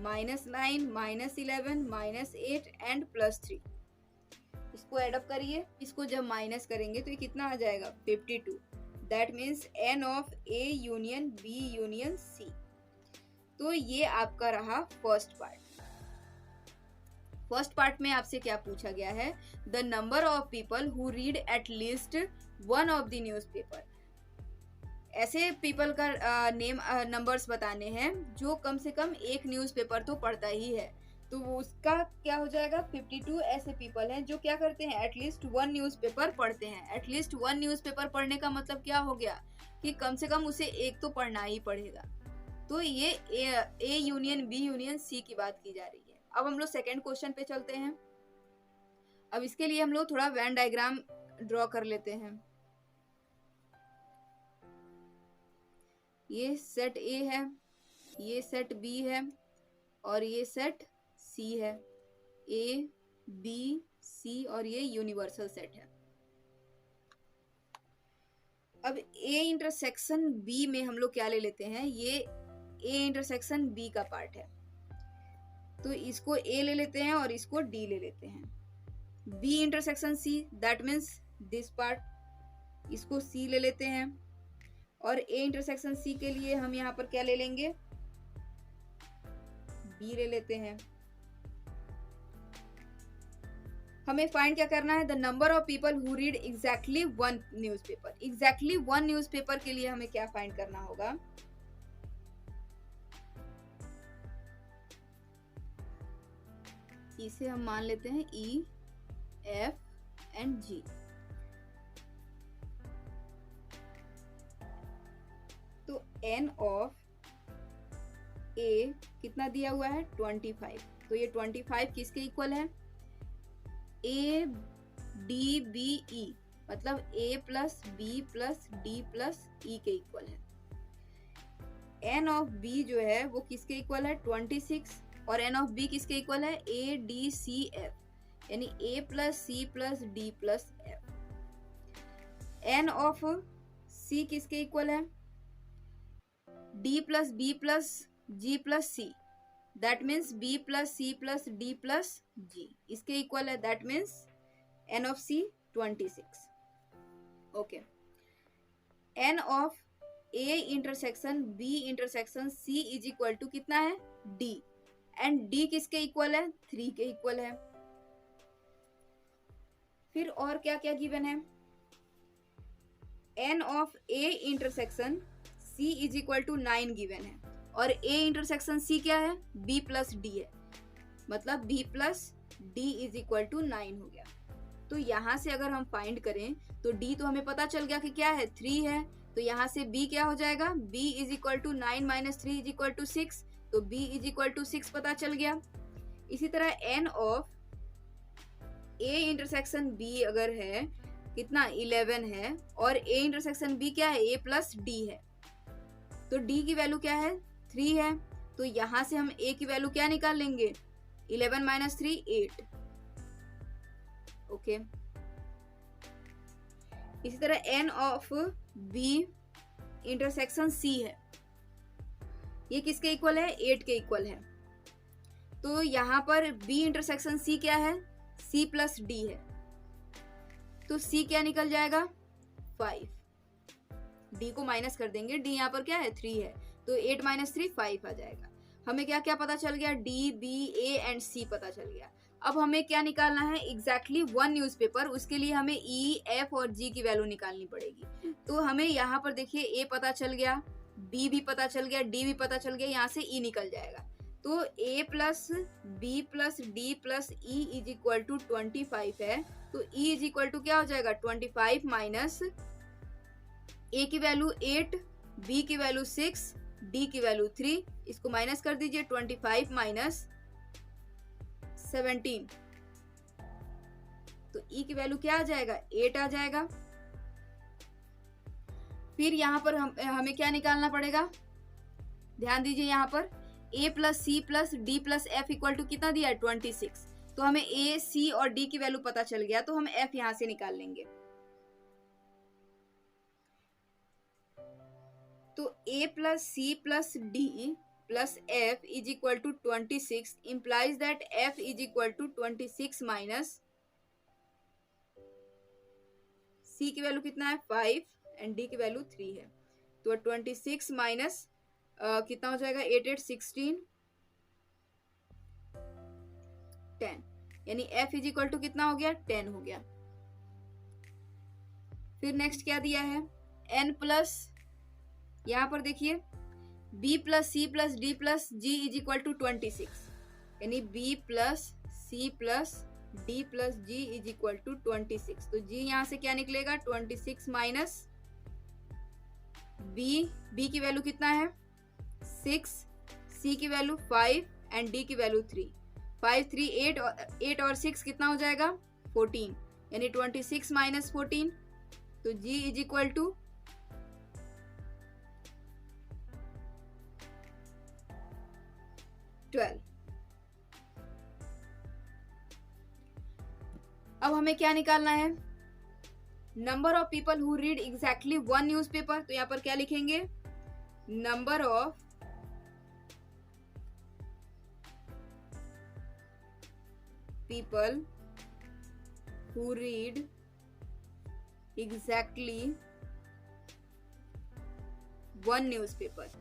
minus 9 minus 11 minus 8 and plus 3. इसको add up करिए, इसको जब माइनस करेंगे तो ये कितना आ जाएगा, 52. That means n of A union B union C. तो ये आपका रहा फर्स्ट पार्ट. फर्स्ट पार्ट में आपसे क्या पूछा गया है, the number of people who read at least one of the newspaper. ऐसे पीपल का नेम नंबर्स बताने हैं जो कम से कम एक न्यूज़पेपर तो पढ़ता ही है. तो उसका क्या हो जाएगा, 52 ऐसे पीपल हैं जो क्या करते हैं, एटलीस्ट वन न्यूज़पेपर पढ़ते हैं. एटलीस्ट वन न्यूज़पेपर पढ़ने का मतलब क्या हो गया कि कम से कम उसे एक तो पढ़ना ही पड़ेगा. तो ये A union B union C की बात की जा रही है. अब हम लोग सेकेंड क्वेश्चन पे चलते हैं. अब इसके लिए हम लोग थोड़ा वेन डायग्राम ड्रॉ कर लेते हैं. ये सेट ए है, ये सेट बी है और ये सेट सी है. ए बी सी और ये यूनिवर्सल सेट है. अब ए इंटरसेक्शन बी में हम लोग क्या ले लेते हैं, ये ए इंटरसेक्शन बी का पार्ट है तो इसको ए ले लेते हैं और इसको डी ले लेते हैं. B intersection C, that means this part, इसको सी ले लेते हैं. और ए इंटरसेक्शन सी के लिए हम यहाँ पर क्या ले लेंगे, बी ले लेते हैं. हमें फाइंड क्या करना है, the number of people who read exactly one newspaper. Exactly one newspaper के लिए हमें क्या फाइंड करना होगा, इसे हम मान लेते हैं ई एफ एंड जी. तो n of ए कितना दिया हुआ है 25, तो ये 25 किसके इक्वल है, ए डी बी ई, मतलब A plus B plus D plus E के इक्वल है। एन ऑफ बी जो है वो किसके इक्वल है 26, और एन ऑफ बी किसके इक्वल है ए डी सी एफ, यानी A plus C plus D plus F. N of C किसके इक्वल है D plus B plus G plus C, that means B plus C plus D plus G, इसके equal है, that means N of C 26। Okay, N of A intersection B intersection C is equal to कितना है D, and D किसके equal है 3 के equal है। फिर और क्या क्या गिवन है, n of A intersection C is equal to 9 given है, और ए इंटरसेक्शन सी क्या है बी प्लस डी है, मतलब B plus D is equal to 9 हो गया। तो यहां से अगर हम फाइंड करें तो डी तो हमें पता चल गया कि क्या है 3 है, तो यहाँ से b क्या हो जाएगा, b is equal to 9 minus 3 is equal to 6, तो b इज इक्वल टू 6 पता चल गया। इसी तरह n of a intersection b अगर है कितना 11 है, और a इंटरसेक्शन b क्या है a प्लस d है, तो d की वैल्यू क्या है 3 है, तो यहाँ से हम a की वैल्यू क्या निकाल लेंगे 11 माइनस 3 8। ओके, इसी तरह n of b intersection c है, ये किसके इक्वल है 8 के इक्वल है, तो यहाँ पर b इंटरसेक्शन c क्या है c प्लस d है, तो c क्या निकल जाएगा 5, d को माइनस कर देंगे, d यहाँ पर क्या है 3 है, तो 8 माइनस 3 5 आ जाएगा। हमें क्या क्या पता चल गया d b a and c पता चल गया। अब हमें क्या निकालना है एग्जैक्टली वन न्यूज़पेपर, उसके लिए हमें ई एफ और जी की वैल्यू निकालनी पड़ेगी। तो हमें यहाँ पर देखिए ए पता चल गया, बी भी पता चल गया, डी भी पता चल गया, यहाँ से ई निकल जाएगा, तो A plus B plus D plus E is equal to 25 है, तो ई इज इक्वल टू क्या हो जाएगा 25 माइनस ए की वैल्यू 8, बी की वैल्यू 6, डी की वैल्यू 3, इसको माइनस कर दीजिए 25 माइनस 17, तो ई की वैल्यू क्या आ जाएगा 8 आ जाएगा। फिर यहाँ पर हमें क्या निकालना पड़ेगा, ध्यान दीजिए यहाँ पर a plus C plus D plus F equal to कितना दिया है 26, तो हमें a c और d की वैल्यू पता चल गया, तो हम f यहाँ से निकाल लेंगे, तो a plus C plus D plus f is equal to 26 implies that f is equal to 26 minus c की वैल्यू कितना है 5 एंड d की वैल्यू 3 है, तो 26 माइनस कितना हो जाएगा 8 8 16 10, यानी f इज इक्वल टू कितना हो गया 10 हो गया। फिर नेक्स्ट क्या दिया है n प्लस, यहाँ पर देखिए b plus C plus D plus G is equal to 26, यानी b plus C plus D plus G is equal to 26, तो g यहाँ से क्या निकलेगा 26 माइनस b की वैल्यू कितना है 6, c की वैल्यू 5 एंड d की वैल्यू 3, 5 3 8 और 6 कितना हो जाएगा 14, यानी 26 माइनस 14, तो g इज इक्वल टू 12। अब हमें क्या निकालना है number of people who read exactly one newspaper, तो यहाँ पर क्या लिखेंगे number of people who read exactly one newspaper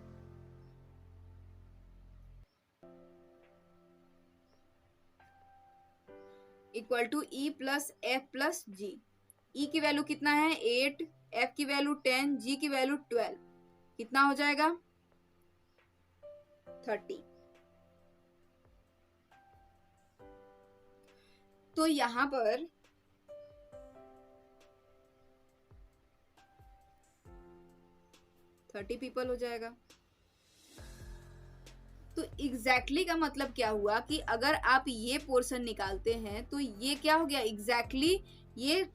equal to E plus F plus G. E की वैल्यू कितना है 8, एफ की वैल्यू 10, जी की वैल्यू 12, कितना हो जाएगा 30। तो यहां पर पीपल हो जाएगा। तो एग्जैक्टली का मतलब क्या हुआ कि अगर आप ये पोर्शन निकालते हैं तो ये क्या हो गया एग्जैक्टली, ये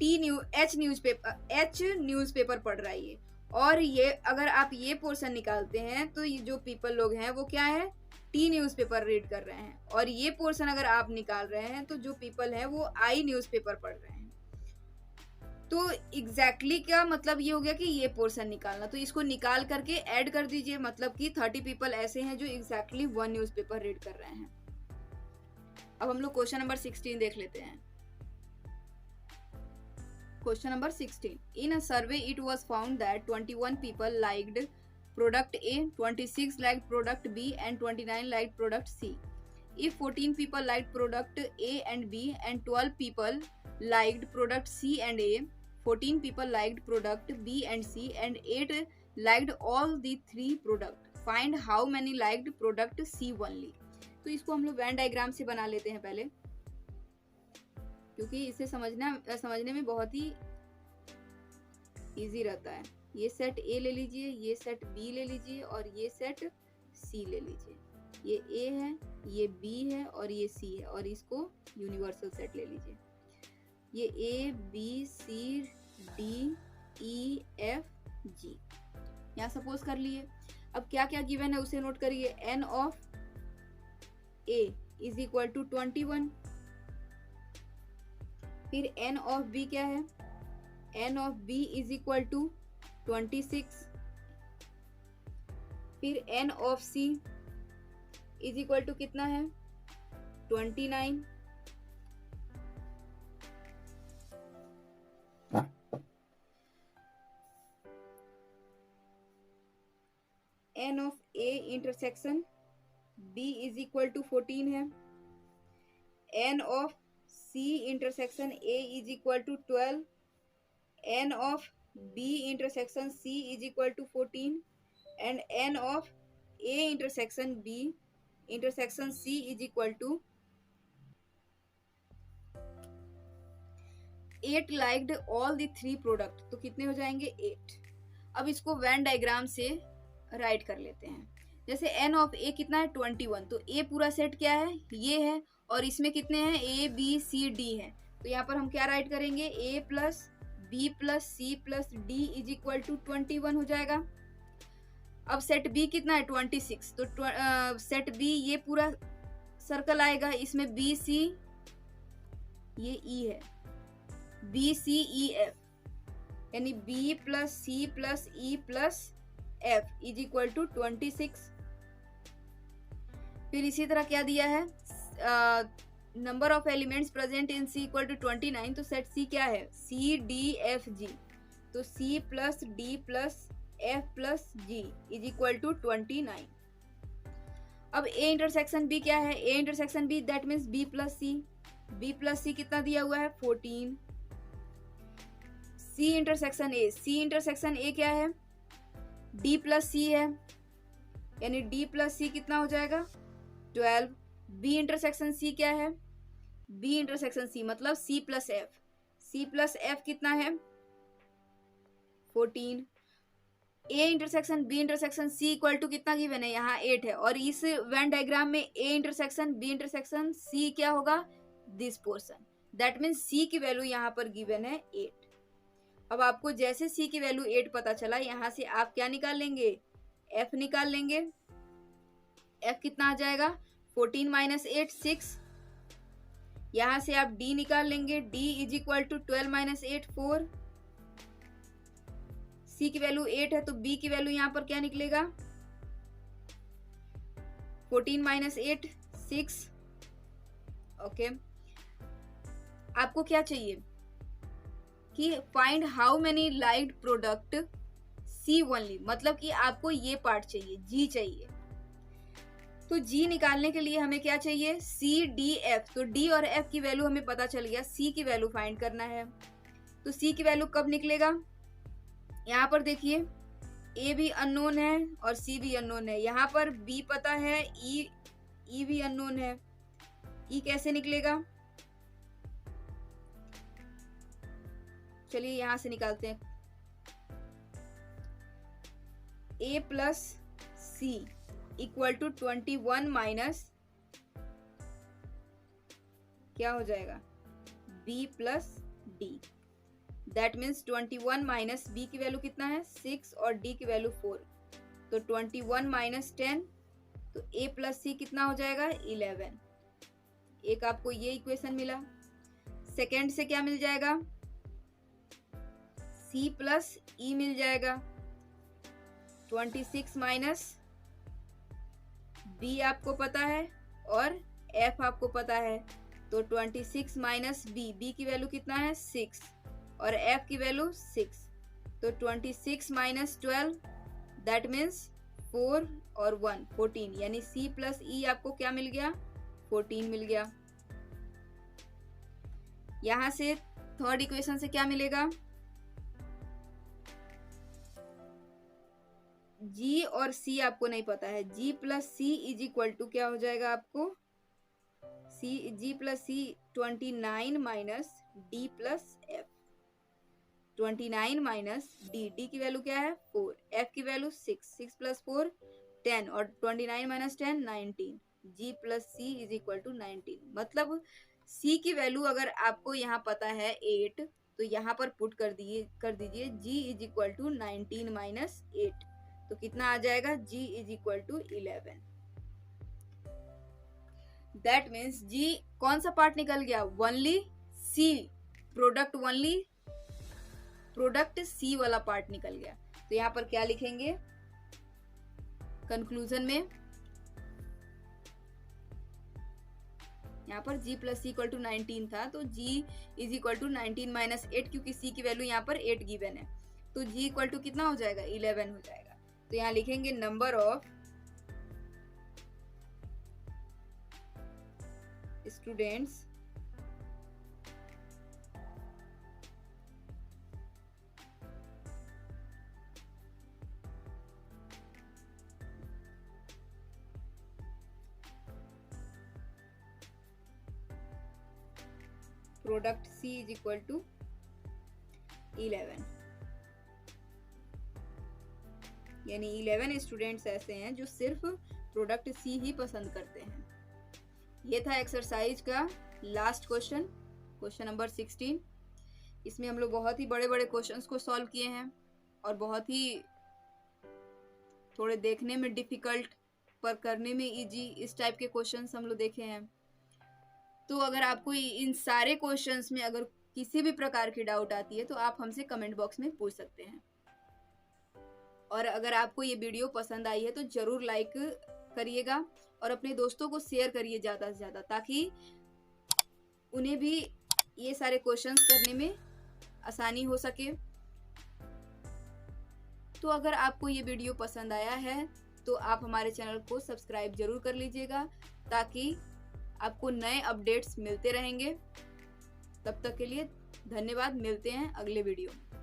एच न्यूज़पेपर पढ़ रहा है ये। और ये अगर आप ये पोर्शन निकालते हैं तो ये जो पीपल लोग हैं वो क्या है, टी न्यूज़पेपर रीड कर रहे हैं। और ये पोर्शन अगर आप निकाल रहे हैं तो जो पीपल हैं वो आई न्यूज़पेपर पढ़ रहे हैं। तो एग्जैक्टली का मतलब ये हो गया कि ये पोर्शन निकालना, तो इसको निकाल करके ऐड कर दीजिए, मतलब कि 30 पीपल ऐसे हैं जो एग्जैक्टली 1 न्यूज़पेपर रीड कर रहे हैं। अब हम लोग क्वेश्चन नंबर 16 देख लेते हैं। Question number 16, in a survey it was found that 21 people liked product A, 26 liked product B and 29 liked product C. If 14 people liked product A and B and 12 people liked product C and A, 14 people liked product B and C and 8 liked all the 3 product. Find how many liked product C only. तो इसको हम लोग Venn diagram से बना लेते हैं पहले, क्योंकि इसे समझने में बहुत ही इजी रहता है। ये सेट A ले लीजिए, ये सेट B ले लीजिए और ये सेट C ले लीजिए। ये A है, ये B है और ये C है, और इसको यूनिवर्सल सेट ले लीजिए। ये A B C D E F G यहाँ सपोज कर लिए। अब क्या क्या गिवन है उसे नोट करिए। n of A is equal to 21। फिर n ऑफ B क्या है, n of B is equal to 26। फिर n of C is equal to कितना है, 29। n of A intersection B is equal to 14 है। n of C intersection A is equal to 12। n of B intersection C is equal to 14 and n of A intersection B intersection C is equal to 8 liked all the 3 product. तो कितने हो जाएंगे, 8। अब इसको Venn diagram से right कर लेते हैं। जैसे n ऑफ A कितना है, 21, तो A पूरा सेट क्या है, ये है, और इसमें कितने हैं, A B C D है। तो यहाँ पर हम क्या राइट करेंगे, A plus B plus C plus D is equal to 21 हो जाएगा। अब सेट B कितना है, 26, तो सेट B ये पूरा सर्कल आएगा, इसमें B C ये E है, B C E F यानी B plus C plus E plus F is equal to 26। फिर इसी तरह क्या दिया है, number of elements present in C equal to 29, तो सेट C क्या है, C D F G, तो C plus D plus F plus G is equal to 29। अब A इंटरसेक्शन B क्या है, A intersection B that means B plus C। B plus C कितना दिया हुआ है, 14। C intersection A, C intersection A क्या है, D प्लस C है, यानी D प्लस C कितना हो जाएगा, 12। B इंटरसेक्शन C क्या है, B इंटरसेक्शन C मतलब C plus F, C plus F कितना है, 14। A intersection B intersection C equal to कितना गिवन है, यहाँ 8 है, और इस वेन डायग्राम में A intersection B intersection C क्या होगा, this portion, that means C की वैल्यू यहाँ पर गिवन है 8। अब आपको जैसे C की वैल्यू 8 पता चला, यहाँ से आप क्या निकाल लेंगे, F निकाल लेंगे। F कितना आ जाएगा, 14 माइनस 8 6। यहाँ से आप D निकाल लेंगे, D is equal to 12 minus 8 4। C की वैल्यू 8 है तो B की वैल्यू यहाँ पर क्या निकलेगा, 14 माइनस 8 6। ओके, आपको क्या चाहिए कि find how many liked product C only, मतलब कि आपको ये पार्ट चाहिए, G चाहिए। तो G निकालने के लिए हमें क्या चाहिए, C D F, तो D और F की वैल्यू हमें पता चल गया, C की वैल्यू फाइंड करना है। तो C की वैल्यू कब निकलेगा, यहाँ पर देखिए A भी अननोन है और C भी अननोन है, यहाँ पर B पता है, E भी अननोन है, E कैसे निकलेगा, चलिए यहां से निकालते हैं। A plus C equal to 21 minus क्या हो जाएगा, b plus d। That means 21 minus b की वैल्यू कितना है 6 और d की वैल्यू 4, तो 21 माइनस 10, तो a प्लस c कितना हो जाएगा 11। एक आपको ये इक्वेशन मिला। सेकेंड से क्या मिल जाएगा, c प्लस e मिल जाएगा। 26 माइनस b आपको पता है और f आपको पता है, तो 26 माइनस b की वैल्यू कितना है 6 और f की वैल्यू 6, तो 26 माइनस 12 दैट मीन्स 4 और 1 14, यानी c प्लस e आपको क्या मिल गया 14 मिल गया। यहां से थर्ड इक्वेशन से क्या मिलेगा, g और c आपको नहीं पता है, g plus c is equal to क्या हो जाएगा आपको, g plus c 29 minus d plus f। 29 minus d की वैल्यू क्या है 4, f की वैल्यू 6 प्लस 4 10 और 29 minus 10 19, g plus c is equal to 19। मतलब c की वैल्यू अगर आपको यहाँ पता है 8, तो यहाँ पर पुट कर दीजिए g is equal to 19 minus 8, तो कितना आ जाएगा g is equal to 11। That means g कौन सा पार्ट निकल गया, ओनली c प्रोडक्ट c वाला पार्ट निकल गया। तो यहाँ पर क्या लिखेंगे कंक्लूजन में, यहाँ पर g plus c equal to 19 था, तो g is equal to 19 minus 8, क्योंकि c की वैल्यू यहाँ पर 8 गिवन है, तो g इक्वल टू कितना हो जाएगा 11 हो जाएगा। तो यहाँ लिखेंगे number of students product c is equal to 11, यानी 11 स्टूडेंट्स ऐसे हैं जो सिर्फ प्रोडक्ट c ही पसंद करते हैं। ये था एक्सरसाइज का लास्ट क्वेश्चन, क्वेश्चन नंबर 16। इसमें हम लोग बहुत ही बड़े बड़े क्वेश्चंस को सॉल्व किए हैं और बहुत ही थोड़े देखने में डिफिकल्ट पर करने में इजी, इस टाइप के क्वेश्चंस हम लोग देखे हैं। तो अगर आपको इन सारे क्वेश्चंस में अगर किसी भी प्रकार की डाउट आती है तो आप हमसे कमेंट बॉक्स में पूछ सकते हैं। और अगर आपको ये वीडियो पसंद आई है तो जरूर लाइक करिएगा और अपने दोस्तों को शेयर करिए ज़्यादा से ज़्यादा, ताकि उन्हें भी ये सारे क्वेश्चंस करने में आसानी हो सके। तो अगर आपको ये वीडियो पसंद आया है तो आप हमारे चैनल को सब्सक्राइब जरूर कर लीजिएगा, ताकि आपको नए अपडेट्स मिलते रहेंगे। तब तक के लिए धन्यवाद, मिलते हैं अगले वीडियो में।